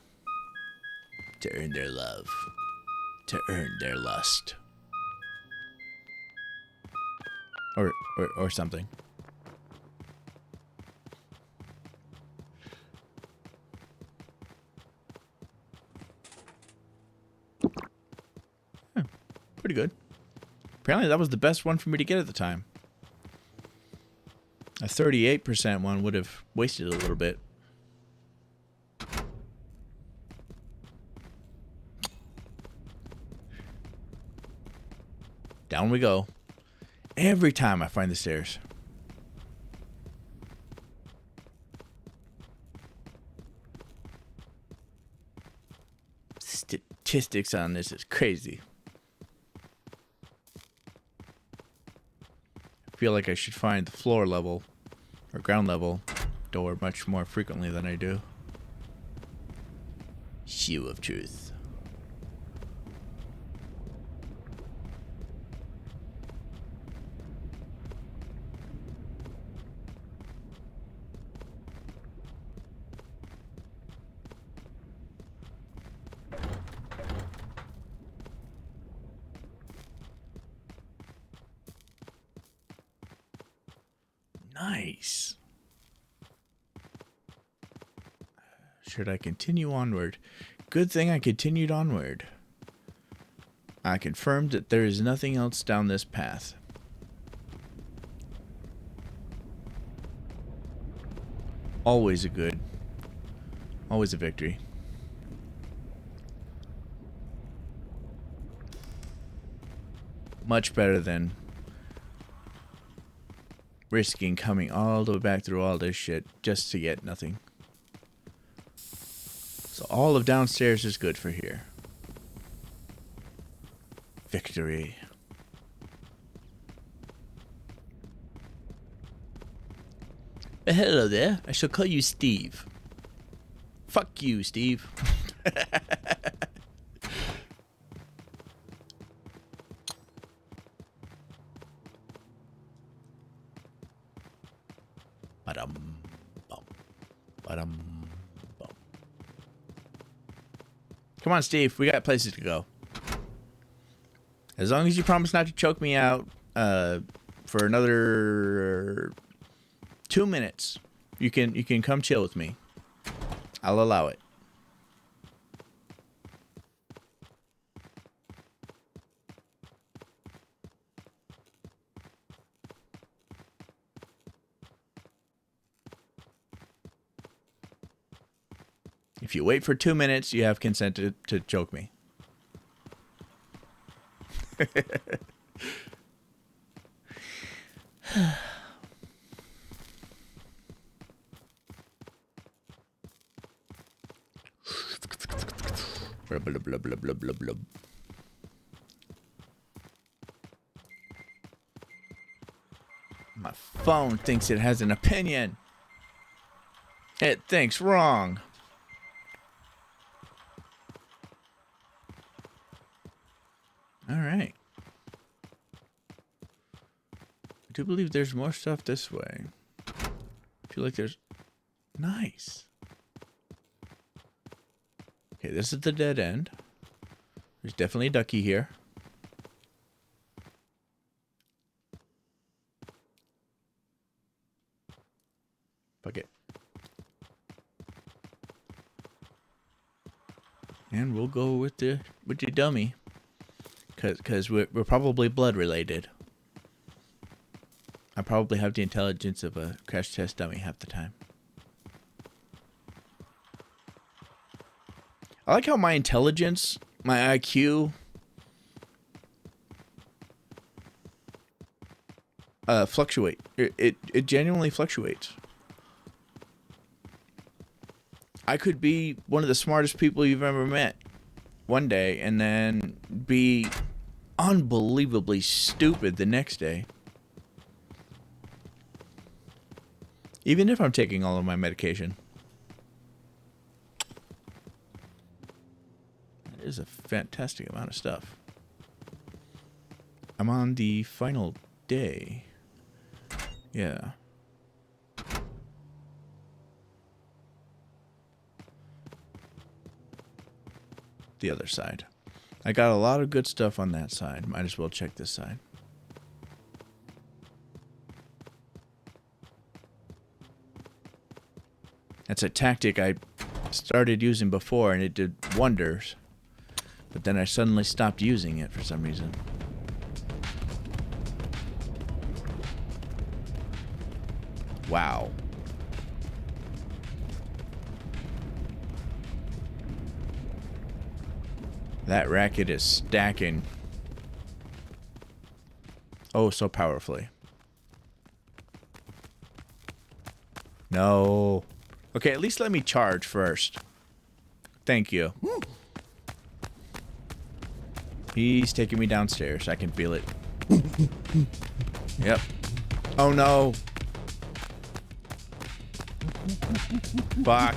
To earn their love. To earn their lust. Or something. Pretty good. Apparently that was the best one for me to get at the time. A 38% one would have wasted a little bit. Down we go. Every time I find the stairs. statistics on this is crazy. I feel like I should find the floor level or ground level door much more frequently than I do. Shoe of truth. Nice. Should I continue onward? Good thing I continued onward. I confirmed that there is nothing else down this path. Always a victory. Much better than risking coming all the way back through all this shit just to get nothing. So all of downstairs is good for here. Victory. Hello there. I shall call you Steve. Fuck you, Steve. Ba-dum, bum, ba-dum, bum. Come on, Steve. We got places to go. As long as you promise not to choke me out for another 2 minutes, you can come chill with me. I'll allow it. If you wait for 2 minutes, you have consent to choke me. Blah, blah, blah, blah, blah, blah, blah. My phone thinks it has an opinion. It thinks wrong. All right. I do believe there's more stuff this way. I feel like there's... Nice. Okay, this is the dead end. There's definitely a ducky here. Fuck it. And we'll go with the dummy. Cause we're probably blood related. I probably have the intelligence of a crash test dummy half the time. I like how my intelligence, my IQ, fluctuate. It genuinely fluctuates. I could be one of the smartest people you've ever met one day and then be unbelievably stupid the next day. Even if I'm taking all of my medication. That is a fantastic amount of stuff. I'm on the final day. Yeah. The other side. I got a lot of good stuff on that side. Might as well check this side. That's a tactic I started using before and it did wonders. But then I suddenly stopped using it for some reason. Wow. That racket is stacking. Oh, so powerfully. No. Okay, at least let me charge first. Thank you. He's taking me downstairs. I can feel it. Yep. Oh no. Fuck.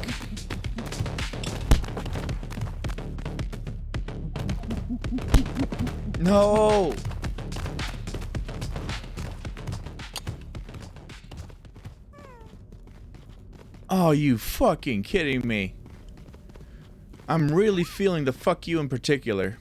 No. Oh, you fucking kidding me. I'm really feeling the fuck you in particular.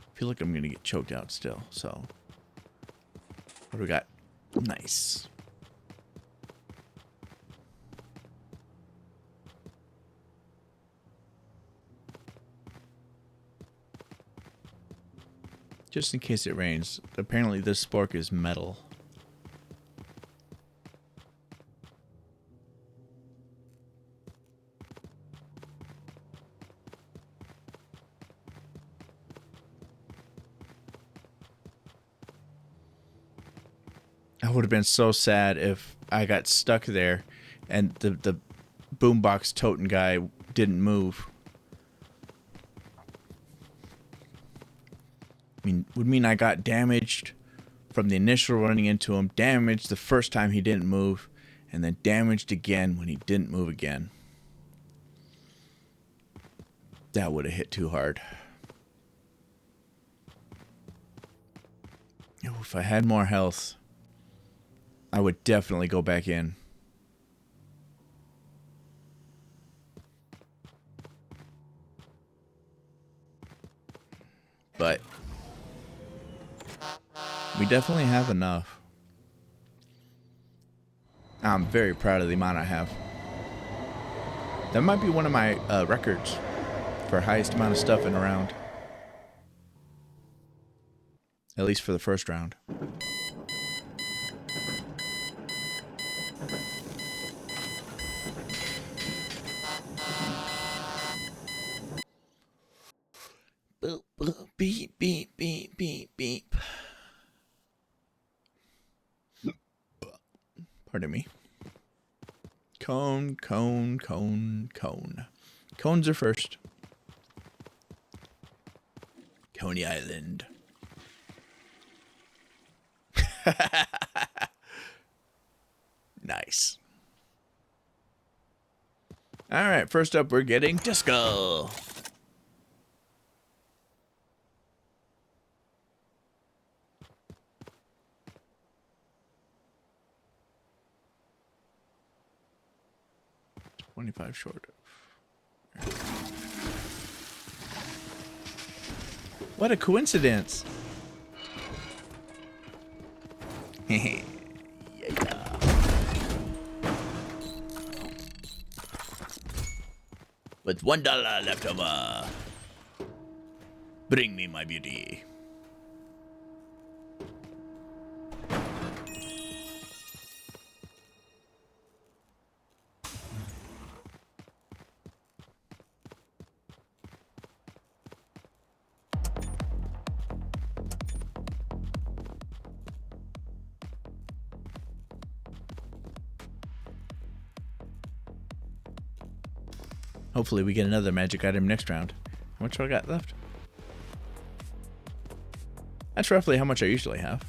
I feel like I'm gonna get choked out still, so. What do we got? Nice. Just in case it rains. Apparently this spork is metal. I would have been so sad if I got stuck there and the boombox toting guy didn't move. I mean, would mean I got damaged from the initial running into him, damaged the first time he didn't move, and then damaged again when he didn't move again. That would have hit too hard. If I had more health, I would definitely go back in. But we definitely have enough. I'm very proud of the amount I have. That might be one of my records for highest amount of stuff in a round. At least for the first round. Boop, boop, beep, beep, beep, beep, beep. Pardon me. Cone, cone, cone, cone. Cones are first. Coney Island. Nice. Alright, first up we're getting Disco. $25 short. What a coincidence. Yeah. With $1 left over. Bring me my beauty. Hopefully we get another magic item next round. How much do I got left? That's roughly how much I usually have,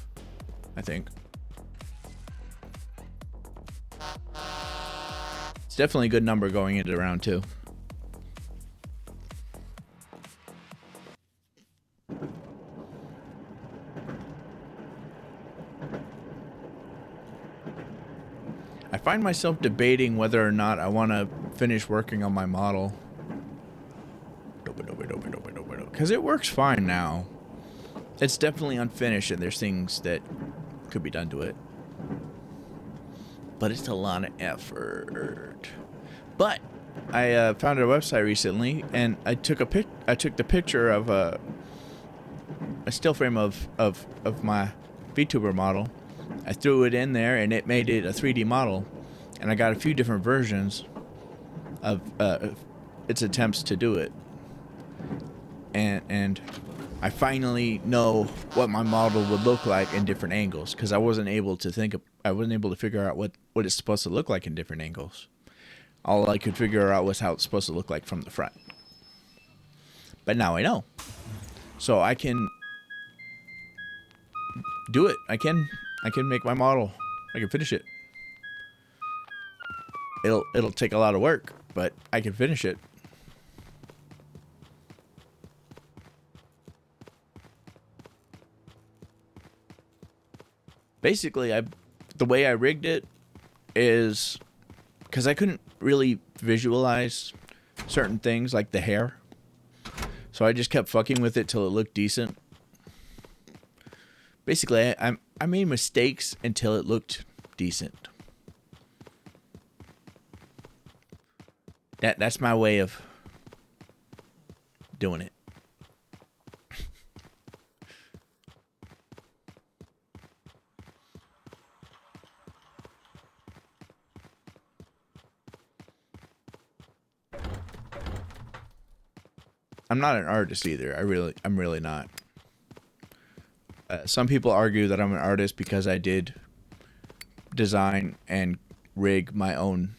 I think. It's definitely a good number going into round 2. I find myself debating whether or not I want to finish working on my model. Because it works fine now. It's definitely unfinished and there's things that could be done to it. But it's a lot of effort. But I found a website recently and I took the picture of a still frame of my VTuber model. I threw it in there and it made it a 3D model. And I got a few different versions of its attempts to do it. And I finally know what my model would look like in different angles, because I wasn't able to figure out what it's supposed to look like in different angles. All I could figure out was how it's supposed to look like from the front. But now I know. So I can do it. I can make my model. I can finish it. It'll take a lot of work, but I can finish it. Basically, the way I rigged it is because I couldn't really visualize certain things like the hair. So I just kept fucking with it till it looked decent. Basically, I made mistakes until it looked decent. That's my way of doing it. I'm not an artist either. I'm really not. Some people argue that I'm an artist because I did design and rig my own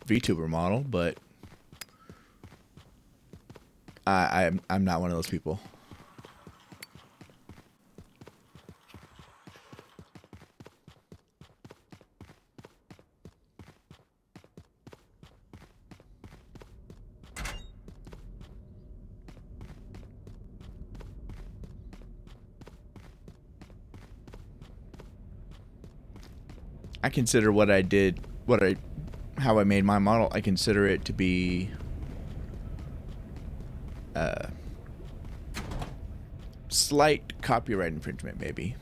VTuber model, but I'm not one of those people. I consider how I made my model, I consider it to be slight copyright infringement, maybe.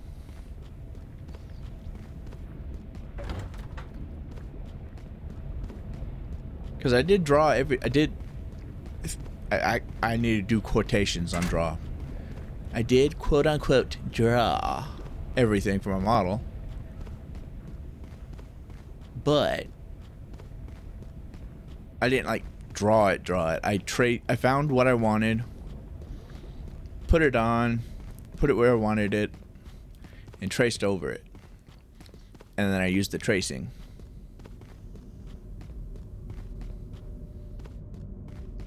Because I did draw I need to do quotations on draw. I did quote unquote draw everything from a model. But I didn't like draw it. I found what I wanted, put it on, put it where I wanted it, and traced over it. And then I used the tracing.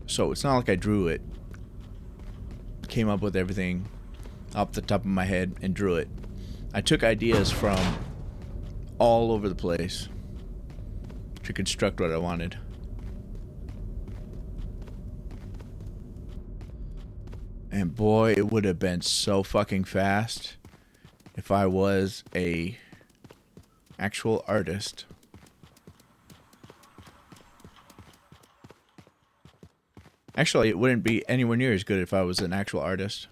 So it's not like I drew it. Came up with everything off the top of my head and drew it. I took ideas from all over the place to construct what I wanted. And boy, it would have been so fucking fast if I was a actual artist. Actually, it wouldn't be anywhere near as good if I was an actual artist.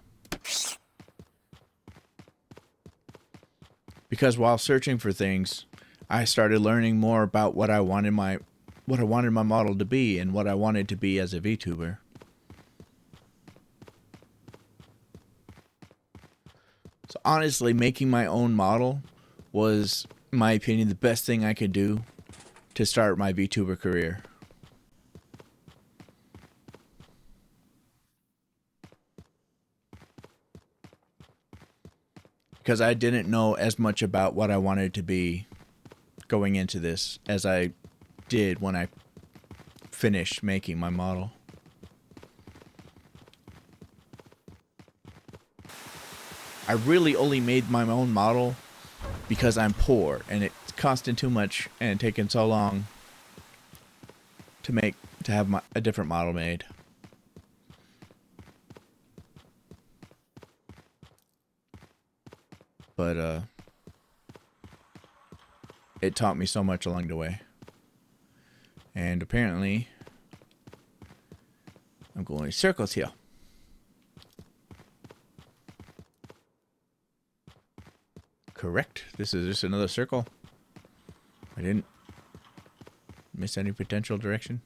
Because while searching for things, I started learning more about what I wanted my model to be and what I wanted to be as a VTuber. So honestly, making my own model was, in my opinion, the best thing I could do to start my VTuber career. Because I didn't know as much about what I wanted to be going into this as I did when I finished making my model. I really only made my own model because I'm poor and it's costing too much and taking so long to have a different model made. But it taught me so much along the way. And apparently, I'm going in circles here. Correct. This is just another circle. I didn't miss any potential direction.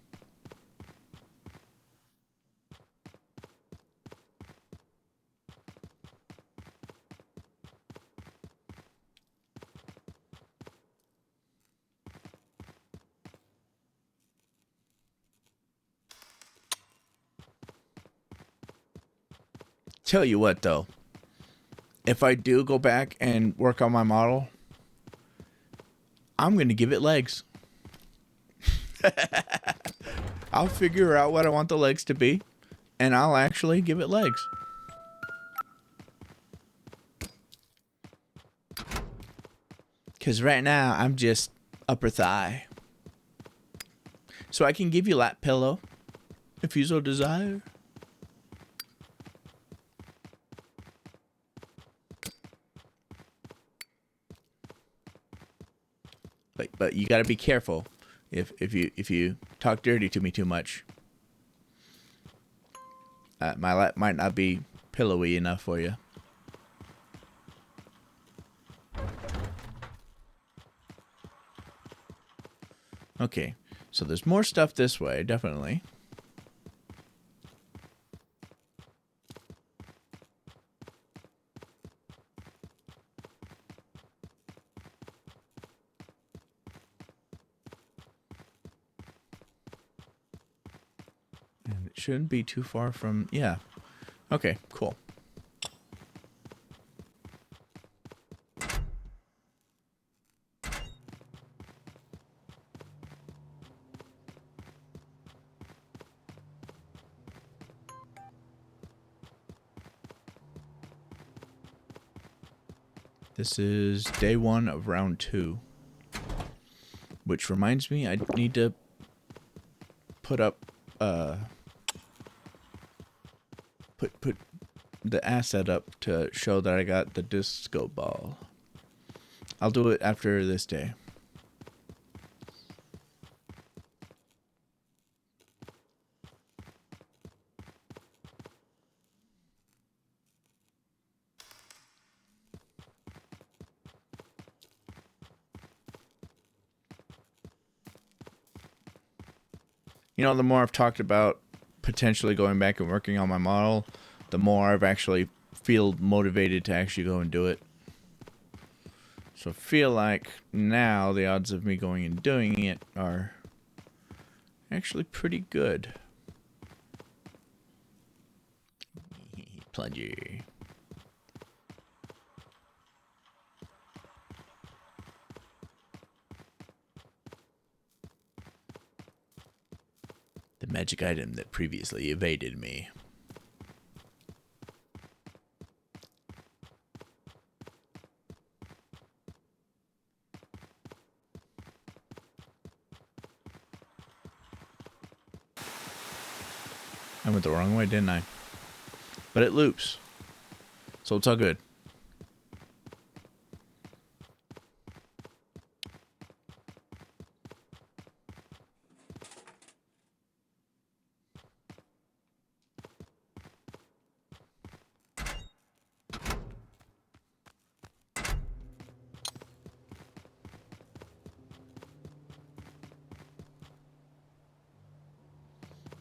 Tell you what, though, if I do go back and work on my model, I'm going to give it legs. I'll figure out what I want the legs to be, and I'll actually give it legs. Because right now, I'm just upper thigh. So I can give you lap pillow, if you so desire. But you got to be careful if you talk dirty to me too much. My lap might not be pillowy enough for you. Okay, so there's more stuff this way, definitely. And it shouldn't be too far from... Yeah. Okay, cool. This is day 1 of round 2. Which reminds me, I need to put up, put the asset up to show that I got the disco ball. I'll do it after this day. You know, the more I've talked about potentially going back and working on my model, the more I've actually feel motivated to actually go and do it. So I feel like now the odds of me going and doing it are actually pretty good. Plunger. The magic item that previously evaded me. I went the wrong way, didn't I? But it loops. So it's all good.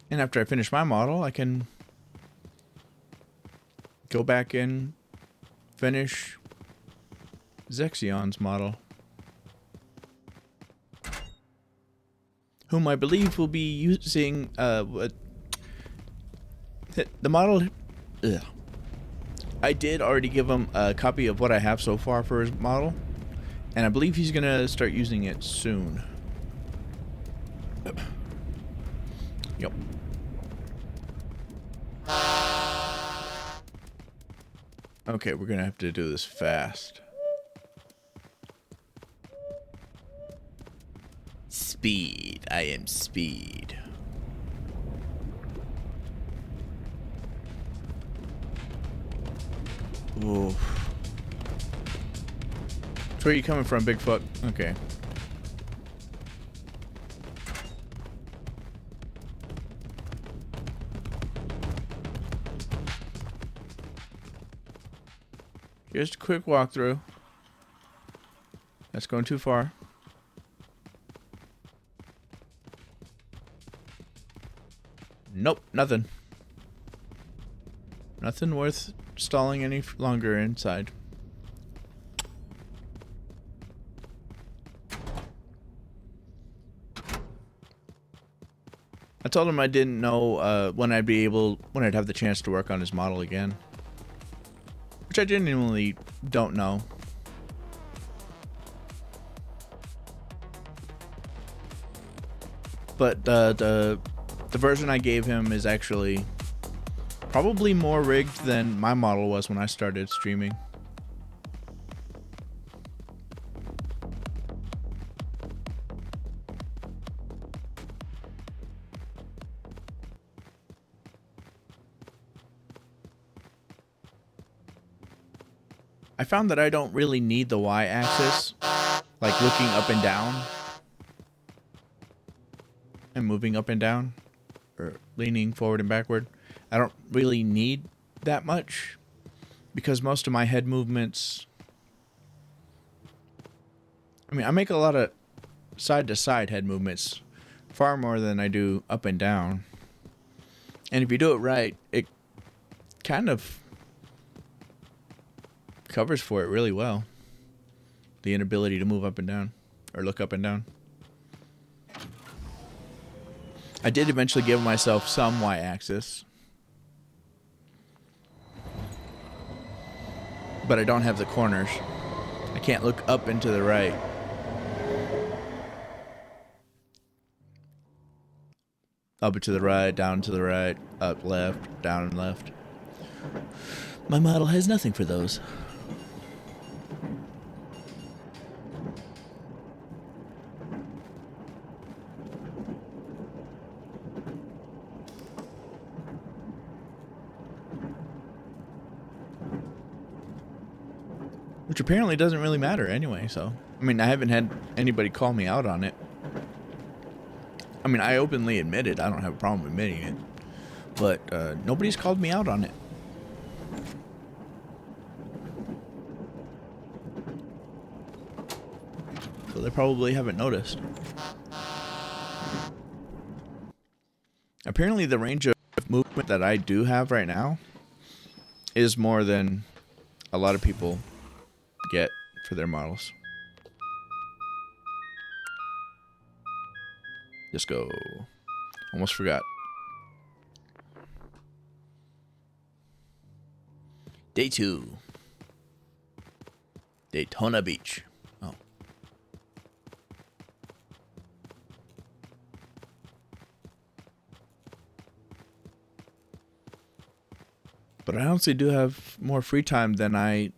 And after I finish my model, I can go back and finish Zexion's model, whom I believe will be using the model. Ugh. I did already give him a copy of what I have so far for his model, and I believe he's gonna start using it soon. Yep. Okay, we're gonna have to do this fast. Speed. I am speed. Oof. Where are you coming from, Bigfoot? Okay. Just a quick walkthrough. That's going too far. Nope, nothing. Nothing worth stalling any longer inside. I told him I didn't know when I'd have the chance to work on his model again. Which I genuinely don't know. But the version I gave him is actually probably more rigged than my model was when I started streaming. I found that I don't really need the Y-axis, like looking up and down and moving up and down, or leaning forward and backward. I don't really need that much because most of my head movements, I mean, I make a lot of side-to-side head movements, far more than I do up and down. And if you do it right, it kind of covers for it really well. The inability to move up and down, or look up and down. I did eventually give myself some Y-axis, but I don't have the corners. I can't look up and to the right. Up and to the right, down to the right, up, left, down and left. My model has nothing for those. Which apparently doesn't really matter anyway, so. I mean, I haven't had anybody call me out on it. I mean, I openly admit it. I don't have a problem admitting it. But nobody's called me out on it. So they probably haven't noticed. Apparently the range of movement that I do have right now is more than a lot of people get for their models. Just go. Almost forgot. Day 2. Daytona Beach. Oh. But I honestly do have more free time than I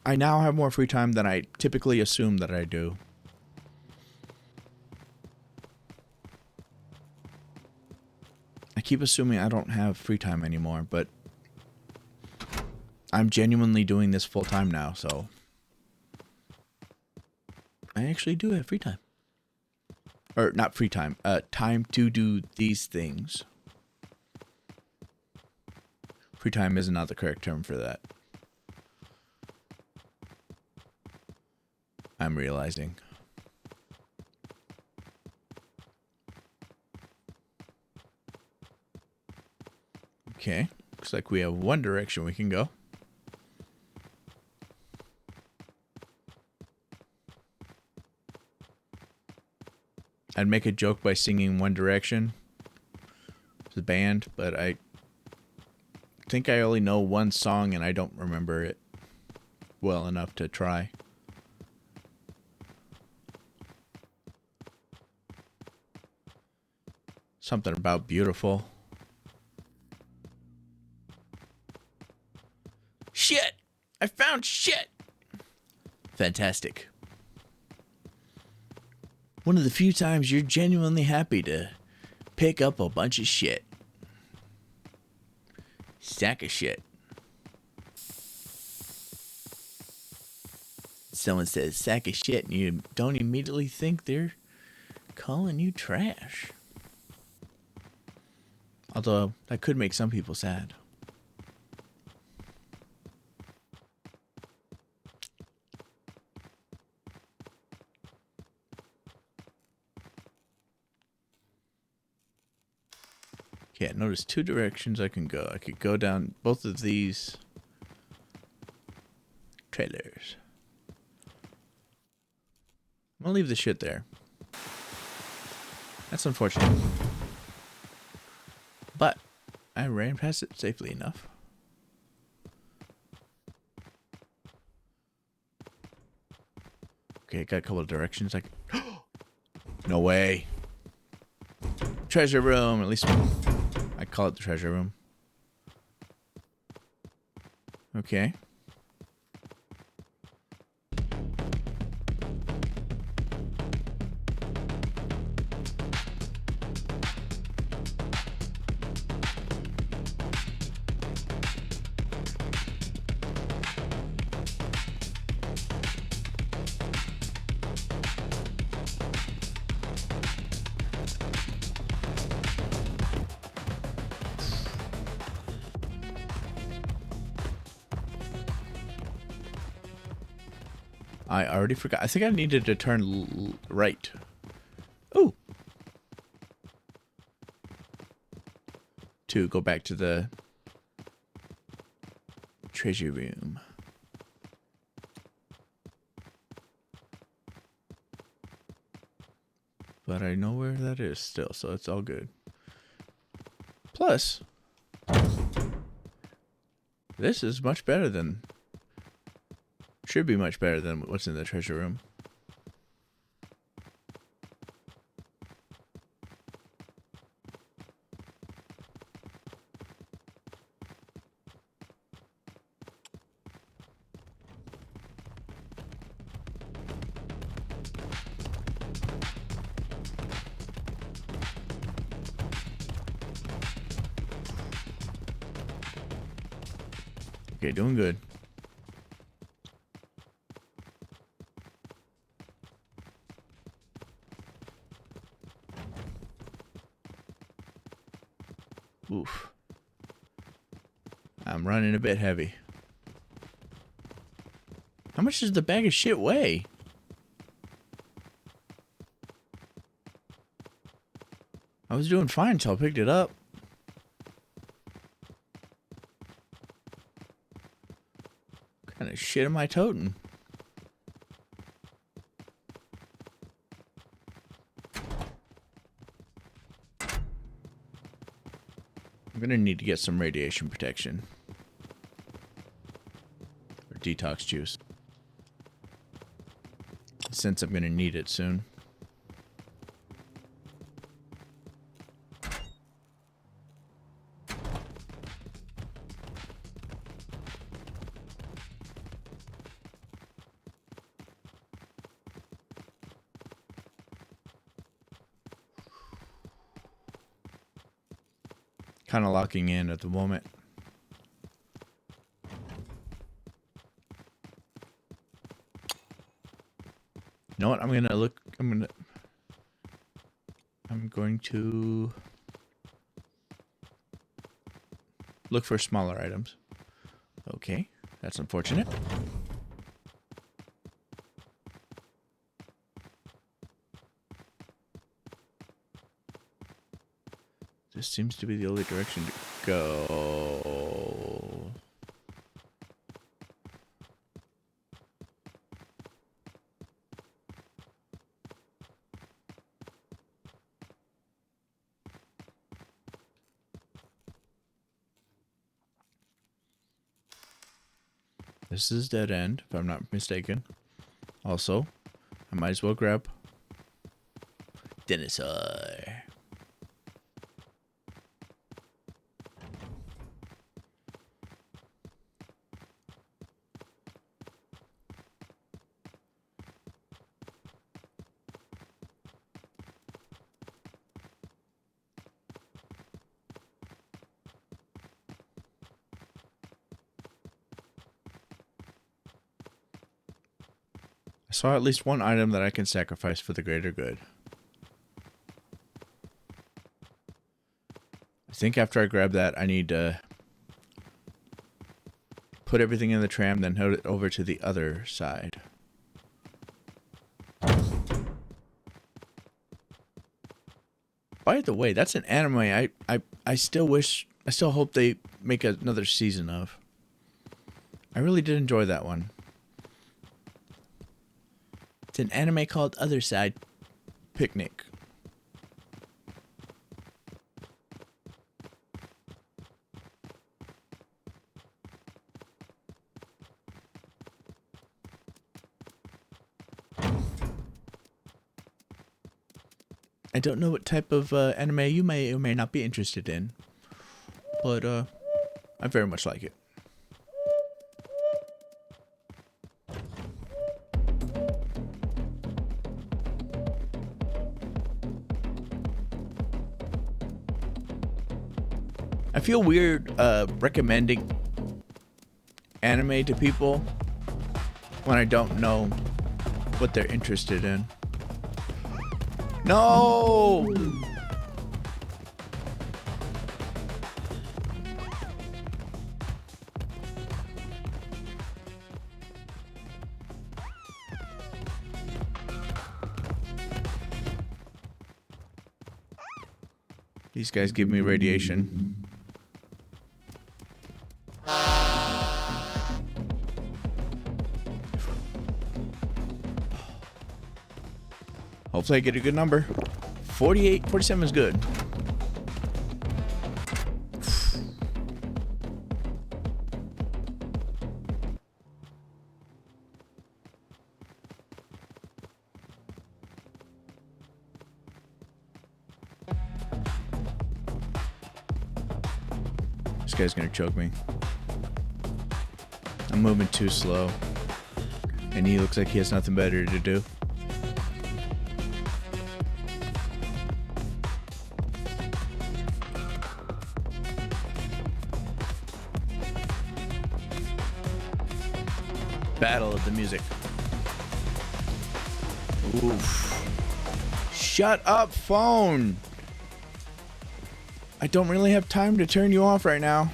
now have more free time than I typically assume that I do. I keep assuming I don't have free time anymore, but I'm genuinely doing this full time now, so I actually do have free time. Or not free time, time to do these things. Free time is not the correct term for that. I'm realizing. Okay, looks like we have one direction we can go. I'd make a joke by singing One Direction to the band, but I think I only know one song and I don't remember it well enough to try. Something about beautiful. Shit! I found shit! Fantastic. One of the few times you're genuinely happy to pick up a bunch of shit. Stack of shit. Someone says sack of shit and you don't immediately think they're calling you trash. Although, that could make some people sad. Okay, notice two directions I can go. I could go down both of these trailers. I'm gonna leave the shit there. That's unfortunate. But I ran past it safely enough. Okay, got a couple of directions. I can... No way. Treasure room, at least I call it the treasure room. Okay. I already forgot. I think I needed to turn right. Oh. To go back to the treasure room. But I know where that is still, so it's all good. Plus, this is much better than... Should be much better than what's in the treasure room. Okay, doing good. Oof. I'm running a bit heavy. How much does the bag of shit weigh? I was doing fine until I picked it up. What kind of shit am I toting? I'm gonna need to get some radiation protection. Or detox juice. Since I'm gonna need it soon. Kind of locking in at the moment. You know what? I'm going to look for smaller items. Okay, that's unfortunate. This seems to be the only direction to go. This is dead end, if I'm not mistaken. Also, I might as well grab Dinosaur. I saw at least one item that I can sacrifice for the greater good. I think after I grab that, I need to put everything in the tram, then head it over to the other side. By the way, that's an anime I still hope they make another season of. I really did enjoy that one. It's an anime called Other Side Picnic. I don't know what type of anime you may or may not be interested in, but I very much like it. I feel weird recommending anime to people when I don't know what they're interested in. No! These guys give me radiation. Hopefully I get a good number. 47 is good. This guy's gonna choke me. I'm moving too slow. And he looks like he has nothing better to do. Battle of the music. Oof. Shut up, phone. I don't really have time to turn you off right now.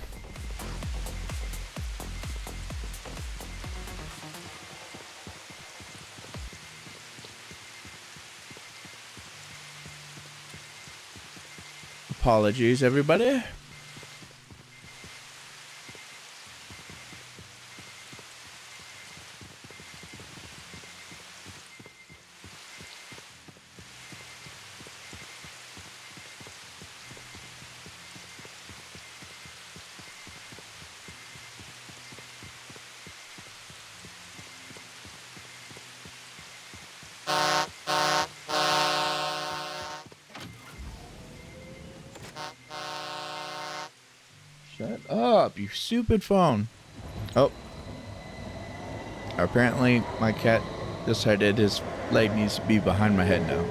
Apologies, everybody. Shut up, you stupid phone. Oh. Apparently, my cat decided his leg needs to be behind my head now.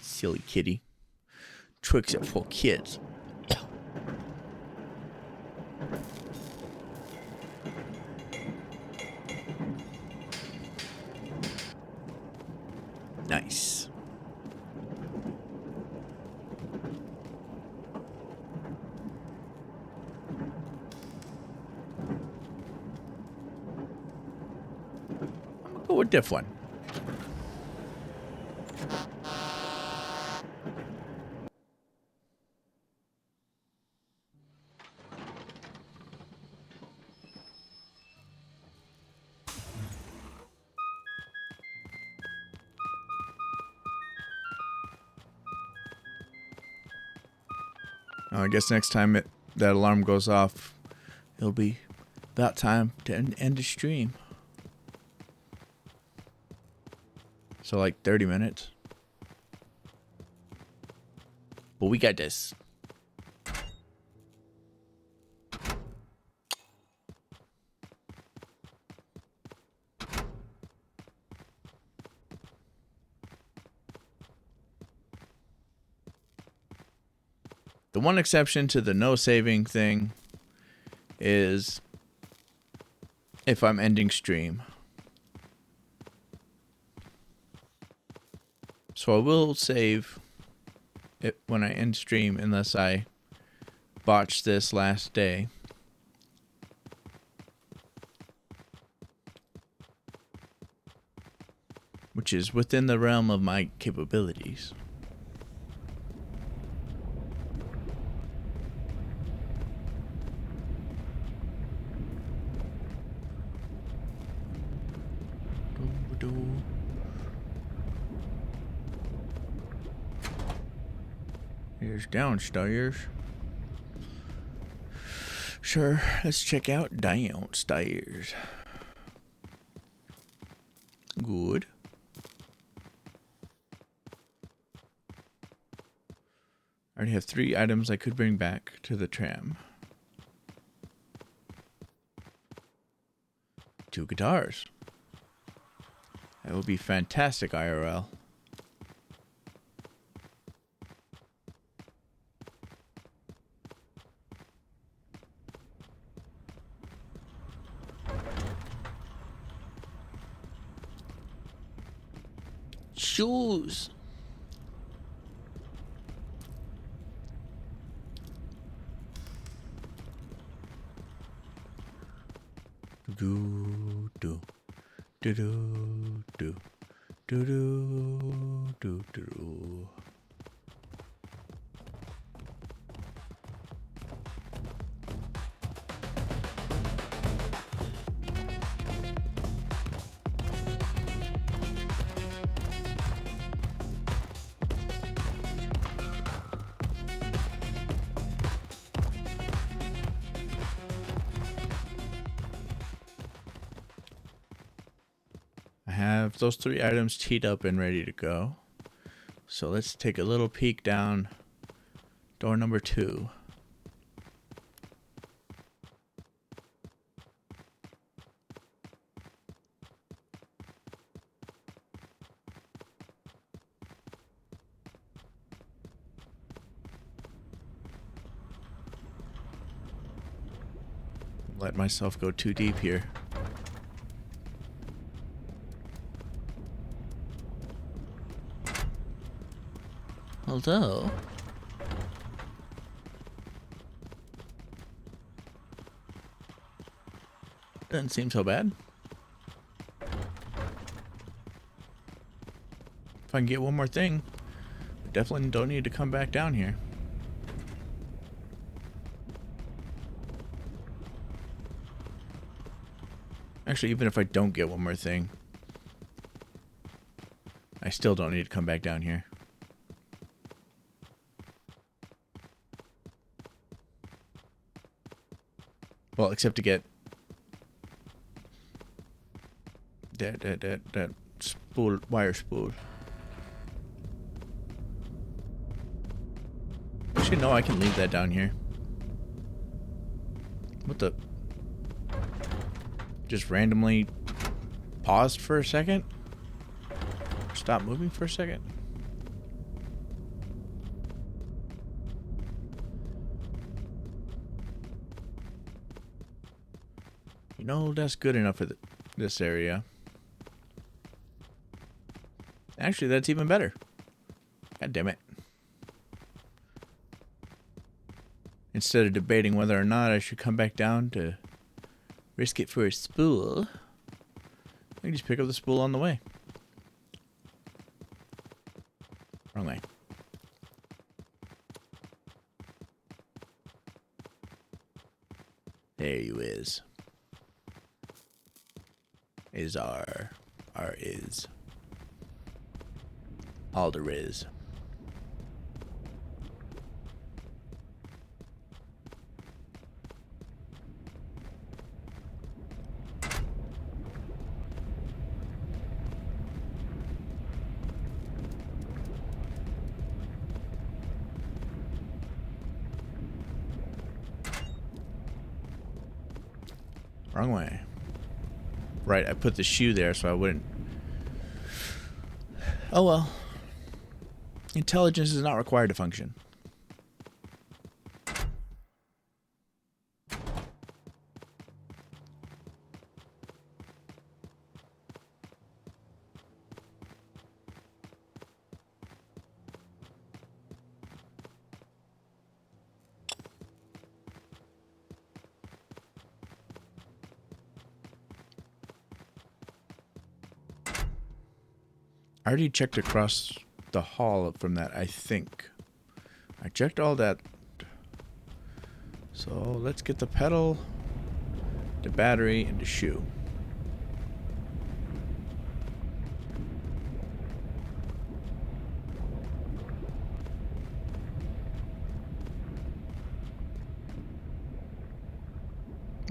Silly kitty. Tricks are for kids. Nice. I'm gonna go with diff one. I guess next time that alarm goes off, it'll be about time to end the stream. So like 30 minutes. But we got this. The one exception to the no saving thing is if I'm ending stream. So I will save it when I end stream unless I botch this last day. Which is within the realm of my capabilities. Here's downstairs. Sure, let's check out downstairs. Good. I already have 3 items I could bring back to the tram. 2 guitars. That would be fantastic IRL. Shoes. Do do do do do do do do do. I have those 3 items teed up and ready to go. So let's take a little peek down door number 2. Let myself go too deep here. Although, doesn't seem so bad. If I can get one more thing, I definitely don't need to come back down here. Actually, even if I don't get one more thing, I still don't need to come back down here. Well, except to get that spool, wire spool. Actually, no, I can leave that down here. What the? Just randomly paused for a second? Stop moving for a second? You know, that's good enough for this area. Actually, that's even better. God damn it. Instead of debating whether or not I should come back down to risk it for a spool, I can just pick up the spool on the way. Wrong way. There you is. Is our is. All there is. Wrong way. Right, I put the shoe there so I wouldn't. Oh well. Intelligence is not required to function. I already checked across the hall from that, I think. I checked all that. So let's get the pedal, the battery, and the shoe.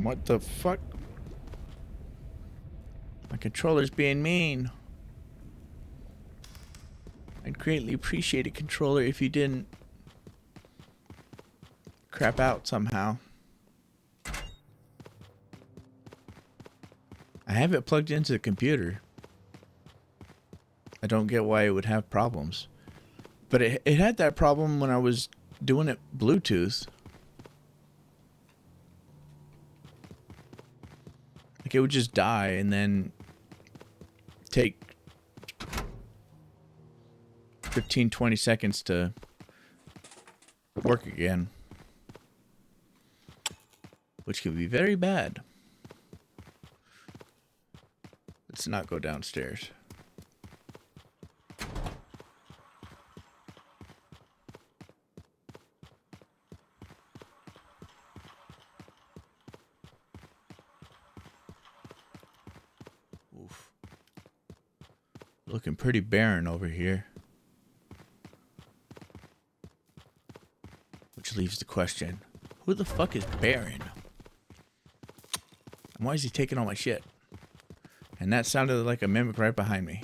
What the fuck? My controller's being mean. I'd greatly appreciate a controller if you didn't crap out somehow. I have it plugged into the computer. I don't get why it would have problems. But it had that problem when I was doing it Bluetooth. Like it would just die and then take 15-20 seconds to work again. Which can be very bad. Let's not go downstairs. Oof. Looking pretty barren over here. Which leaves the question, who the fuck is Baron? And why is he taking all my shit? And that sounded like a mimic right behind me.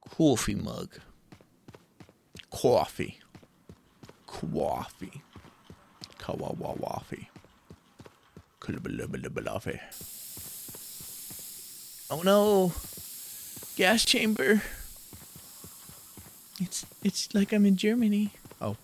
Coffee mug. Coffee. Coffee. Kawawawafi. Kulubulubulubulafi. Oh no! Gas chamber. It's like I'm in Germany. Oh.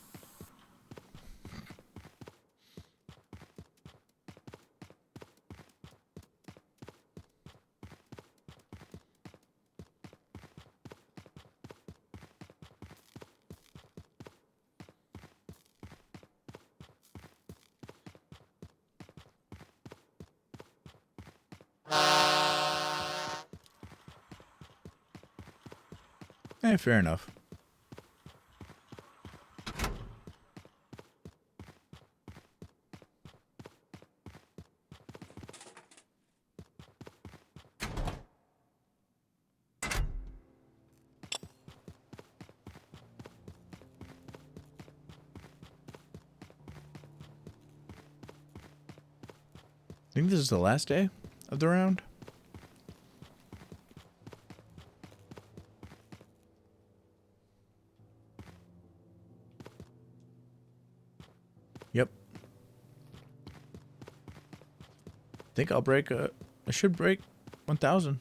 Fair enough. I think this is the last day of the round. Yep. I think I'll break I should break 1,000.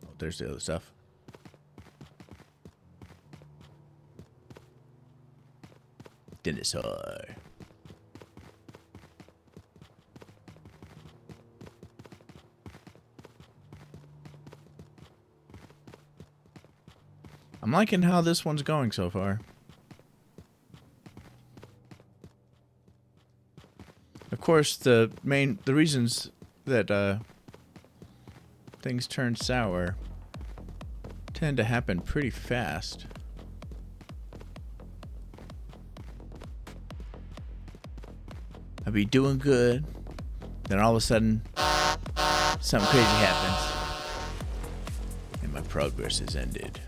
Oh, there's the other stuff. Dinosaur. I'm liking how this one's going so far. Of course, the reasons that things turn sour tend to happen pretty fast. I'll be doing good, then all of a sudden, something crazy happens, and my progress is ended.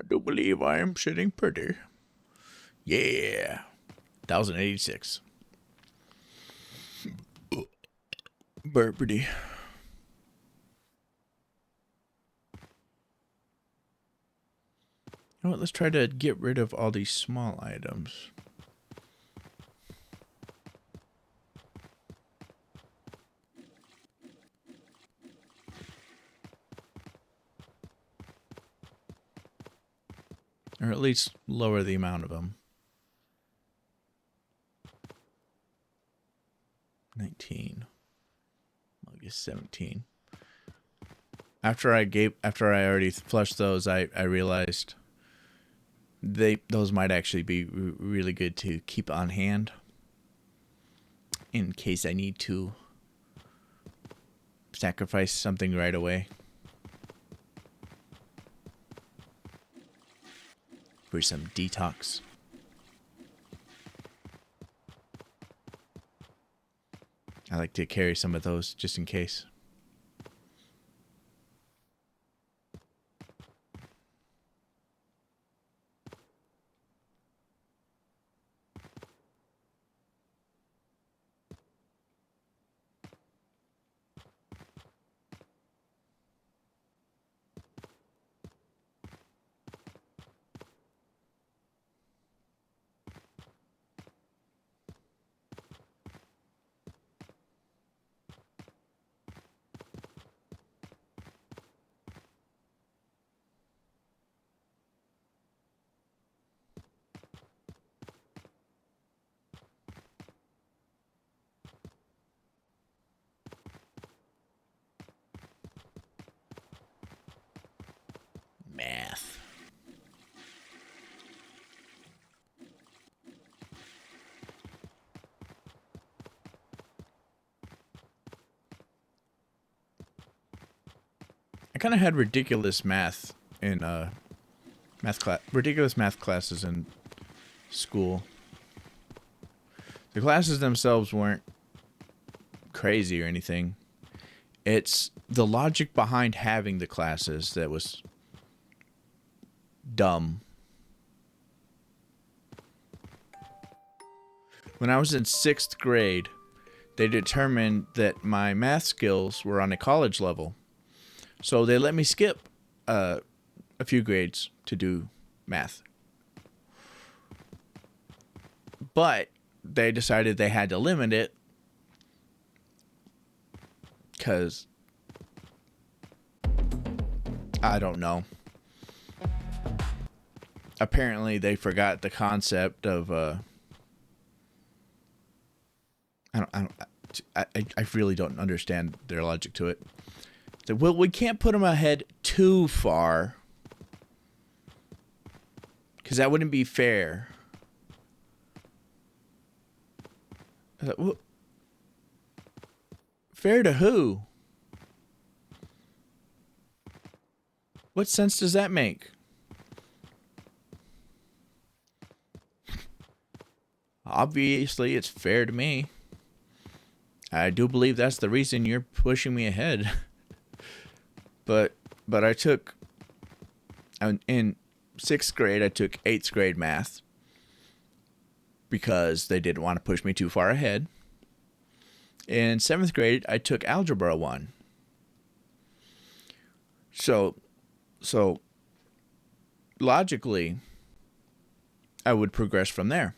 I do believe I am sitting pretty. Yeah. 1,086. Burpity. You know what? Let's try to get rid of all these small items. Or at least lower the amount of them. 19. I guess 17. After I already flushed those, I realized those might actually be really good to keep on hand in case I need to sacrifice something right away. For some detox. I like to carry some of those just in case. Math. I kind of had ridiculous math in ridiculous math classes in school. The classes themselves weren't crazy or anything. It's the logic behind having the classes that was dumb. When I was in 6th grade, they determined that my math skills were on a college level. So they let me skip a few grades to do math. But they decided they had to limit it because I don't know. Apparently they forgot the concept of I really don't understand their logic to it. So, well, we can't put them ahead too far because that wouldn't be fair. I thought, well, fair to who? What sense does that make? Obviously, it's fair to me. I do believe that's the reason you're pushing me ahead. But I took, in 6th grade, I took 8th grade math because they didn't want to push me too far ahead. In 7th grade, I took Algebra 1. So logically, I would progress from there.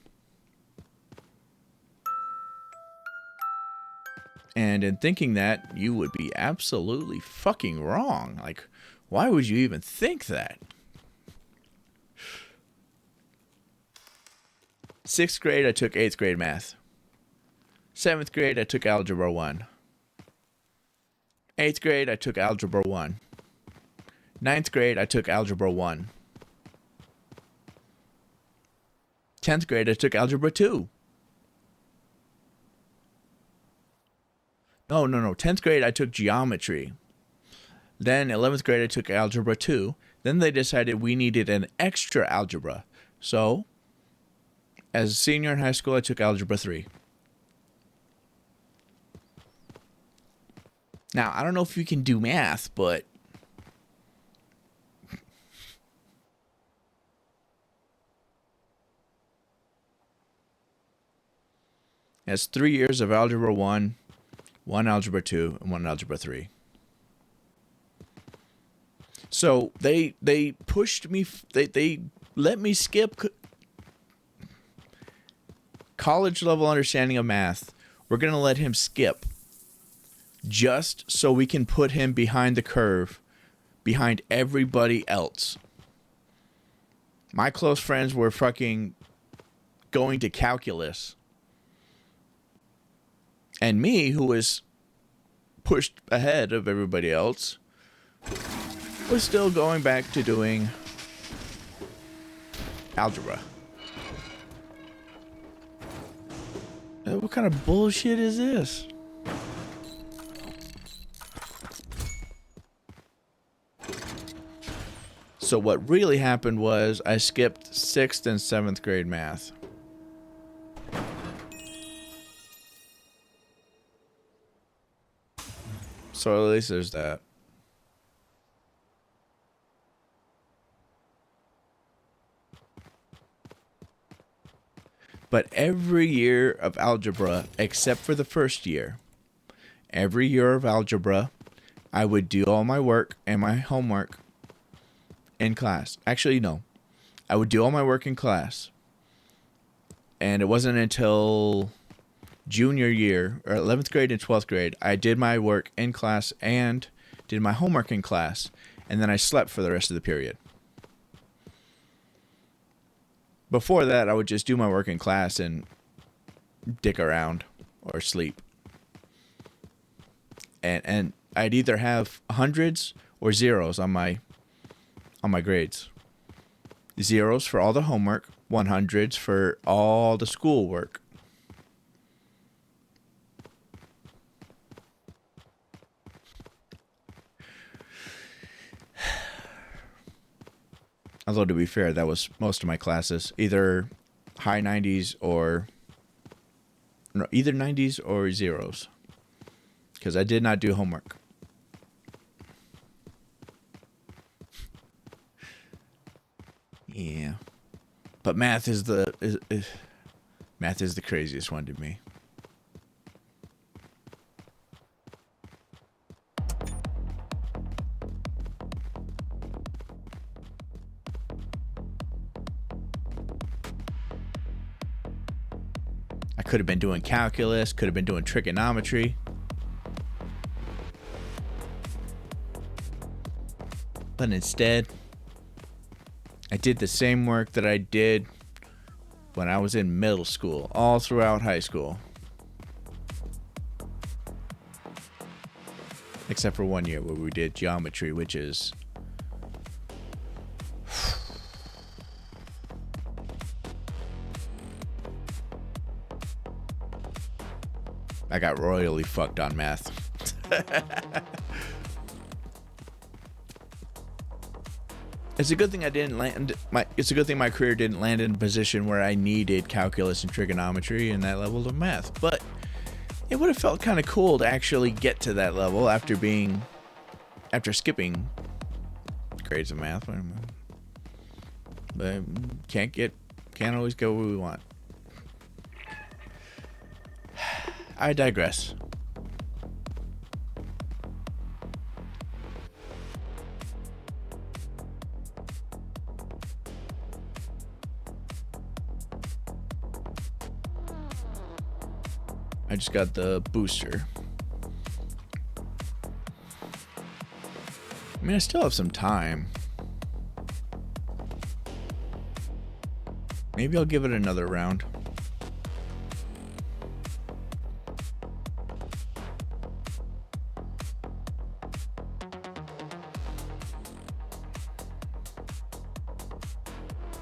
And in thinking that, you would be absolutely fucking wrong. Like, why would you even think that? 6th grade, I took 8th grade math. 7th grade, I took Algebra 1. 8th grade, I took Algebra 1. 9th grade, I took Algebra 1. 10th grade, I took Algebra 2. No. 10th grade, I took Geometry. Then 11th grade, I took Algebra 2. Then they decided we needed an extra algebra. So, as a senior in high school, I took Algebra 3. Now, I don't know if you can do math, but it's 3 years of Algebra 1, 1 Algebra 2, and 1 Algebra 3. So they pushed me, they let me skip college level understanding of math. We're going to let him skip just so we can put him behind the curve, behind everybody else. My close friends were fucking going to calculus. And me, who was pushed ahead of everybody else, was still going back to doing algebra. What kind of bullshit is this? So what really happened was I skipped 6th and 7th grade math. So at least there's that. But every year of algebra, except for the first year, every year of algebra, I would do all my work and my homework in class. Actually, no. I would do all my work in class. And it wasn't until junior year, or 11th grade and 12th grade, I did my work in class and did my homework in class. And then I slept for the rest of the period. Before that, I would just do my work in class and dick around or sleep. And I'd either have hundreds or zeros on my grades. Zeros for all the homework, 100s for all the schoolwork. Although, to be fair, that was most of my classes. Either high 90s or... No, either 90s or zeros. Because I did not do homework. Yeah. But math is the... math is the craziest one to me. I could have been doing calculus, could have been doing trigonometry. But instead, I did the same work that I did when I was in middle school, all throughout high school. Except for 1 year where we did geometry, which is... I got royally fucked on math. It's a good thing I didn't land it's a good thing my career didn't land in a position where I needed calculus and trigonometry and that level of math. But it would have felt kind of cool to actually get to that level after skipping grades of math. But can't always go where we want. I digress. I just got the booster. I mean, I still have some time. Maybe I'll give it another round.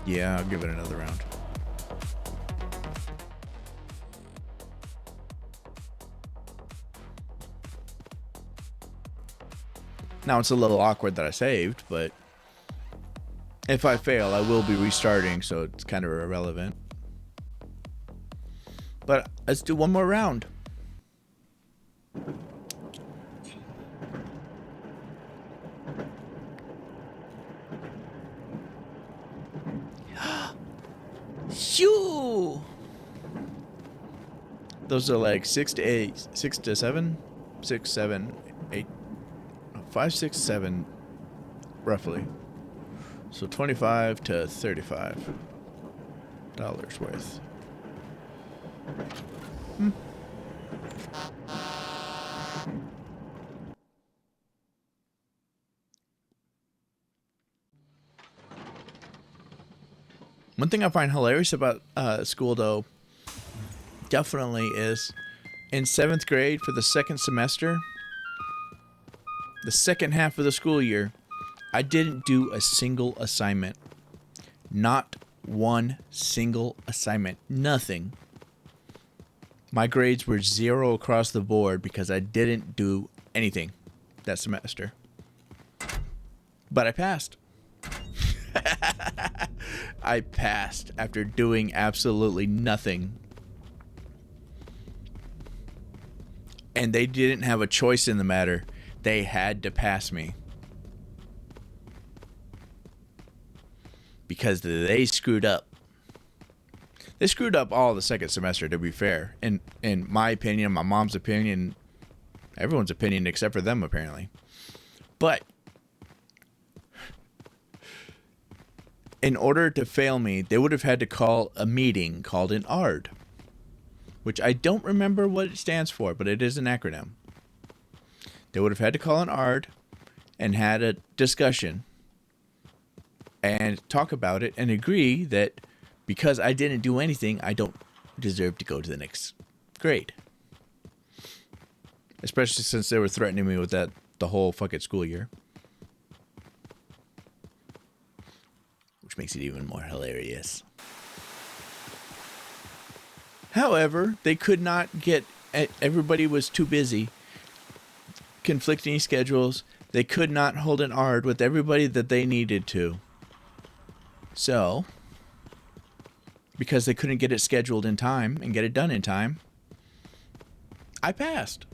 Yeah, I'll give it another round. Now it's a little awkward that I saved, but if I fail, I will be restarting, so it's kind of irrelevant. But let's do one more round. Shoo! Those are like 6 to 8, 6 to 7, 6, 7, 8, 5, 6, 7, roughly. So $25 to $35 worth. One thing I find hilarious about school, though, definitely is in 7th grade for the second semester, the second half of the school year, I didn't do a single assignment. Not one single assignment. Nothing. My grades were 0 across the board because I didn't do anything that semester. But I passed. I passed after doing absolutely nothing. And they didn't have a choice in the matter. They had to pass me. Because they screwed up. They screwed up all the second semester, to be fair. In my opinion, my mom's opinion, everyone's opinion except for them, apparently. But in order to fail me, they would have had to call a meeting called an ARD, which I don't remember what it stands for, but it is an acronym. They would have had to call an ARD and had a discussion and talk about it and agree that because I didn't do anything, I don't deserve to go to the next grade. Especially since they were threatening me with that the whole fucking school year. Which makes it even more hilarious. However, they could not get... Everybody was too busy. Conflicting schedules. They could not hold an ARD with everybody that they needed to. So, because they couldn't get it scheduled in time and get it done in time, I passed.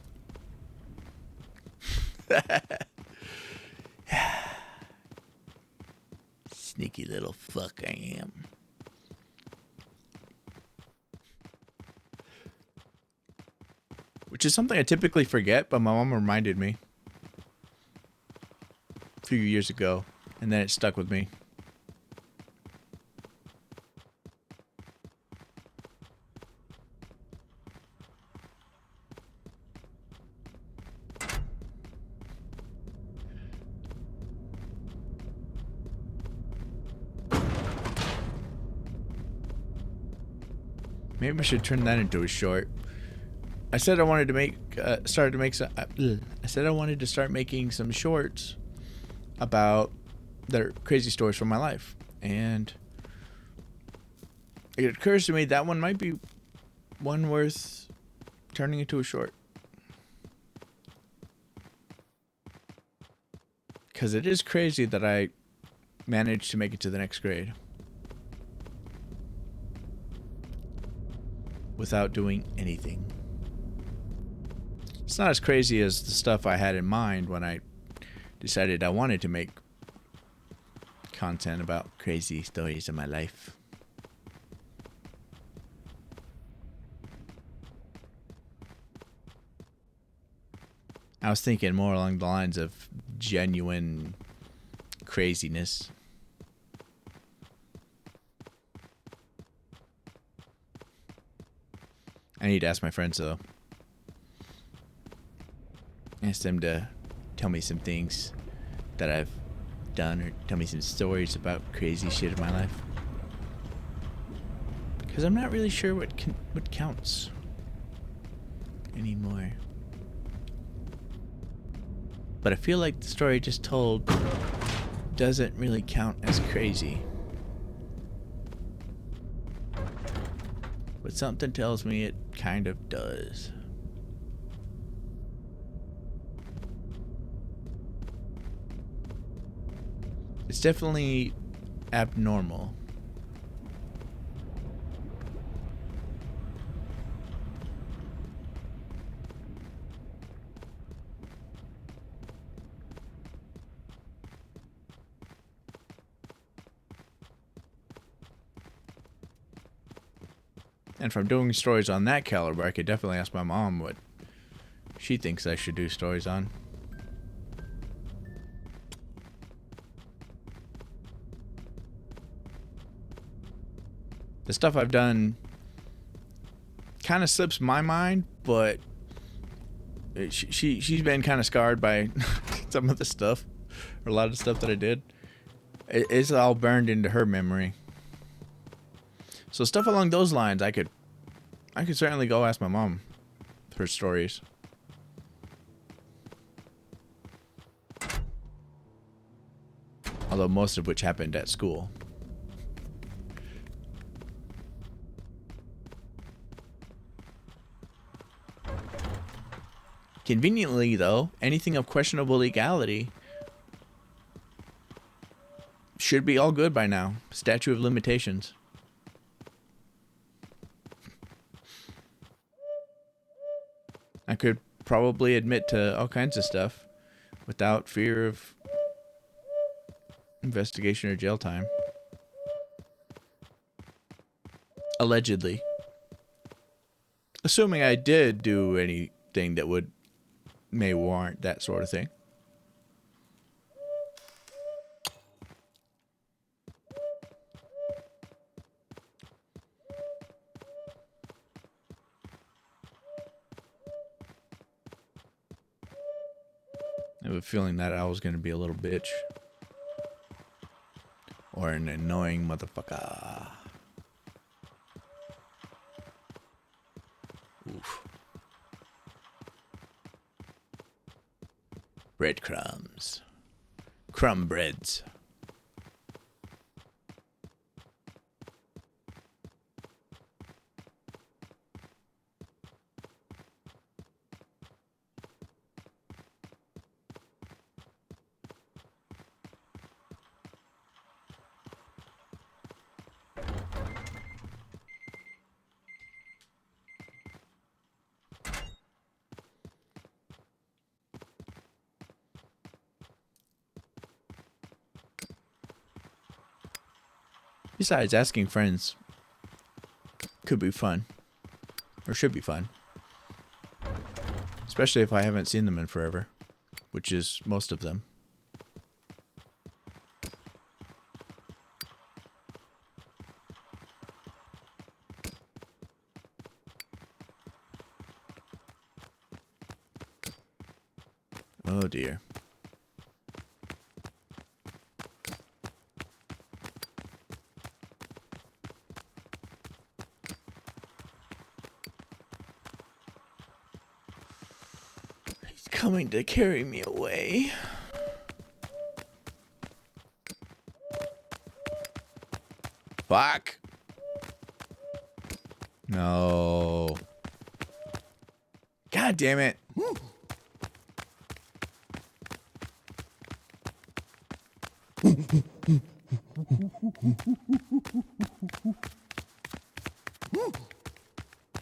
Sneaky little fuck I am. Which is something I typically forget, but my mom reminded me a few years ago, and then it stuck with me. Maybe I should turn that into a short. I said I wanted to make, I said I wanted to start making some shorts about their crazy stories from my life, and it occurs to me that one might be one worth turning into a short, because it is crazy that I managed to make it to the next grade without doing anything. It's not as crazy as the stuff I had in mind when I decided I wanted to make content about crazy stories in my life. I was thinking more along the lines of genuine craziness. I need to ask my friends, though. Ask them to tell me some things that I've done, or tell me some stories about crazy shit in my life. Because I'm not really sure what counts anymore. But I feel like the story I just told doesn't really count as crazy. But something tells me it kind of does. It's definitely abnormal. And from doing stories on that caliber, I could definitely ask my mom what she thinks I should do stories on. The stuff I've done kind of slips my mind, but she's been kind of scarred by some of the stuff, or a lot of the stuff that I did. It's all burned into her memory. So stuff along those lines, I could certainly go ask my mom her stories. Although most of which happened at school. Conveniently, though, anything of questionable legality should be all good by now. Statute of limitations. I could probably admit to all kinds of stuff without fear of investigation or jail time. Allegedly. Assuming I did do anything that may warrant that sort of thing. I have a feeling that I was going to be a little bitch. Or an annoying motherfucker. Oof. Breadcrumbs. Crumb breads. Besides, asking friends could be fun. Or should be fun. Especially if I haven't seen them in forever. Which is most of them. Oh dear. Coming to carry me away. Fuck. No. God damn it.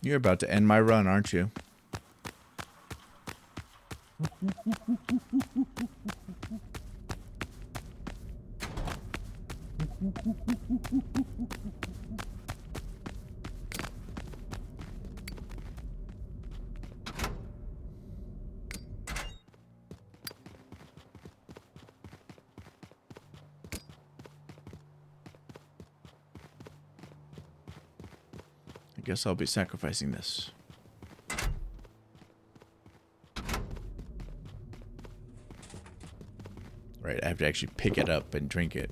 You're about to end my run, aren't you? I guess I'll be sacrificing this. Right, I have to actually pick it up and drink it.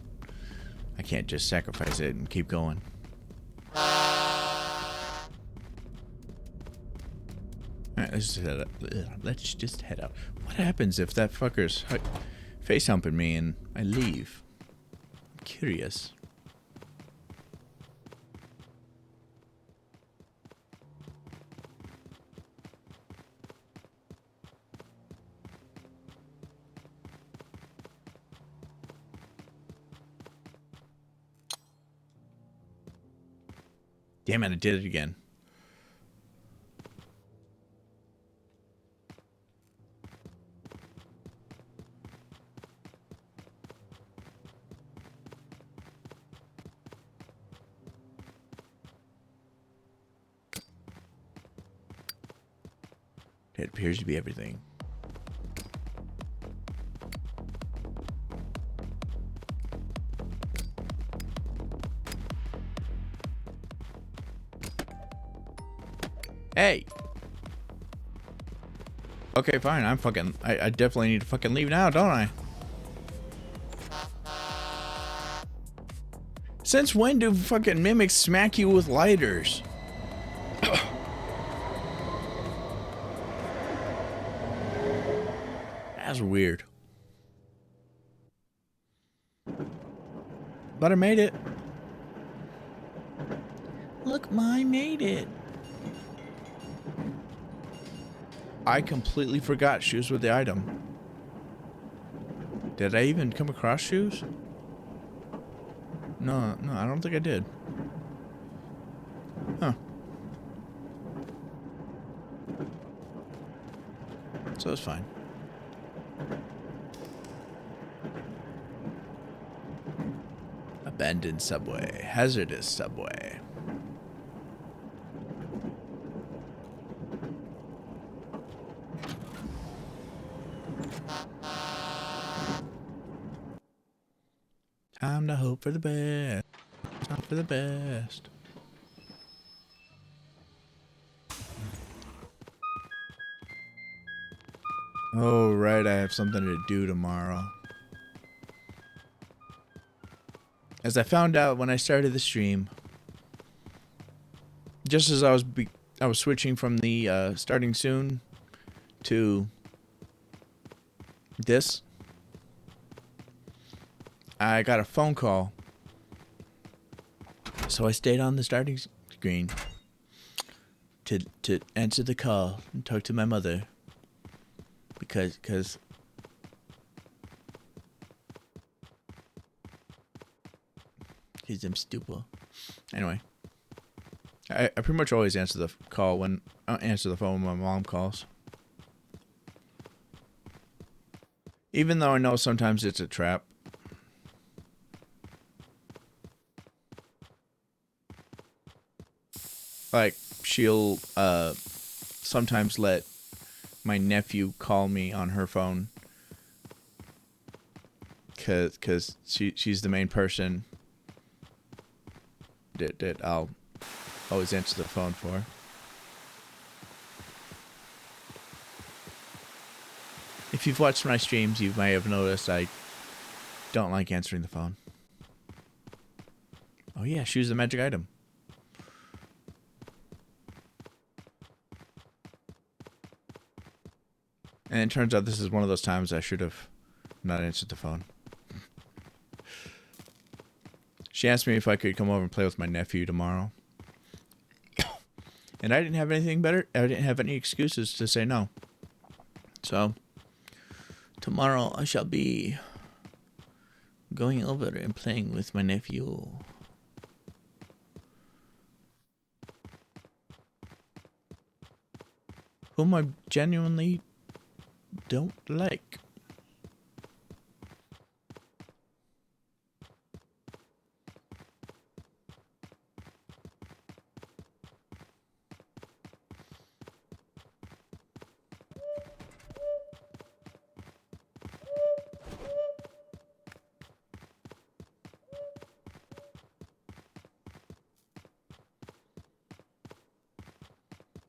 I can't just sacrifice it and keep going. Alright, let's just head out. Let's just head out. What happens if that fucker's face humping me and I leave? I'm curious. Damn it, I did it again. It appears to be everything. Hey. Okay, fine. I definitely need to fucking leave now, don't I? Since when do fucking mimics smack you with lighters? That's weird. But I made it. Look, I made it. I completely forgot shoes were the item. Did I even come across shoes? No, I don't think I did. Huh. So it's fine. Abandoned subway. Hazardous subway. Time to hope for the best. Time for the best. Oh, right. I have something to do tomorrow. As I found out when I started the stream, just as I was switching from the starting soon to this, I got a phone call. So I stayed on the starting screen to answer the call and talk to my mother because I'm stupid. Anyway, I pretty much always answer the call when I answer the phone when my mom calls. Even though I know sometimes it's a trap. Like, she'll sometimes let my nephew call me on her phone. Cause she's the main person that I'll always answer the phone for. If you've watched my streams, you may have noticed I don't like answering the phone. Oh yeah, choose the magic item. And it turns out this is one of those times I should have not answered the phone. She asked me if I could come over and play with my nephew tomorrow. And I didn't have anything better. I didn't have any excuses to say no. So, tomorrow I shall be going over and playing with my nephew. Whom I genuinely don't like.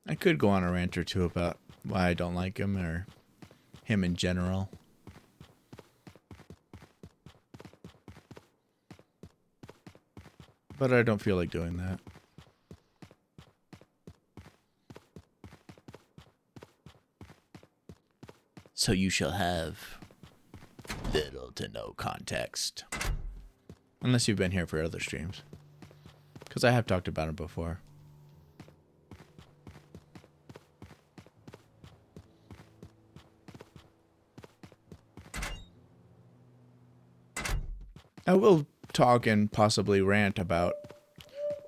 I could go on a rant or two about why I don't like him or him in general. But I don't feel like doing that. So you shall have little to no context. Unless you've been here for other streams. Because I have talked about it before. I will talk and possibly rant about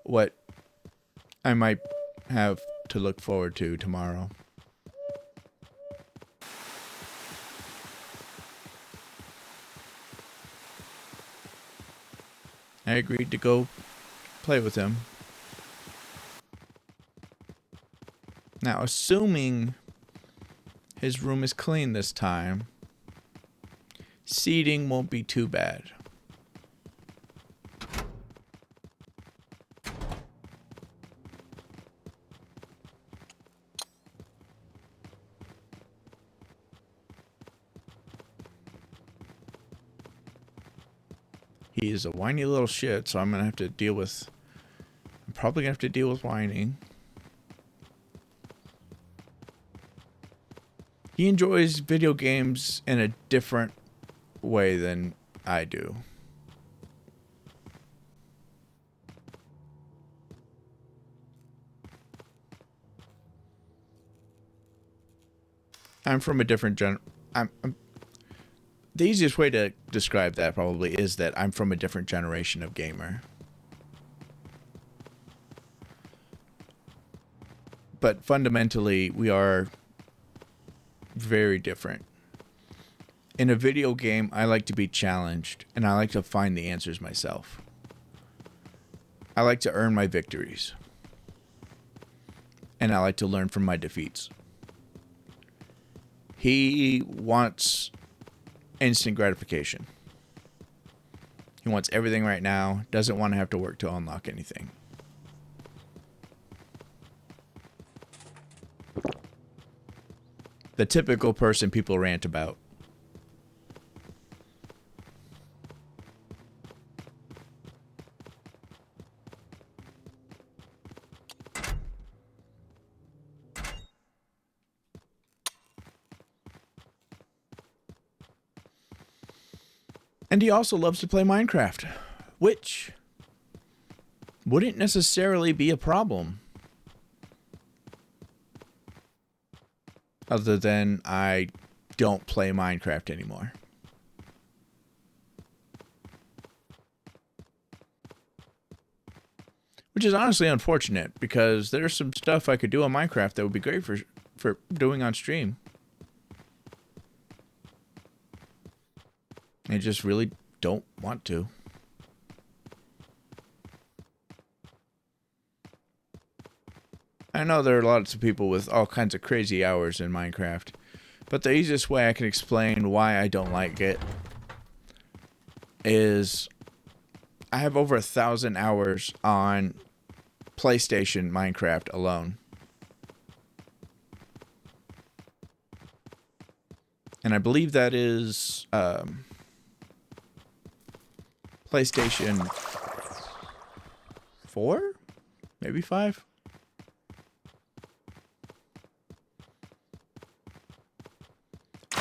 what I might have to look forward to tomorrow. I agreed to go play with him. Now, assuming his room is clean this time, seating won't be too bad. He is a whiny little shit, so I'm gonna have to deal with. I'm probably gonna have to deal with whining. He enjoys video games in a different way than I do. I'm from a different the easiest way to describe that probably is that I'm from a different generation of gamer. But fundamentally, we are very different. In a video game, I like to be challenged, and I like to find the answers myself. I like to earn my victories. And I like to learn from my defeats. He wants instant gratification. He wants everything right now, doesn't want to have to work to unlock anything. The typical person people rant about. And he also loves to play Minecraft, which wouldn't necessarily be a problem. Other than I don't play Minecraft anymore. Which is honestly unfortunate, because there's some stuff I could do on Minecraft that would be great for doing on stream. I just really don't want to. I know there are lots of people with all kinds of crazy hours in Minecraft, but the easiest way I can explain why I don't like it is I have over 1,000 hours on PlayStation Minecraft alone. And I believe that is PlayStation 4? Maybe 5?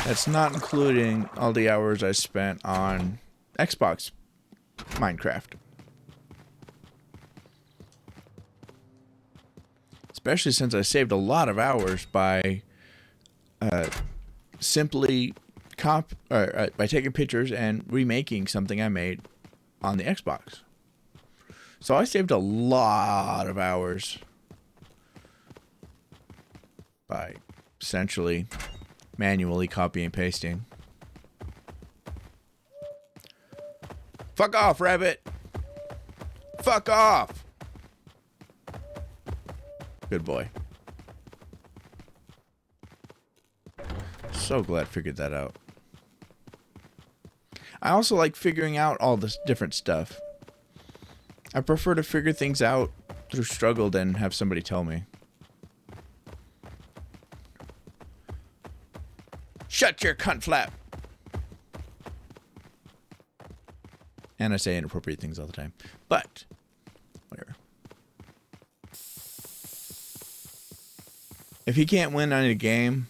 That's not including all the hours I spent on Xbox Minecraft. Especially since I saved a lot of hours by simply by taking pictures and remaking something I made on the Xbox. So I saved a lot of hours by essentially manually copy and pasting. Fuck off, rabbit! Fuck off! Good boy. So glad I figured that out. I also like figuring out all this different stuff. I prefer to figure things out through struggle than have somebody tell me. Shut your cunt flap! And I say inappropriate things all the time. But, whatever. If he can't win on a game,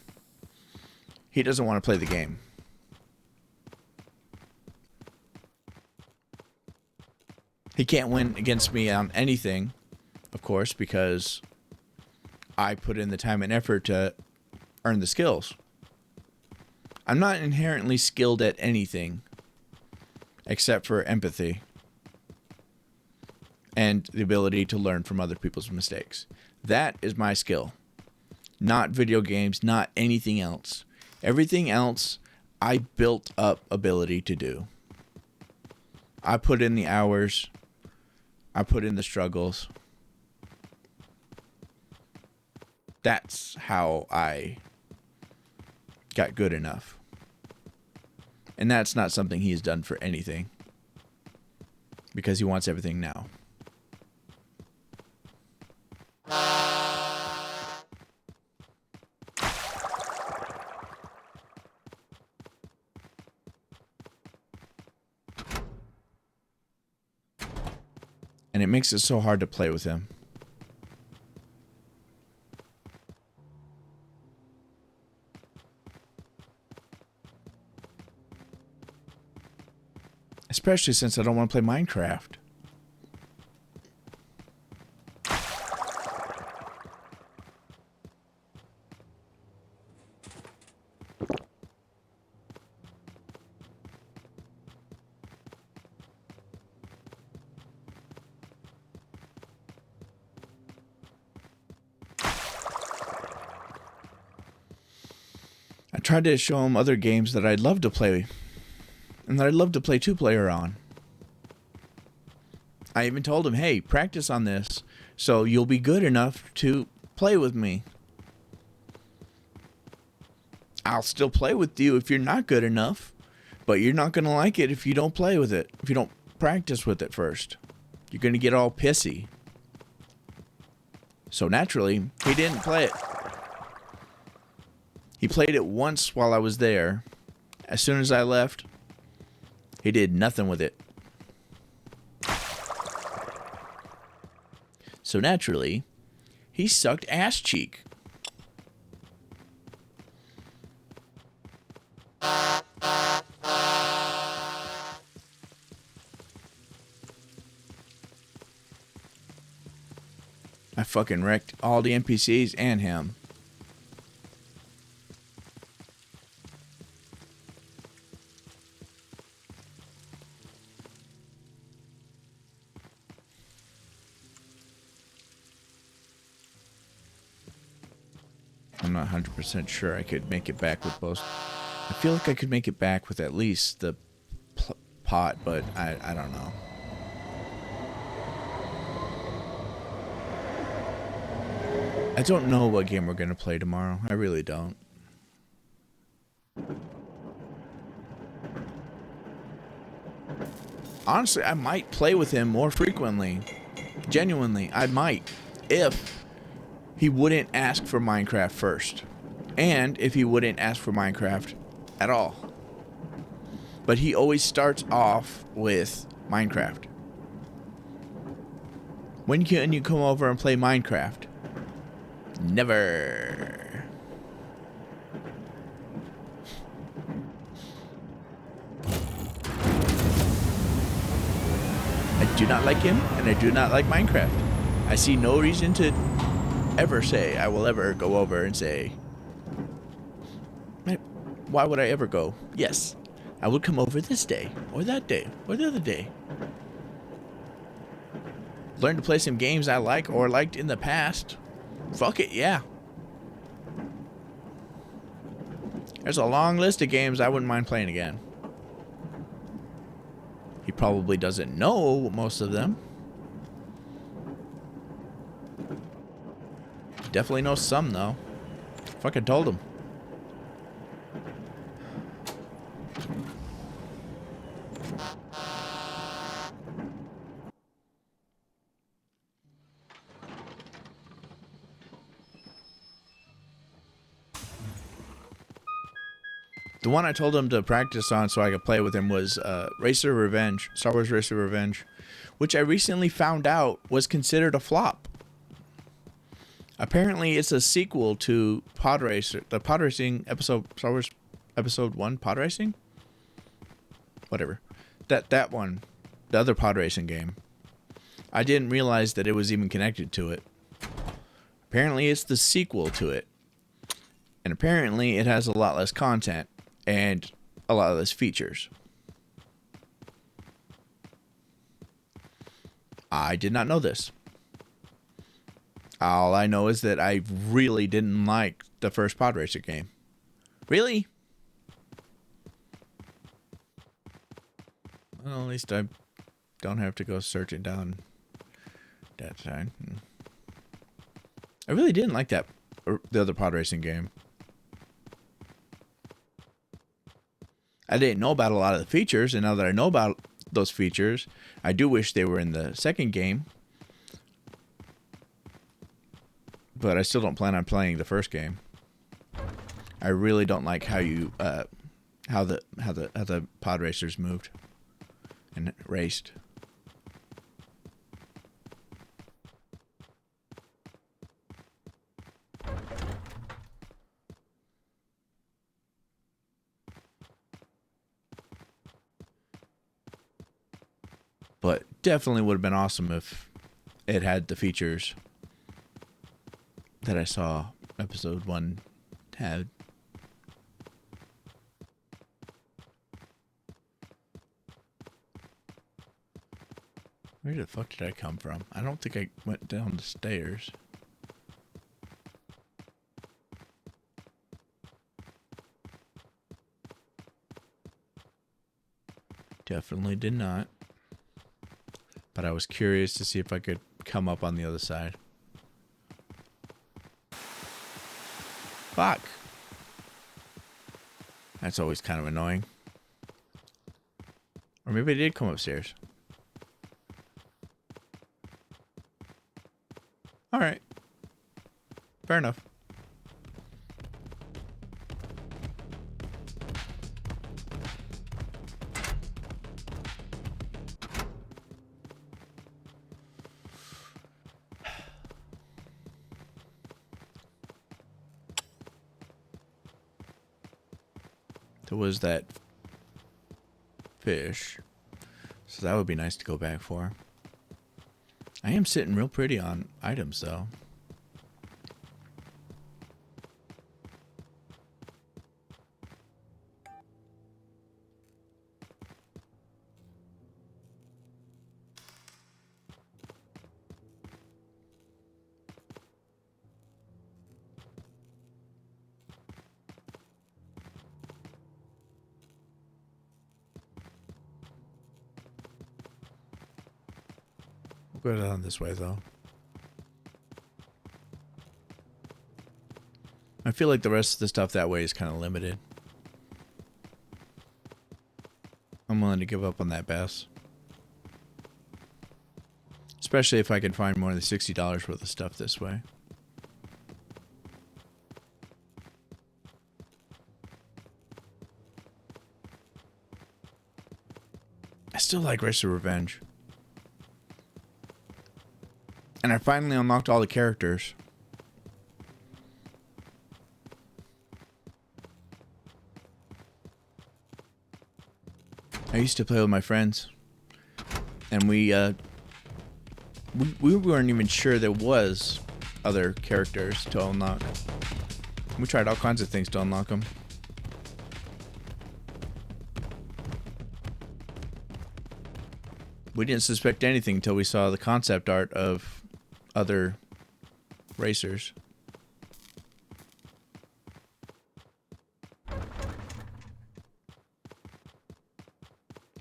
he doesn't want to play the game. He can't win against me on anything, of course, because I put in the time and effort to earn the skills. I'm not inherently skilled at anything except for empathy and the ability to learn from other people's mistakes. That is my skill. Not video games, not anything else. Everything else, I built up ability to do. I put in the hours. I put in the struggles. That's how I got good enough. And that's not something he's done for anything. Because he wants everything now. and it makes it so hard to play with him. Especially since I don't want to play Minecraft. I tried to show him other games that I'd love to play, and that I'd love to play 2-player on. I even told him, hey, practice on this, so you'll be good enough to play with me. I'll still play with you if you're not good enough, but you're not going to like it if you don't play with it, if you don't practice with it first. You're going to get all pissy. So naturally, he didn't play it. He played it once while I was there. As soon as I left, he did nothing with it. So naturally, he sucked ass cheek. I fucking wrecked all the NPCs and him. I'm not 100% sure I could make it back with both. I feel like I could make it back with at least the pot, but I don't know. I don't know what game we're going to play tomorrow. I really don't. Honestly, I might play with him more frequently. Genuinely, I might. If he wouldn't ask for Minecraft first. And if he wouldn't ask for Minecraft at all. But he always starts off with Minecraft. When can you come over and play Minecraft? Never. I do not like him, and I do not like Minecraft. I see no reason to ever say I will ever go over and say, why would I ever go? Yes, I would come over this day, or that day, or the other day. Learn to play some games I like or liked in the past. Fuck it, yeah. There's a long list of games I wouldn't mind playing again. He probably doesn't know most of them. Definitely knows some, though. Fucking told him. The one I told him to practice on so I could play with him was Racer Revenge, Star Wars Racer Revenge, which I recently found out was considered a flop. Apparently, it's a sequel to Pod Racer, the Pod Racing episode, Star Wars Episode 1, Pod Racing? Whatever. That one, the other Pod Racing game. I didn't realize that it was even connected to it. Apparently, it's the sequel to it. And apparently, it has a lot less content and a lot less features. I did not know this. All I know is that I really didn't like the first Pod Racer game. Really? Well, at least I don't have to go searching down that side. I really didn't like that, the other Pod Racing game. I didn't know about a lot of the features, and now that I know about those features, I do wish they were in the second game. But I still don't plan on playing the first game. I really don't like how you how the pod racers moved and raced. definitely would have been awesome if it had the features that I saw episode 1 had. Where the fuck did I come from? I don't think I went down the stairs. Definitely did not. But I was curious to see if I could come up on the other side. Fuck. That's always kind of annoying. Or maybe I did come upstairs. Alright. Fair enough. There was that fish. So that would be nice to go back for. I am sitting real pretty on items, though. We'll go down this way, though. I feel like the rest of the stuff that way is kind of limited. I'm willing to give up on that bass. Especially if I can find more than $60 worth of stuff this way. I still like Racer Revenge. And I finally unlocked all the characters. I used to play with my friends. And we weren't even sure there was other characters to unlock. We tried all kinds of things to unlock them. We didn't suspect anything until we saw the concept art of other racers.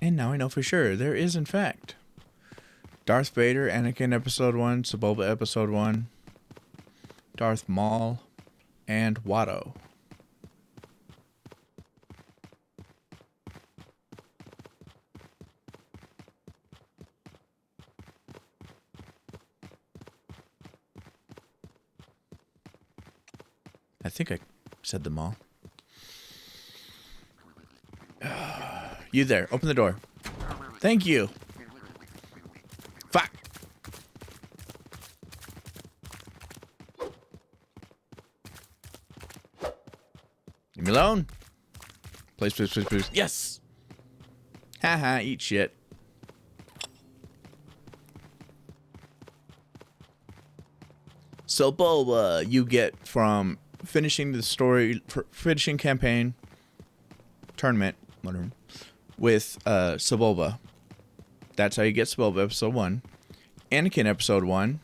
And now I know for sure there is, in fact, Darth Vader, Anakin Episode 1, Sebulba Episode 1, Darth Maul, and Watto. I think I said them all. You there. Open the door. Thank you. Fuck. Leave me alone. Please, please, please, please. Yes. Haha, eat shit. So, Boba, you get from finishing the story, finishing campaign, tournament, whatever, with Sebulba. That's how you get Sebulba Episode 1. Anakin Episode 1,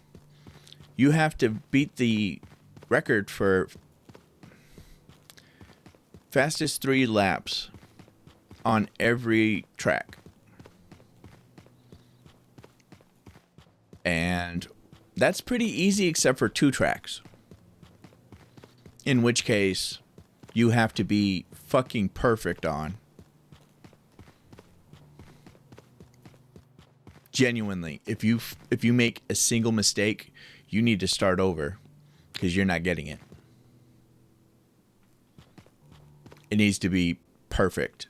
you have to beat the record for fastest 3 laps on every track. And that's pretty easy except for 2 tracks. In which case, you have to be fucking perfect on. Genuinely, if you make a single mistake, you need to start over because you're not getting it. It needs to be perfect.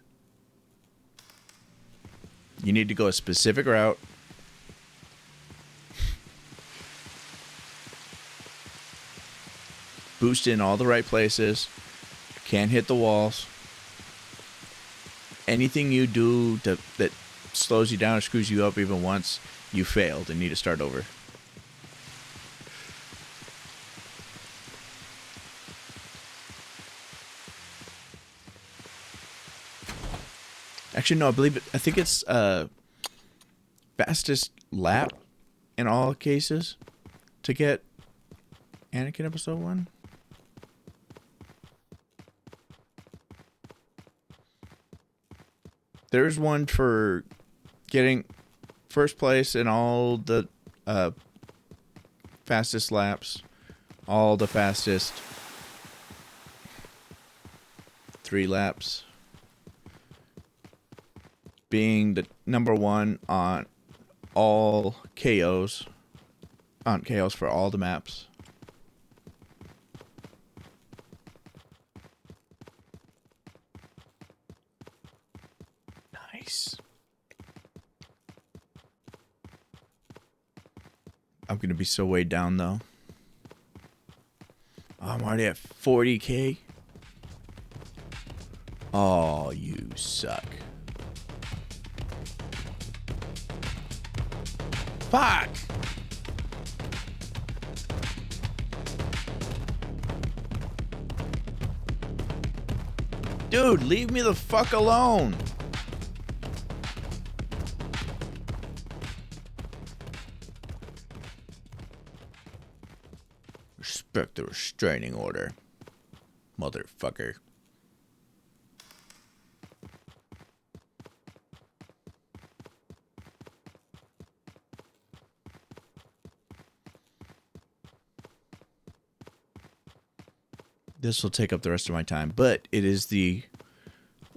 You need to go a specific route. Boost in all the right places. Can't hit the walls. Anything you do that slows you down or screws you up even once, you failed and need to start over. Actually, no, I think it's fastest lap in all cases to get Anakin episode 1. There's one for getting first place in all the fastest laps, all the fastest 3 laps, being the number 1 on all KOs, for all the maps. Nice. I'm going to be so weighed down, though. Oh, I'm already at 40K. Oh, you suck. Fuck! Dude, leave me the fuck alone. Respect the restraining order, motherfucker. This will take up the rest of my time, but it is the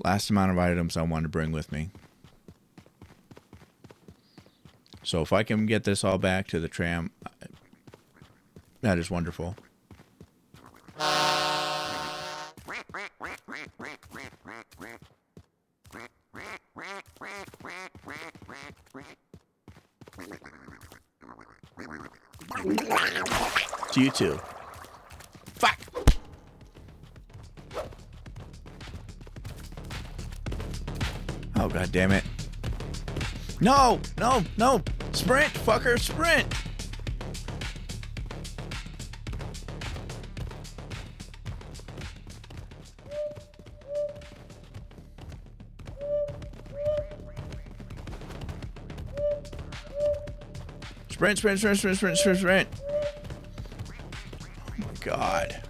last amount of items I want to bring with me. So if I can get this all back to the tram, that is wonderful. To you too. Fuck! Oh, god damn it. No! No! No! Sprint, fucker! Sprint! Sprint, sprint, sprint, sprint, sprint, sprint, sprint. Oh my god.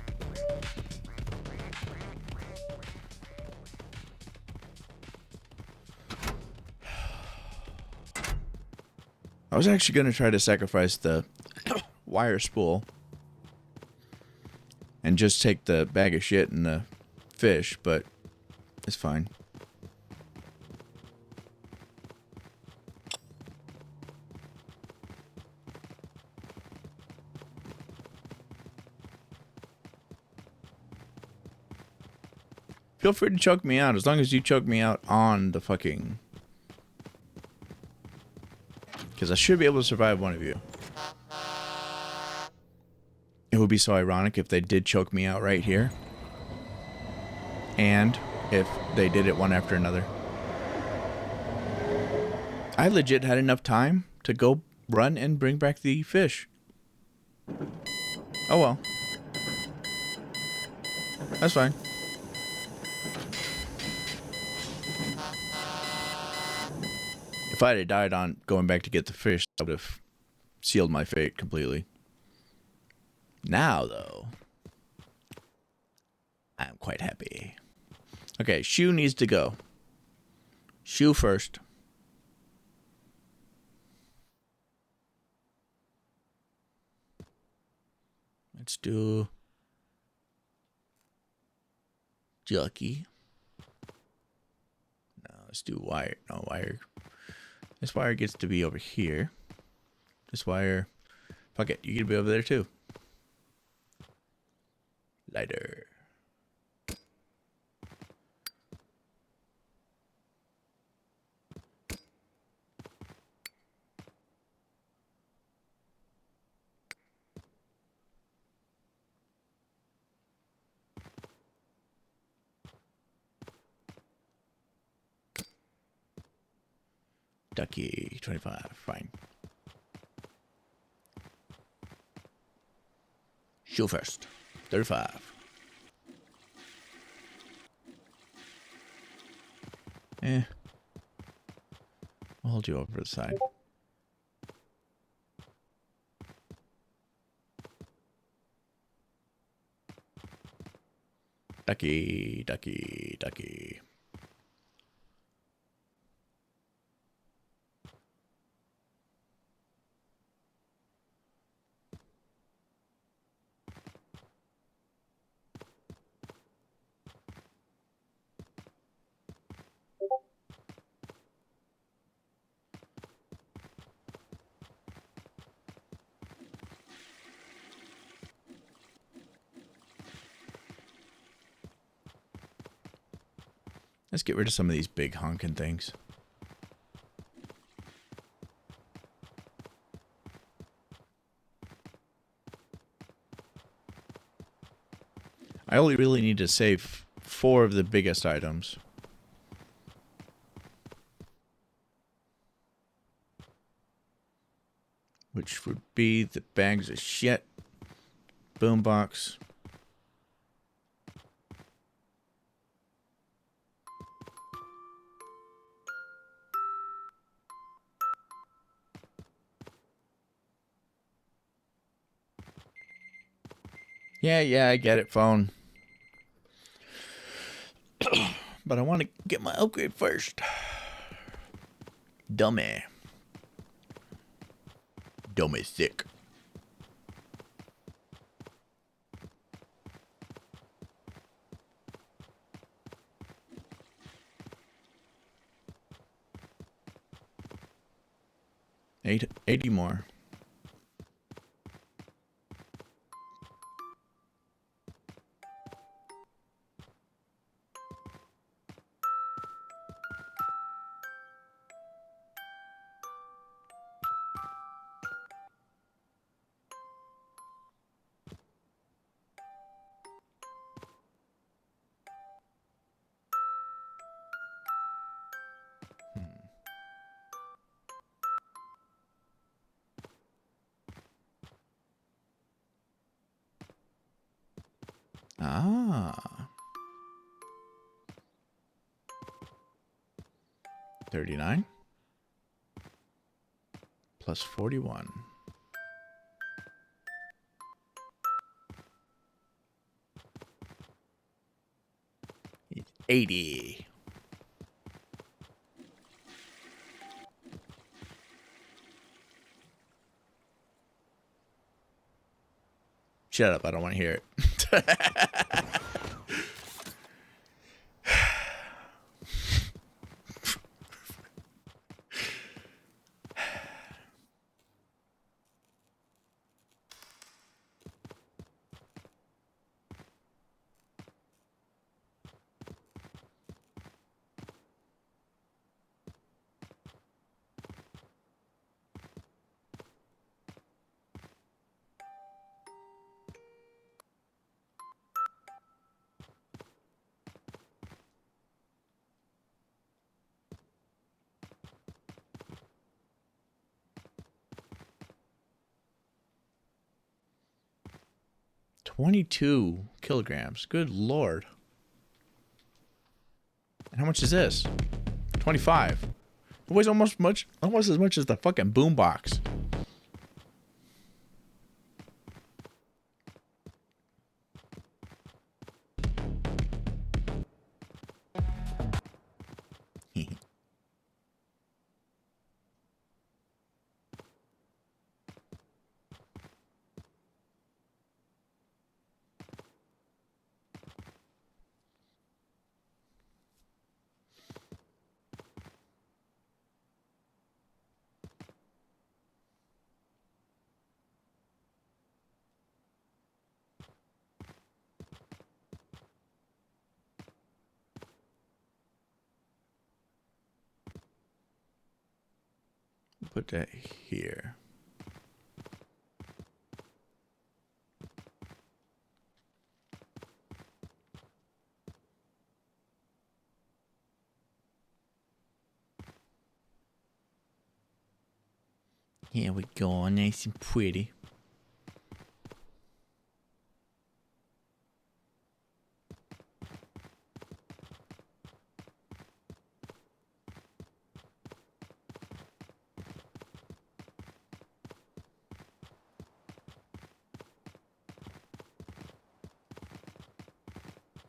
I was actually going to try to sacrifice the wire spool and just take the bag of shit and the fish, but it's fine. Feel free to choke me out as long as you choke me out on the fucking... Because I should be able to survive one of you. It would be so ironic if they did choke me out right here. And if they did it one after another. I legit had enough time to go run and bring back the fish. Oh well. That's fine. If I had died on going back to get the fish, I would have sealed my fate completely. Now, though, I'm quite happy. Okay, Shoe needs to go. Shoe first. Let's do Jockey. No, let's do Wire. No, Wire. This wire gets to be over here. This wire... Fuck it, you can be over there too. Lighter. Ducky, 25, fine. Shoot first. 35. I'll hold you over to the side. Ducky, ducky, ducky. Let's get rid of some of these big honking things. I only really need to save 4 of the biggest items. Which would be the bags of shit, boombox. Yeah, I get it, phone. But I want to get my upgrade first. Dummy. Dummy thick. Eight, 80 more. Ah. 39 plus 41. 80. Shut up, I don't want to hear it. $22 kilograms. Good lord. And how much is this? 25. It weighs almost as much as the fucking boombox. Put that here. Here we go, nice and pretty.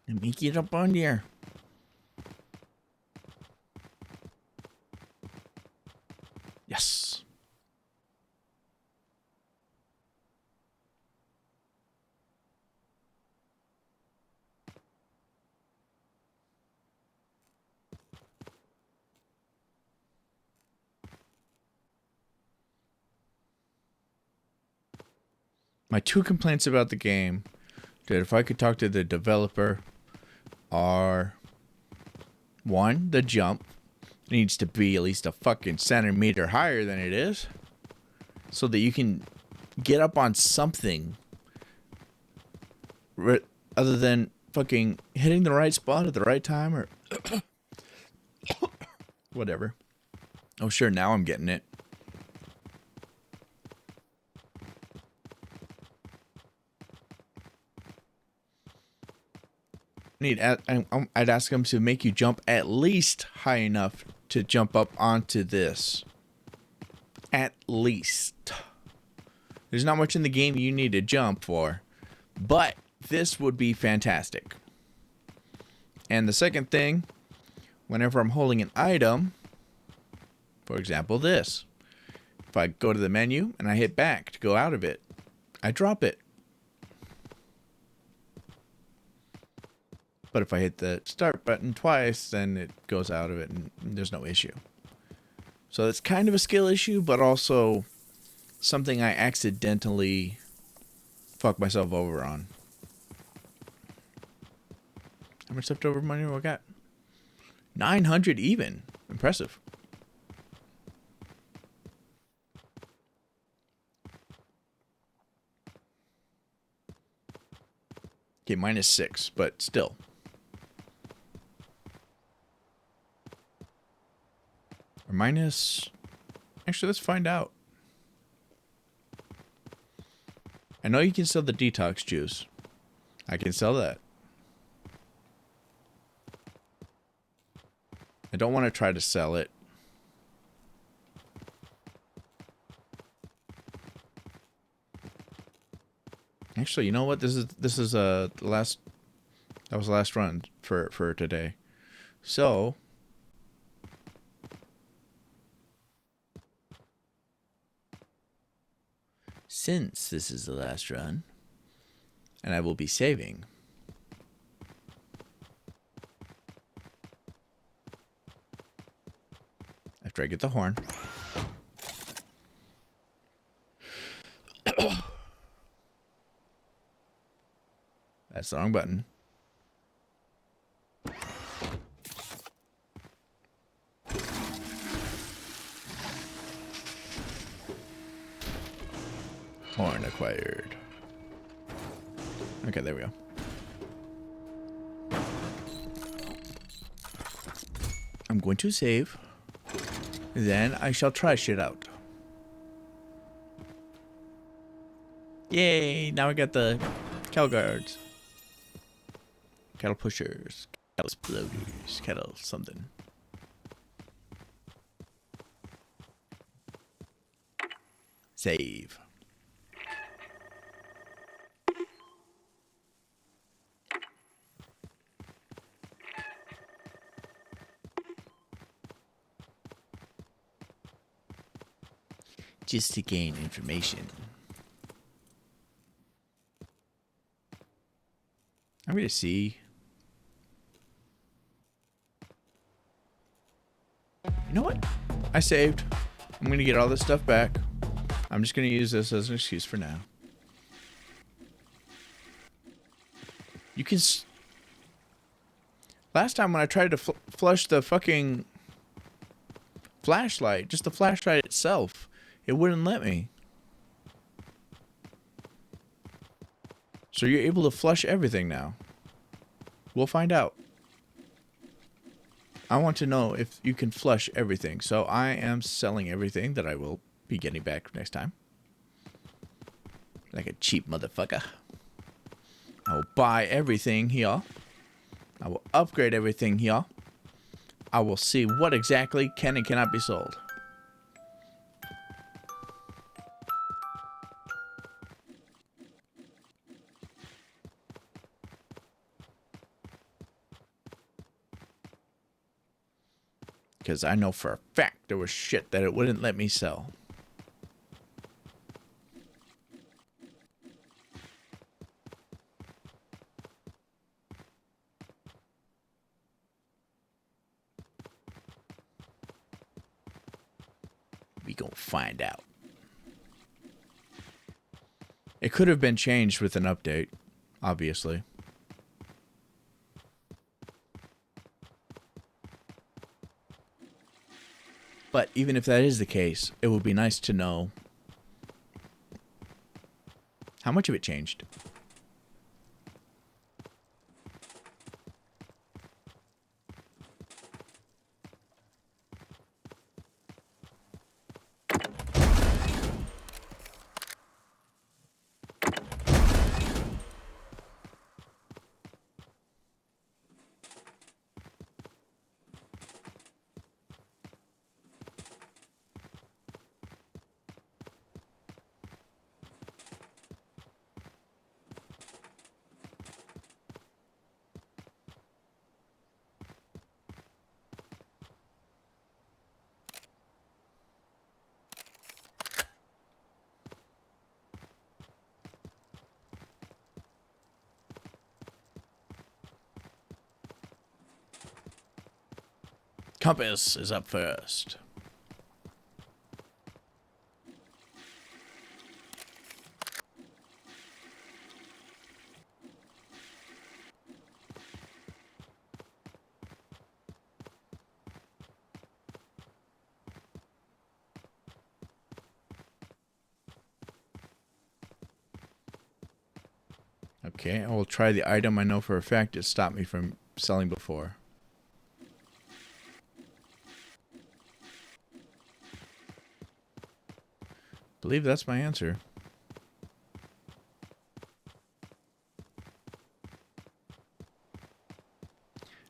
Let me get up on there. Yes. My two complaints about the game, that if I could talk to the developer, are one, the jump needs to be at least a fucking centimeter higher than it is, so that you can get up on something other than fucking hitting the right spot at the right time or whatever. Oh, sure, now I'm getting it. I'd ask them to make you jump at least high enough to jump up onto this. At least. There's not much in the game you need to jump for, but this would be fantastic. And the second thing, whenever I'm holding an item, for example this, if I go to the menu and I hit back to go out of it, I drop it. But if I hit the start button twice, then it goes out of it and there's no issue. So it's kind of a skill issue, but also something I accidentally fuck myself over on. How much leftover money do I got? 900 even. Impressive. Okay, -6, but still. Or minus... Actually, let's find out. I know you can sell the detox juice. I can sell that. I don't want to try to sell it. Actually, you know what? This is the last. That was the last run for today. So since this is the last run, and I will be saving. After I get the horn. That's the wrong button. Horn acquired. Okay, there we go. I'm going to save. Then I shall try shit out. Yay! Now I got the cattle guards. Cattle pushers. Cattle exploders. Cattle something. Save. Just to gain information. I'm going to see. You know what? I saved. I'm going to get all this stuff back. I'm just going to use this as an excuse for now. You can... Last time when I tried to flush the fucking flashlight, just the flashlight itself, it wouldn't let me. So you're able to flush everything now. We'll find out. I want to know if you can flush everything. So I am selling everything that I will be getting back next time. Like a cheap motherfucker. I will buy everything here. I will upgrade everything here. I will see what exactly can and cannot be sold. Because I know for a fact there was shit that it wouldn't let me sell. We gonna find out. It could have been changed with an update, obviously. But even if that is the case, it would be nice to know how much of it changed. Compass is up first. Okay, I will try the item I know for a fact it stopped me from selling before. I believe that's my answer.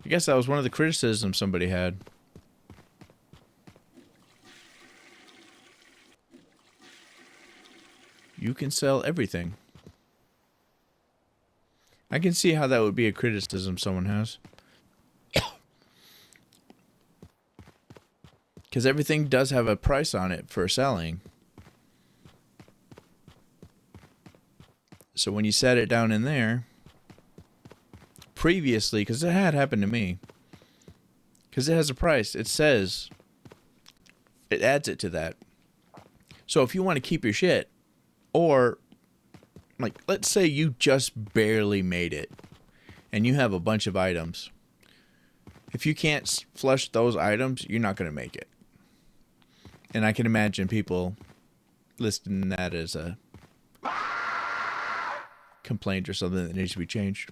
I guess that was one of the criticisms somebody had. You can sell everything. I can see how that would be a criticism someone has. Because everything does have a price on it for selling. So when you set it down in there, previously, because it had happened to me, because it has a price, it says, it adds it to that. So if you want to keep your shit, or, like, let's say you just barely made it, and you have a bunch of items. If you can't flush those items, you're not going to make it. And I can imagine people listing that as a complaint or something that needs to be changed.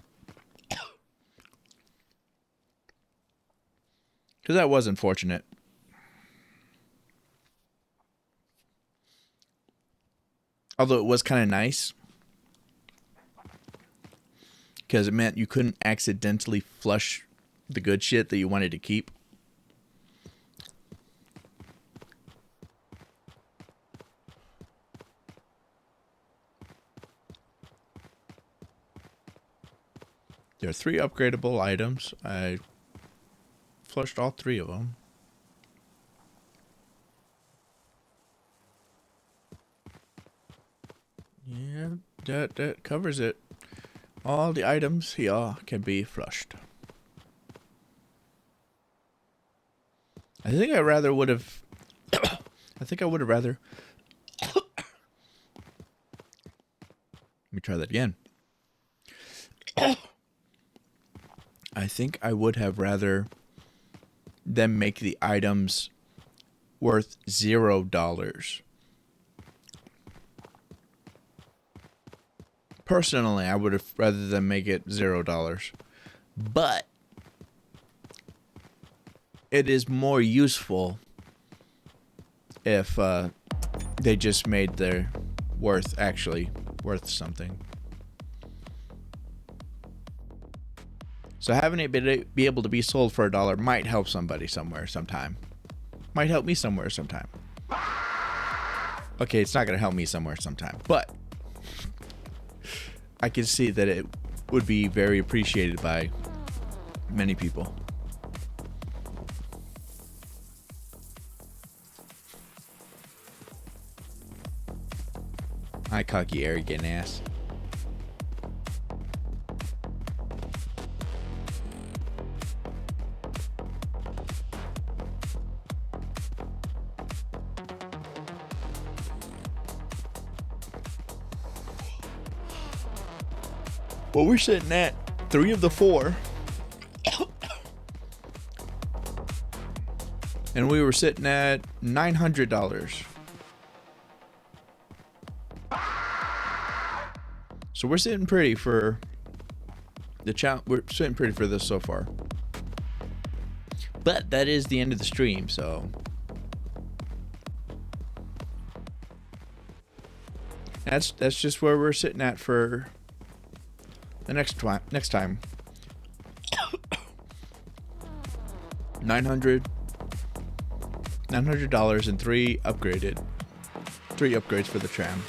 Because that was unfortunate. Although it was kind of nice. Because it meant you couldn't accidentally flush the good shit that you wanted to keep. There are 3 upgradable items. I flushed all 3 of them. Yeah, that covers it. All the items here can be flushed. I think I rather would have... I think I would have rather... Let me try that again. I think I would have rather them make the items worth $0. Personally, I would have rather than make it $0. But it is more useful if they just made their worth actually worth something. So having it be able to be sold for $1 might help somebody somewhere sometime. Might help me somewhere sometime. Okay, it's not going to help me somewhere sometime, but I can see that it would be very appreciated by many people. my cocky, arrogant ass. Well, we're sitting at 3 of the 4. And we were sitting at $900. So we're sitting pretty for the challenge. We're sitting pretty for this so far. But that is the end of the stream, so that's just where we're sitting at for the next time. $900 and 3 upgrades for the tram.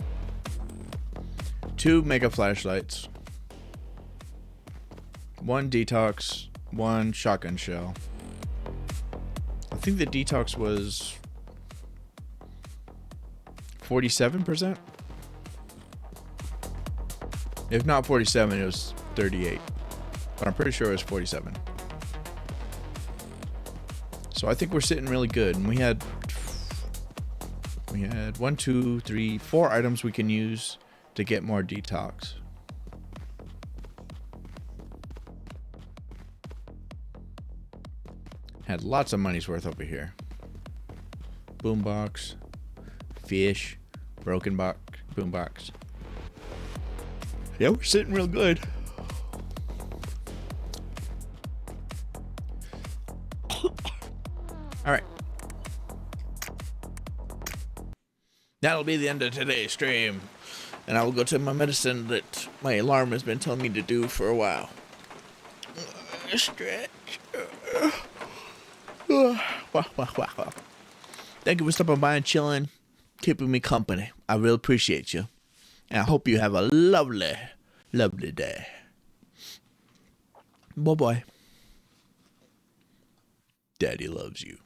2 mega flashlights. 1 detox, 1 shotgun shell. I think the detox was 47%. If not 47, it was 38. But I'm pretty sure it was 47. So I think we're sitting really good. And we had 1, 2, 3, 4 items we can use to get more detox. Had lots of money's worth over here. Boombox, fish, broken box, boombox. Yeah, we're sitting real good. All right. That'll be the end of today's stream. And I will go take my medicine that my alarm has been telling me to do for a while. Stretch. Thank you for stopping by and chilling, keeping me company. I really appreciate you. And I hope you have a lovely, lovely day. Bye-bye. Daddy loves you.